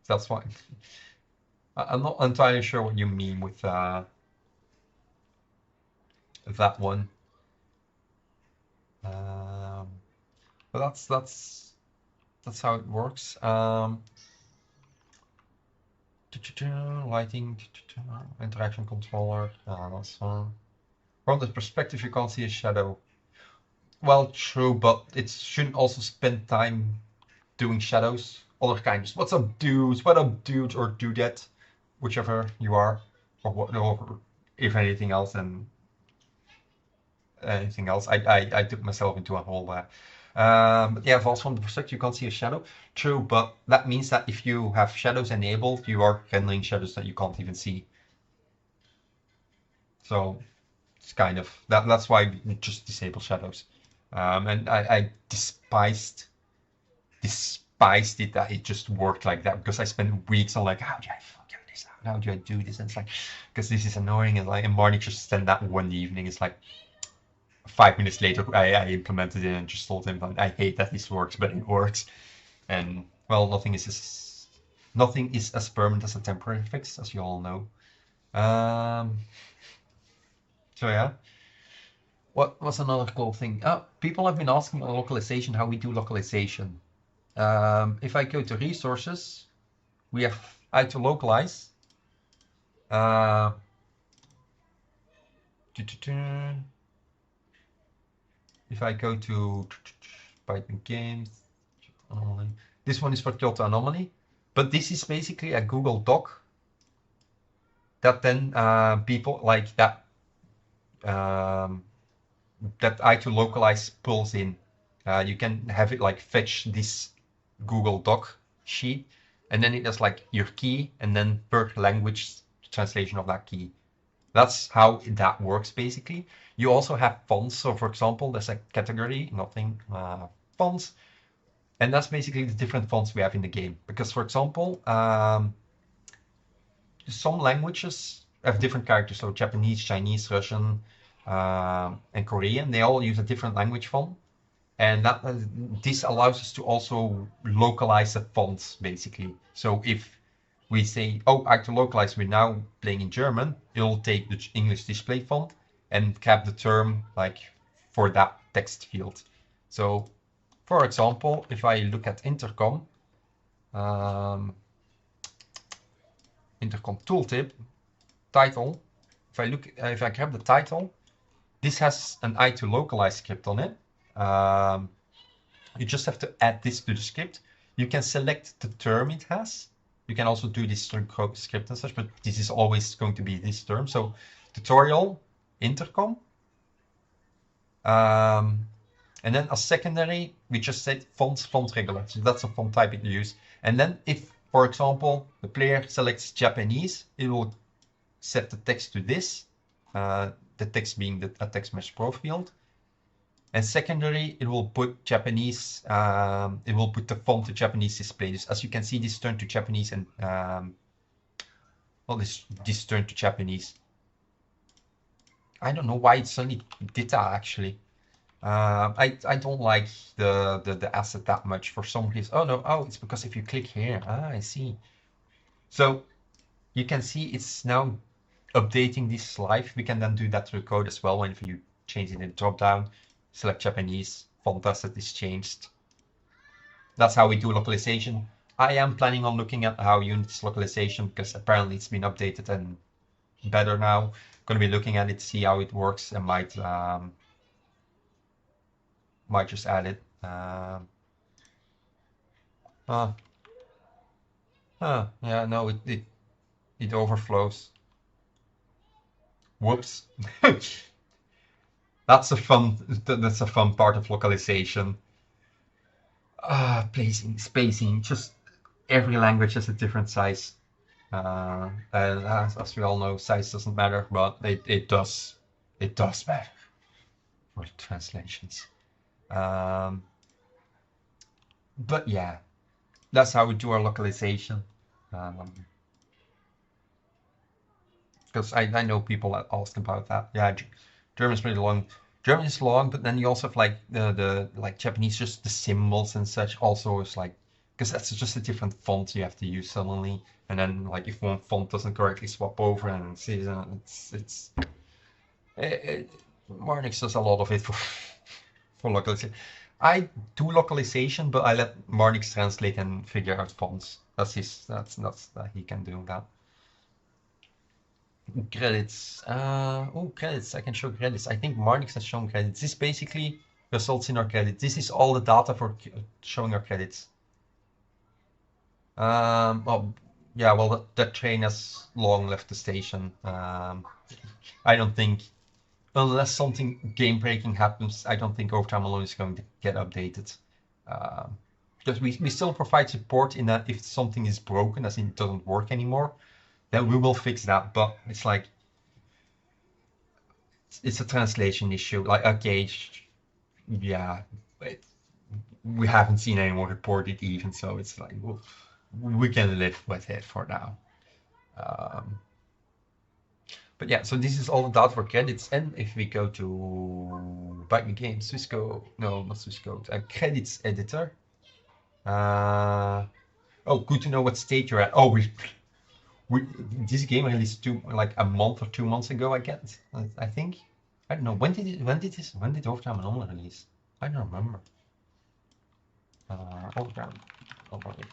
That's fine. I'm not entirely sure what you mean with that one. But that's how it works. Lighting, interaction controller. That's fine. From the perspective, you can't see a shadow. Well, true, but it shouldn't also spend time doing shadows. Other kinds. What's up, dudes? What up, dudes or dudette? Whichever you are, or what, or if anything else, then anything else. I took myself into a hole there. But yeah, false from the perspective, you can't see a shadow. True, but that means that if you have shadows enabled, you are rendering shadows that you can't even see. So it's kind of that's why we just disable shadows. And I despised it that it just worked like that, because I spent weeks on like, how do I fucking this out? How do I do this? And it's like, because this is annoying, and like, and Marnie just spent that one evening. It's like 5 minutes later, I implemented it and just told him, I hate that this works, but it works. And well, nothing is as permanent as a temporary fix, as you all know. So yeah. What's another cool thing? People have been asking on localization how we do localization. If I go to resources, we have how to localize. If I go to Python games, Anomaly. This one is for Kyoto Anomaly, but this is basically a Google Doc that then people like that that I2Localize pulls in. You can have it like fetch this Google Doc sheet, and then it has like your key, and then per language translation of that key. That's how that works basically. You also have fonts. So for example, there's a category, nothing, fonts. And that's basically the different fonts we have in the game. Because for example, some languages have different characters. So Japanese, Chinese, Russian, and Korean, they all use a different language font. And that this allows us to also localize the fonts, basically. So if we say, oh, I have to localize, we're now playing in German, it'll take the English display font and cap the term like for that text field. So for example, if I look at intercom, um, intercom tooltip, title, if I grab the title, this has an I to localize script on it. You just have to add this to the script. You can select the term it has. You can also do this through script and such, but this is always going to be this term. So tutorial, intercom. And then as secondary, we just said font regular. So that's a font type it use. And then if, for example, the player selects Japanese, it will set the text to this, the text being a text mesh pro field. And secondary, it will put Japanese, it will put the font to Japanese display. As you can see, this turned to Japanese and, well, this turned to Japanese. I don't know why it suddenly did that, actually. I don't like the asset that much for some reason. Oh, no, oh, it's because if you click here, I see. So you can see it's now updating this live. We can then do that through code as well. When you change it in the drop down, select Japanese, font asset is changed. That's how we do localization. I am planning on looking at how Unity's localization, because apparently it's been updated and better now. Going to be looking at it, see how it works, and might just add it. Yeah, no, it overflows. Whoops. That's a fun part of localization. Placing, spacing, just every language has a different size. And as we all know, size doesn't matter, but it does matter for translations. But yeah, that's how we do our localization. Because I know people that ask about that. Yeah, German's pretty long. German is long, but then you also have like the like Japanese, just the symbols and such. Also, is like, because that's just a different font you have to use suddenly, and then like if one font doesn't correctly swap over, and it's Marnix does a lot of it for localization. I do localization, but I let Marnix translate and figure out fonts. That's he can do that. Credits. Oh, credits. I can show credits. I think Marnix has shown credits. This basically results in our credits. This is all the data for showing our credits. Oh, yeah, well, that train has long left the station. I don't think, unless something game-breaking happens, I don't think Overtime Alone is going to get updated. Because we still provide support in that if something is broken, as in it doesn't work anymore, then we will fix that. But it's like, it's a translation issue. Like, okay, yeah, we haven't seen anyone report it even, so it's like, well, we can live with it for now. But yeah, so this is all the data for credits. And if we go to Bite Me Games, Swisscode, no, not Swisscode, credits editor. Oh, good to know what state you're at. Oh, we this game released like a month or 2 months ago, I guess. I think. I don't know. When did Overtime Anomaly release? I don't remember. Overtime Anomaly.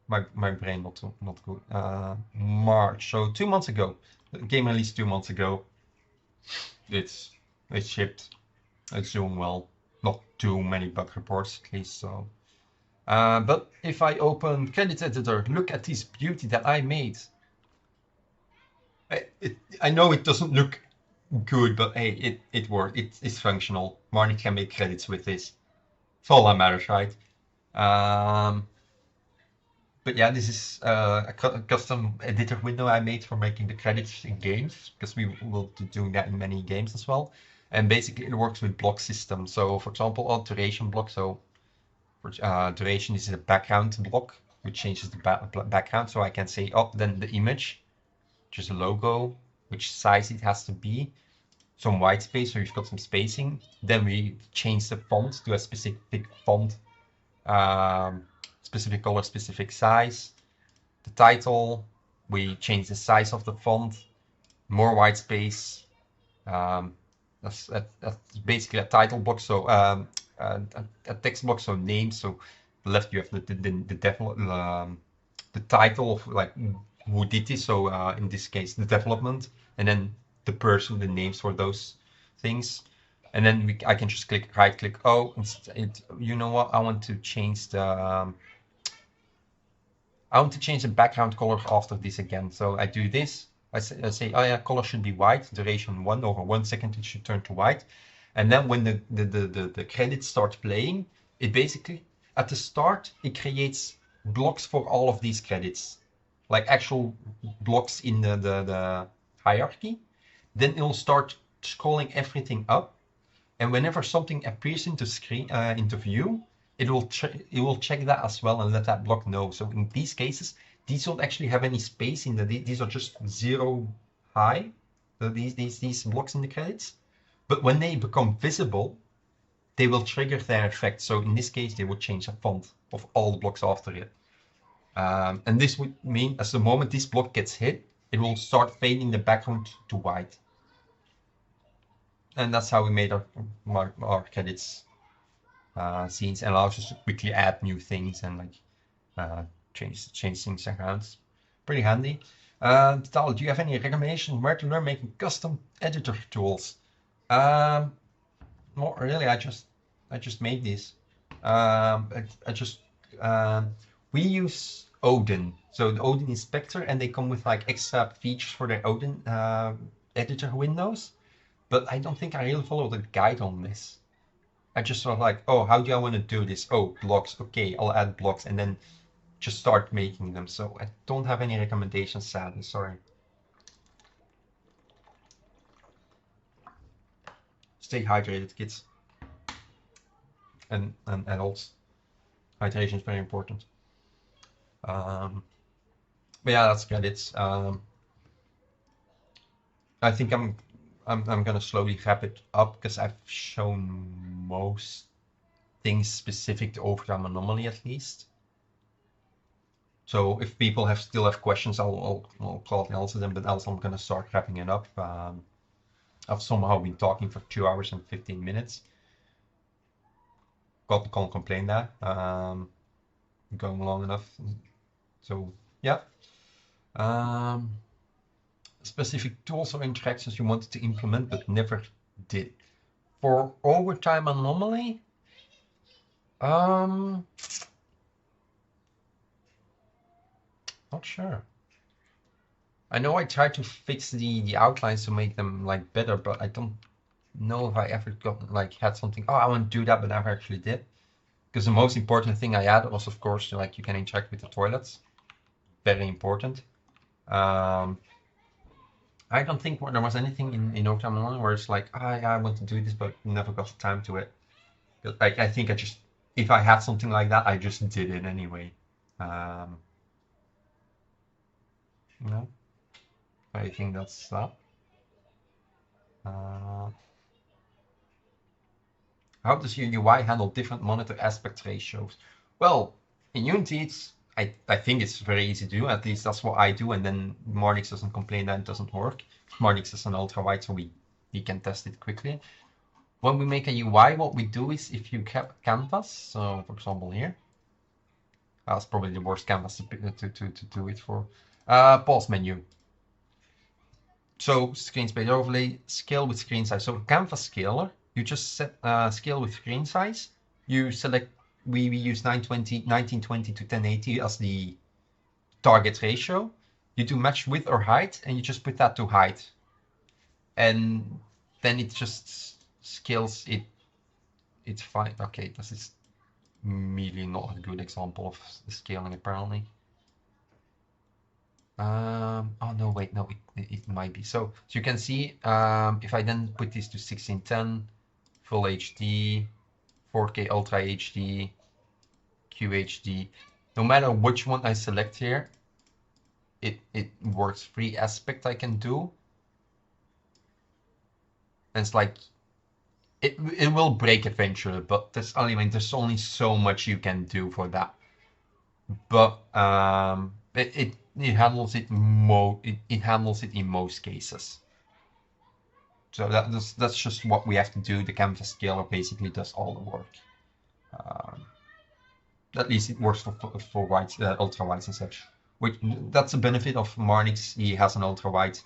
My brain not good. March. So 2 months ago. The game released 2 months ago. It's shipped. It's doing well. Not too many bug reports at least. So. But if I open Credit Editor, look at this beauty that I made. I know it doesn't look good, but hey, it worked. It's functional. Marnie can make credits with this. It's all that matters, right? But yeah, this is a custom editor window I made for making the credits in games, because we will be doing that in many games as well. And basically it works with block systems. So for example, a duration block. So for, duration is a background block. which changes the background. So I can say, oh, then the image, just a logo, which size it has to be, some white space, so you've got some spacing. Then we change the font to a specific font, specific color, specific size. The title, we change the size of the font, more white space. That's basically a title box, so a text box, so name. So the left you have the title of like who did this. So in this case, the development, and then the person, the names for those things. And then I can just right click. Oh, you know what? I want to change the background color after this again. So I do this. I say, oh yeah, color should be white. Duration 1 over 1 second, it should turn to white. And then when the credits start playing, it basically, at the start, it creates blocks for all of these credits, like actual blocks in the hierarchy. Then it'll start scrolling everything up. And whenever something appears into view, it will check that as well and let that block know. So in these cases, these don't actually have any space in these are just 0 high. So these blocks in the credits. But when they become visible, they will trigger their effect. So in this case, they would change the font of all the blocks after it. And this would mean, as the moment this block gets hit, it will start fading the background to white. And that's how we made our credits scenes, and allows us to quickly add new things and like change things around. Pretty handy. Tal, do you have any recommendation where to learn making custom editor tools? Not really. I just made these. We use Odin, so the Odin Inspector, and they come with like extra features for the Odin editor windows. But I don't think I really followed a guide on this. I just sort of like, oh, how do I want to do this? Oh, blocks. Okay, I'll add blocks and then just start making them. So I don't have any recommendations, sadly. Sorry. Stay hydrated, kids. And adults. Hydration is very important. But yeah, that's credits. I think I'm gonna slowly wrap it up because I've shown most things specific to overtime anomaly at least. So if people still have questions, I'll gladly answer them. But else I'm gonna start wrapping it up. I've somehow been talking for 2 hours and 15 minutes. Can't complain that. Going long enough. So yeah. Specific tools or interactions you wanted to implement but never did. For overtime anomaly, not sure. I know I tried to fix the outlines to make them like better, but I don't know if I ever had something. Oh, I want to do that, but never actually did. Because the most important thing I added was, of course, like you can interact with the toilets. Very important. I don't think there was anything in overtime anomaly where it's like, I want to do this, but never got the time to it. I think if I had something like that, I just did it anyway. No, I think that's that. How does your UI handle different monitor aspect ratios? Well, in Unity, I think it's very easy to do. At least that's what I do, and then Marnix doesn't complain that it doesn't work. Marnix is an ultra wide, so we can test it quickly. When we make a UI, what we do is if you canvas, so for example here, that's probably the worst canvas to do it for. Pause menu. So screen space overlay, scale with screen size. So canvas scaler, you just set scale with screen size. You select, we use 1920 to 1080 as the target ratio. You do match width or height, and you just put that to height. And then it just scales it. It's fine. Okay, this is really not a good example of the scaling apparently. Oh no, wait, no, it might be. So you can see, if I then put this to 1610, full HD, 4K Ultra HD, QHD, No matter which one I select here, it works free aspect I can do. And it's like it will break eventually, but there's only so much you can do for that. But it handles it handles it in most cases. So that's just what we have to do. The canvas scaler basically does all the work. Um, at least it works for white, ultra whites and such. Which that's a benefit of Marnix. He has an ultra white,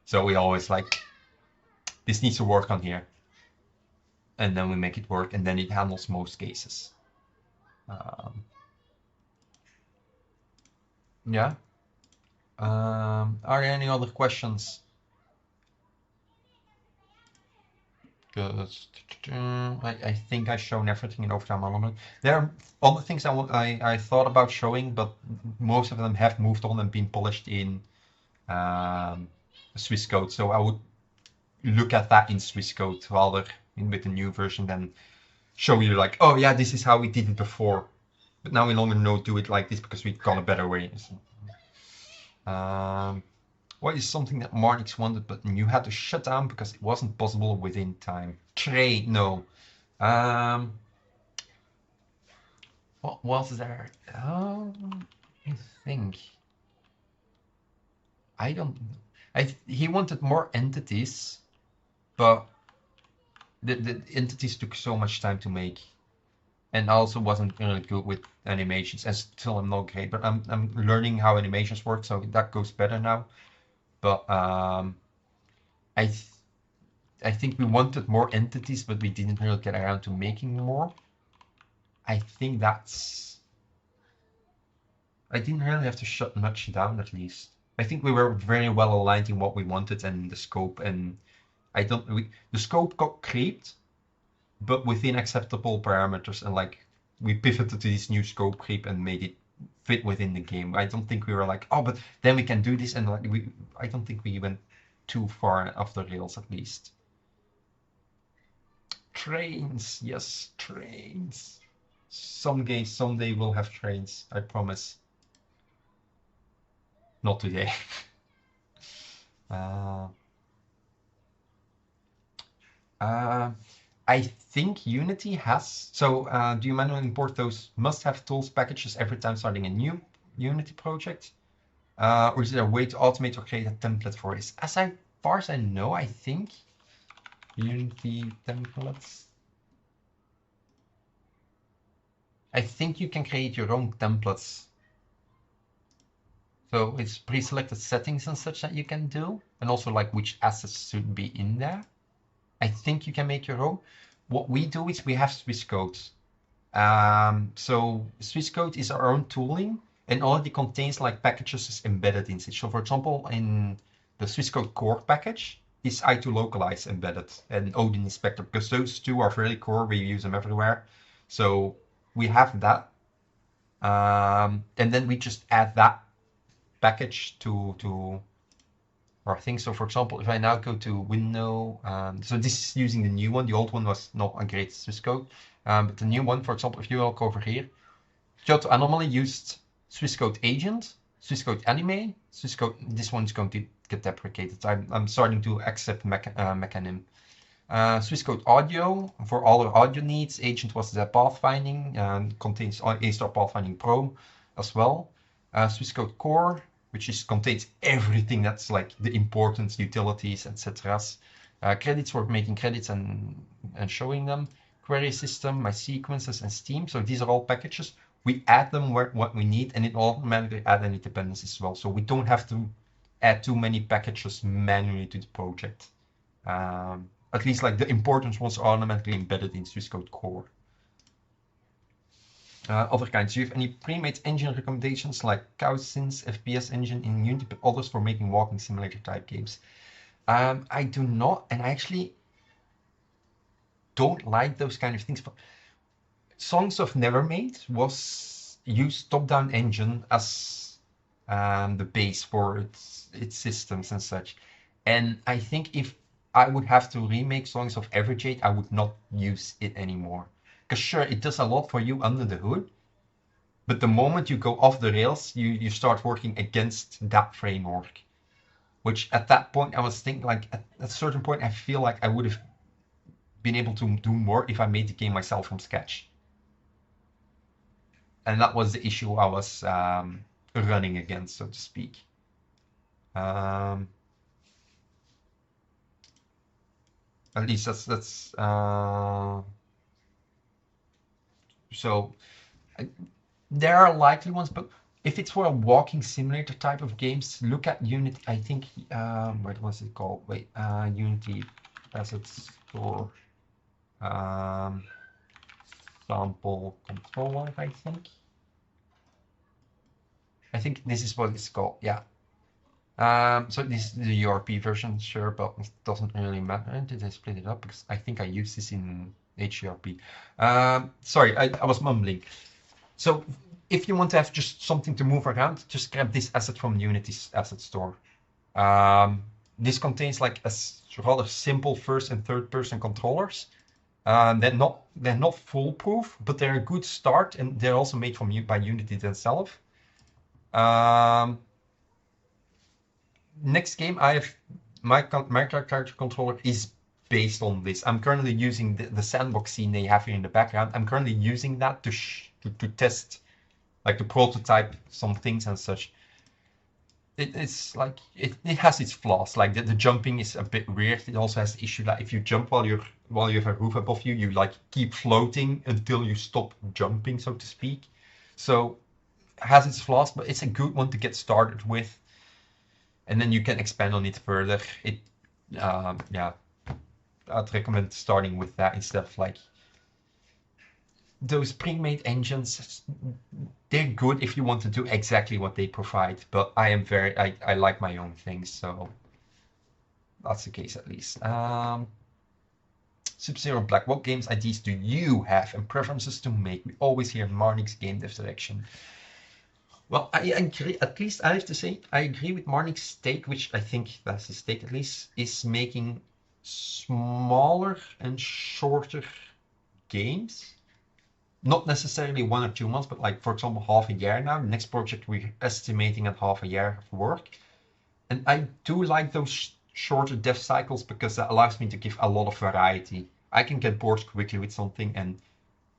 so we always like this needs to work on here, and then we make it work, and then it handles most cases. Um, yeah. Are there any other questions? Because I think I've shown everything in Overtime Anomaly. There are other things I thought about showing, but most of them have moved on and been polished in Swiss code. So I would look at that in Swiss code rather with the new version than show you like, oh yeah, this is how we did it before. But now we no longer do it like this because we've got a better way. Um, what is something that Marnix wanted but you had to shut down because it wasn't possible within time? Trade, no. Um, what was there? I think I don't. He wanted more entities, but the entities took so much time to make, and also wasn't really good with animations. And still, I'm not great, but I'm learning how animations work, so that goes better now. But I th I think we wanted more entities, but we didn't really get around to making more. I think I didn't really have to shut much down, at least. I think we were very well aligned in what we wanted and the scope, and the scope got creeped, but within acceptable parameters, and like we pivoted to this new scope creep and made it fit within the game. I don't think we were like, oh, but then we can do this, and like I don't think we went too far off the rails, at least. Trains, yes, trains. Someday we'll have trains, I promise. Not today. Uh, uh, I think Unity has. So, do you manually import those must-have tools packages every time starting a new Unity project? Or is there a way to automate or create a template for this? Far as I know, I think Unity templates. I think you can create your own templates. So it's pre-selected settings and such that you can do, and also like which assets should be in there. I think you can make your own. What we do is we have Swiss codes. So Swiss code is our own tooling and already contains like packages embedded in it. So for example, in the Swiss code core package is I2 localize embedded and Odin inspector because those two are very core. We use them everywhere. So we have that. And then we just add that package to our thing. So for example, if I now go to window, so this is using the new one. The old one was not a great Swiss code. But the new one, for example, if you look over here, Kyoto Anomaly used Swiss code agent, Swiss code anime, Swiss code, this one is going to get deprecated. I'm starting to accept mechanism. Swiss code audio, for all our audio needs, agent was the pathfinding and contains A-star pathfinding pro as well. Swiss code core, which contains everything that's like the importance, utilities, etc. Credits for making credits and showing them. Query system, my sequences, and Steam. So these are all packages. We add them where what we need, and it automatically adds any dependencies as well. So we don't have to add too many packages manually to the project. At least like the important ones are automatically embedded in Swiss code core. Other kinds. Do you have any pre-made engine recommendations like Cousins, FPS engine in Unity, but others for making walking simulator type games? I do not, and I actually don't like those kind of things. But Songs of Nevermade was used top-down engine as the base for its systems and such. And I think if I would have to remake Songs of Everjade, I would not use it anymore. Because sure, it does a lot for you under the hood, But the moment you go off the rails, you start working against that framework. Which at that point I was thinking like at a certain point I feel like I would have been able to do more if I made the game myself from scratch. And that was the issue I was running against, so to speak. Um, at least that's so I, there are likely ones, but if it's for a walking simulator type of games, look at Unity. I think what was it called? Wait, Unity Asset Store um, sample controller. I think this is what it's called. Yeah. So this is the URP version, sure, but it doesn't really matter. Did I split it up? Because I think I used this in HURP. Sorry, I was mumbling. So if you want to have just something to move around, just grab this asset from Unity's asset store. This contains like a rather simple first and third person controllers. They're not foolproof, but they're a good start, and they're also made from by Unity themselves. Next game, I have my character controller is based on this. I'm currently using the sandbox scene they have here in the background. I'm currently using that to test, like to prototype some things and such. It's like it has its flaws. Like the jumping is a bit weird. It also has the issue that if you jump while you have a roof above you, you like keep floating until you stop jumping, so to speak. So it has its flaws, but it's a good one to get started with, and then you can expand on it further. Yeah, I'd recommend starting with that instead of like those pre-made engines. They're good if you want to do exactly what they provide, but I like my own things, so that's the case at least. Sub-Zero Black, what games ideas do you have and preferences to make? We always hear Marnik's game dev direction. Well, I agree. At least I have to say, I agree with Marnik's take, which I think that's his take at least, is making smaller and shorter games. Not necessarily 1 or 2 months, but like, for example, half a year now. The next project we're estimating at half a year of work. And I do like those shorter dev cycles because that allows me to give a lot of variety. I can get bored quickly with something, and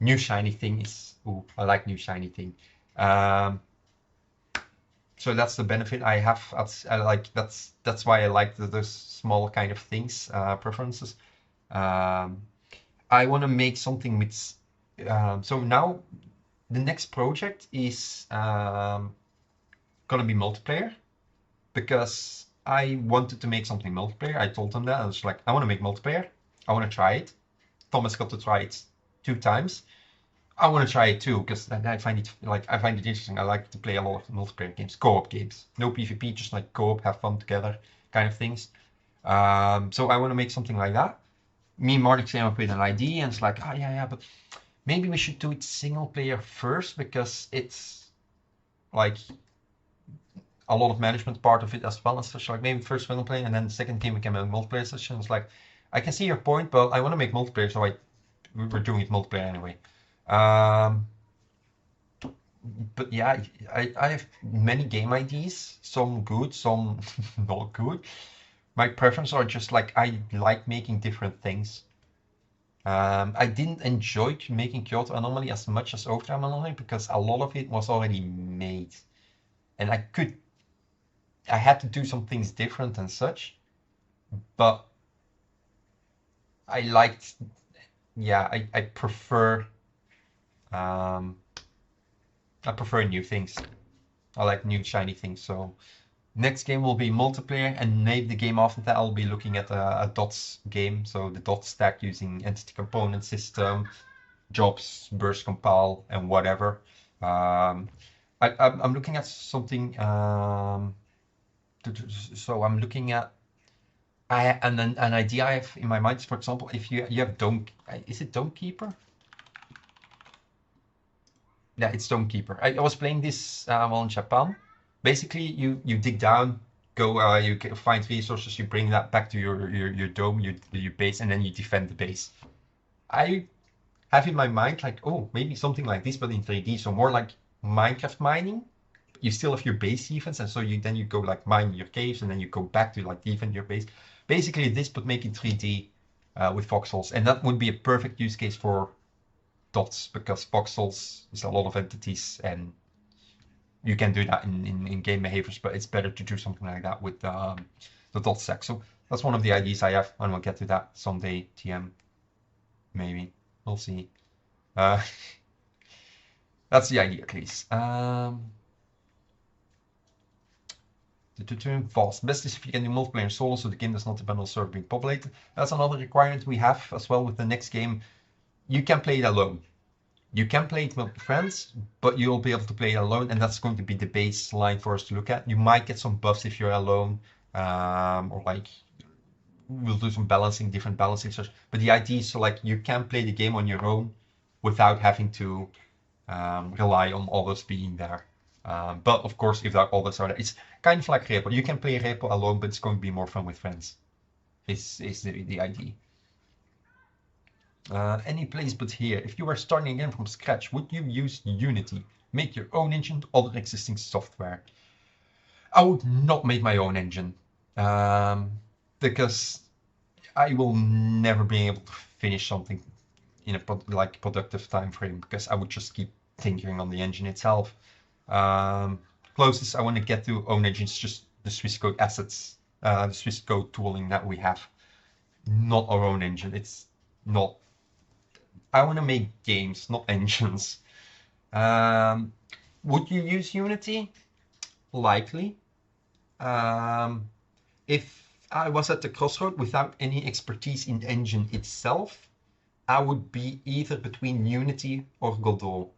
new shiny thing is, ooh, I like new shiny thing. So that's the benefit I have. That's why I like those small kind of things, preferences. I want to make something with. So now the next project is gonna be multiplayer, because I wanted to make something multiplayer. I told them that I was like, I want to make multiplayer. I want to try it. Thomas got to try it 2 times. I want to try it too, because I find it interesting. I like to play a lot of multiplayer games, co-op games. No PvP, just like co-op, have fun together kind of things. So I want to make something like that. Me and Martin came up with an idea, and it's like, oh yeah, but maybe we should do it single player first, because it's like a lot of management part of it as well, and such. Like maybe first single player, and then the second game we can make multiplayer session. It's like, I can see your point, but I want to make multiplayer, so we're doing it multiplayer anyway. But yeah, I have many game ideas, some good, some not good. My preferences are just like, I like making different things. I didn't enjoy making Kyoto Anomaly as much as Overtime Anomaly, because a lot of it was already made, and I had to do some things different and such. But I liked, yeah, I prefer new things. I like new shiny things. So next game will be multiplayer, and maybe the game after that I'll be looking at a dots game. So the dots stack using entity component system, jobs, burst compile, and whatever. I'm looking at something. So I'm looking at. And then an idea I have in my mind is, for example, if you have Dome, is it Dome Keeper? Yeah, it's Dome Keeper. I was playing this while in Japan. Basically, you dig down, go, you find resources, you bring that back to your dome, your base, and then you defend the base. I have in my mind like, oh, maybe something like this, but in 3D, so more like Minecraft mining. You still have your base defense, and so you go like mine your caves, and then you go back to like defend your base. Basically, this but make it 3D with voxels, and that would be a perfect use case for dots because voxels is a lot of entities, and you can do that in game behaviors, but it's better to do something like that with the dot stack. So that's one of the ideas I have, and we'll get to that someday. TM, maybe we'll see. Uh, that's the idea, at least. The term fast. Best is if you can do multiplayer solo, so the game does not depend on server being populated. That's another requirement we have as well with the next game. You can play it alone. You can play it with friends, but you'll be able to play it alone, and that's going to be the baseline for us to look at. You might get some buffs if you're alone, or like we'll do some balancing, different balancing such. But the idea is so like you can play the game on your own without having to rely on others being there. But of course, if that others are there, it's kind of like Repo. You can play Repo alone, but it's going to be more fun with friends. Is the idea. Any place but here. If you were starting again from scratch, would you use Unity? Make your own engine, other existing software? I would not make my own engine because I will never be able to finish something in a productive time frame because I would just keep tinkering on the engine itself. Closest I want to get to own engine is just the Swiss code assets, the Swiss code tooling that we have, not our own engine. It's not. I want to make games, not engines. Would you use Unity? Likely. If I was at the crossroad without any expertise in the engine itself, I would be either between Unity or Godot.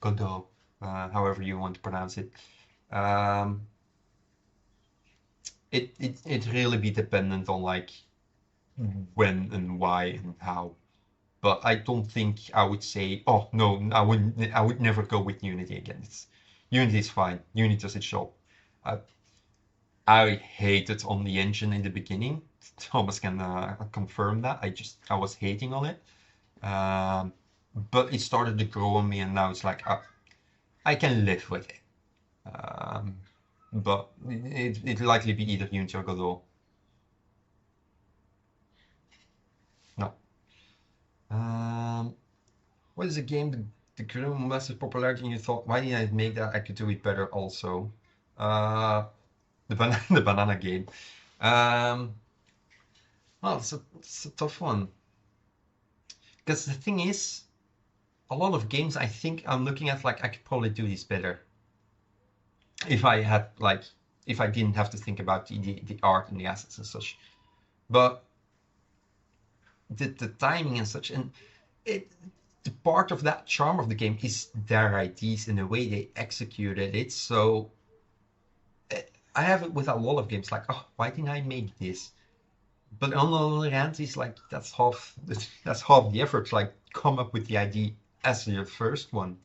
Godot, however you want to pronounce it. It really be dependent on like when and why and how. But I don't think I would say, oh no, I would never go with Unity again. Unity is fine. Unity does its job. I hated on the engine in the beginning. Thomas can confirm that. I was hating on it. But it started to grow on me, and now it's like I can live with it. But it'll likely be either Unity or Godot. No. What is a game that grew massive popularity and you thought, why didn't I make that? I could do it better also. The banana game. Well, it's a tough one. Because the thing is, a lot of games I think I'm looking at like I could probably do this better. If I had like, if I didn't have to think about the art and the assets and such. But the timing and such, and the part of that charm of the game is their ideas and the way they executed it. So I have it with a lot of games like, oh, why didn't I make this? But on the other hand, it's like that's half the effort. Like come up with the idea as your first one.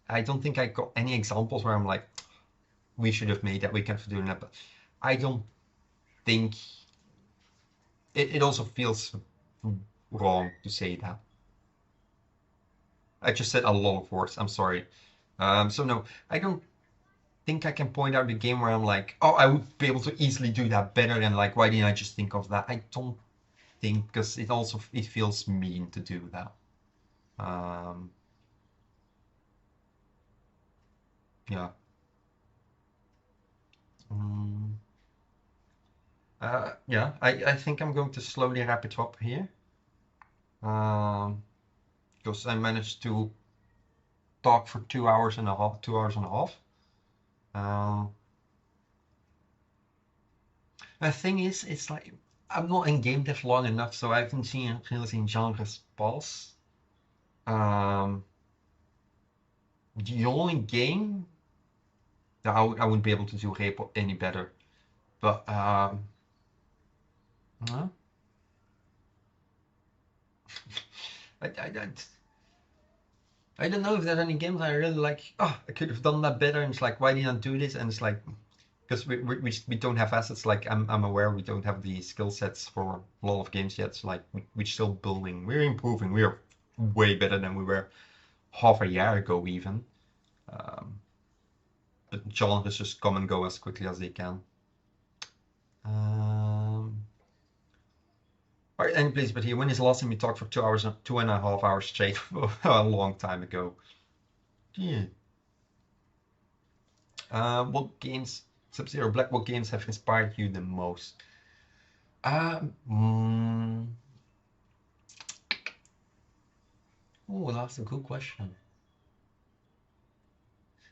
I don't think I got any examples where I'm like, we should have made that, we could have done that. But I don't think it also feels wrong to say that. I just said a lot of words. I'm sorry. So no, I don't think I can point out a game where I'm like, oh, I would be able to easily do that better, and like, why didn't I just think of that? I don't think, because it feels mean to do that. Yeah. Yeah, I think I'm going to slowly wrap it up here. Because I managed to talk for 2 hours and a half, 2 hours and a half. The thing is, it's like I'm not in game dev long enough, so I haven't really seen genres pass. The only game that I wouldn't be able to do Repo any better, but huh? I I don't know if there's any games I really like. Oh, I could have done that better, and it's like, why didn't I do this? And it's like, because we don't have assets. Like I'm aware we don't have the skill sets for a lot of games yet. So like we're still building. We're improving. We're way better than we were half a year ago even. Um, but challenges just come and go as quickly as they can. All right, any place but here. When is the last time you talked for 2 hours, 2.5 hours straight? A long time ago. Yeah. What games, Sub-Zero Black, what games have inspired you the most? Um, mm, oh, that's a good question.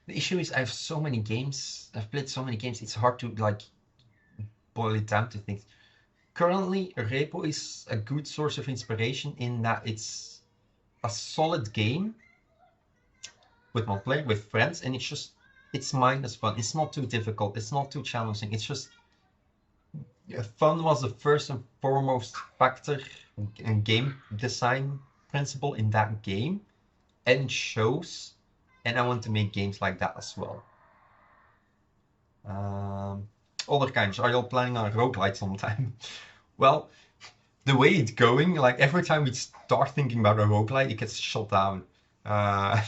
The issue is I have so many games. I've played so many games. It's hard to like boil it down to things. Currently, Repo is a good source of inspiration in that it's a solid game with multiplayer, with friends, and it's mindless fun. It's not too difficult. It's not too challenging. It's just fun was the first and foremost factor and game design principle in that game, and it shows. And I want to make games like that as well. Other kinds. Are you all planning on a roguelite sometime? Well, the way it's going, like every time we start thinking about a roguelite, it gets shut down. Uh,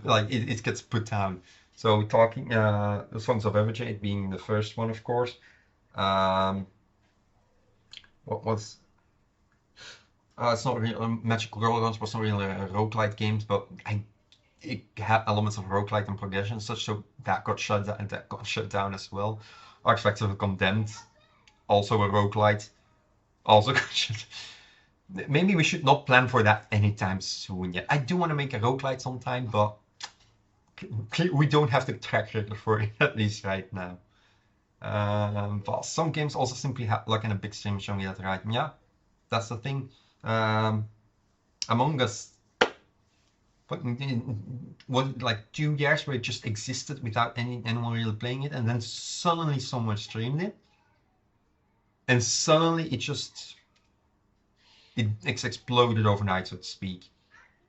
like it gets put down. So talking, the Songs of Everjade being the first one, of course. Um, what was? It's not really Magical Girl Guns was not really a roguelite games, but it had elements of roguelite and progression and such. So that got shut down, and that got shut down as well. Artifacts of the Condemned, also a roguelite, also got shut. Maybe we should not plan for that anytime soon yet. I do want to make a roguelite sometime, but we don't have the track record for it, at least right now. But some games also simply have like in a big stream showing me that right. Yeah, that's the thing. Among Us, what like 2 years where it just existed without anyone really playing it, and then suddenly someone streamed it, and suddenly it's exploded overnight, so to speak.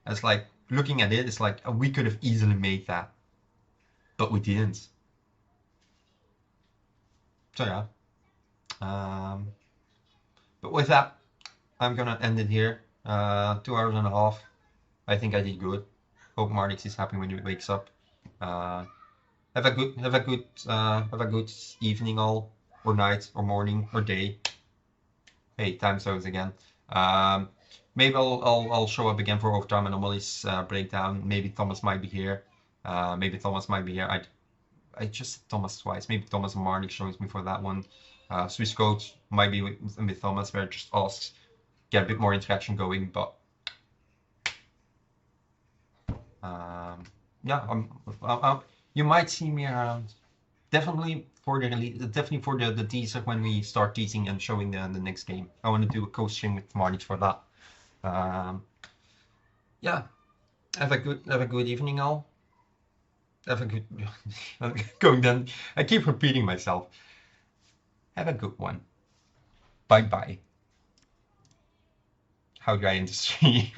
It's like looking at it, it's like we could have easily made that, but we didn't. So yeah. But with that, I'm gonna end it here. 2 hours and a half. I think I did good. Hope Marnix is happy when he wakes up. Uh, have a good evening all, or night, or morning, or day. Hey, time zones again. Um, maybe I'll show up again for Overtime Anomalies breakdown. Maybe Thomas might be here. Maybe Thomas might be here. I just said Thomas twice. Maybe Thomas and Marnik joins me for that one. Swiss Coach might be with Thomas, where just us get a bit more interaction going. But yeah, you might see me around. Definitely for the release, definitely for the teaser when we start teasing and showing the next game. I want to do a co-stream with Marnik for that. Yeah, have a good evening all. Have a good going then. I keep repeating myself. Have a good one. Bye bye. How do I end the stream?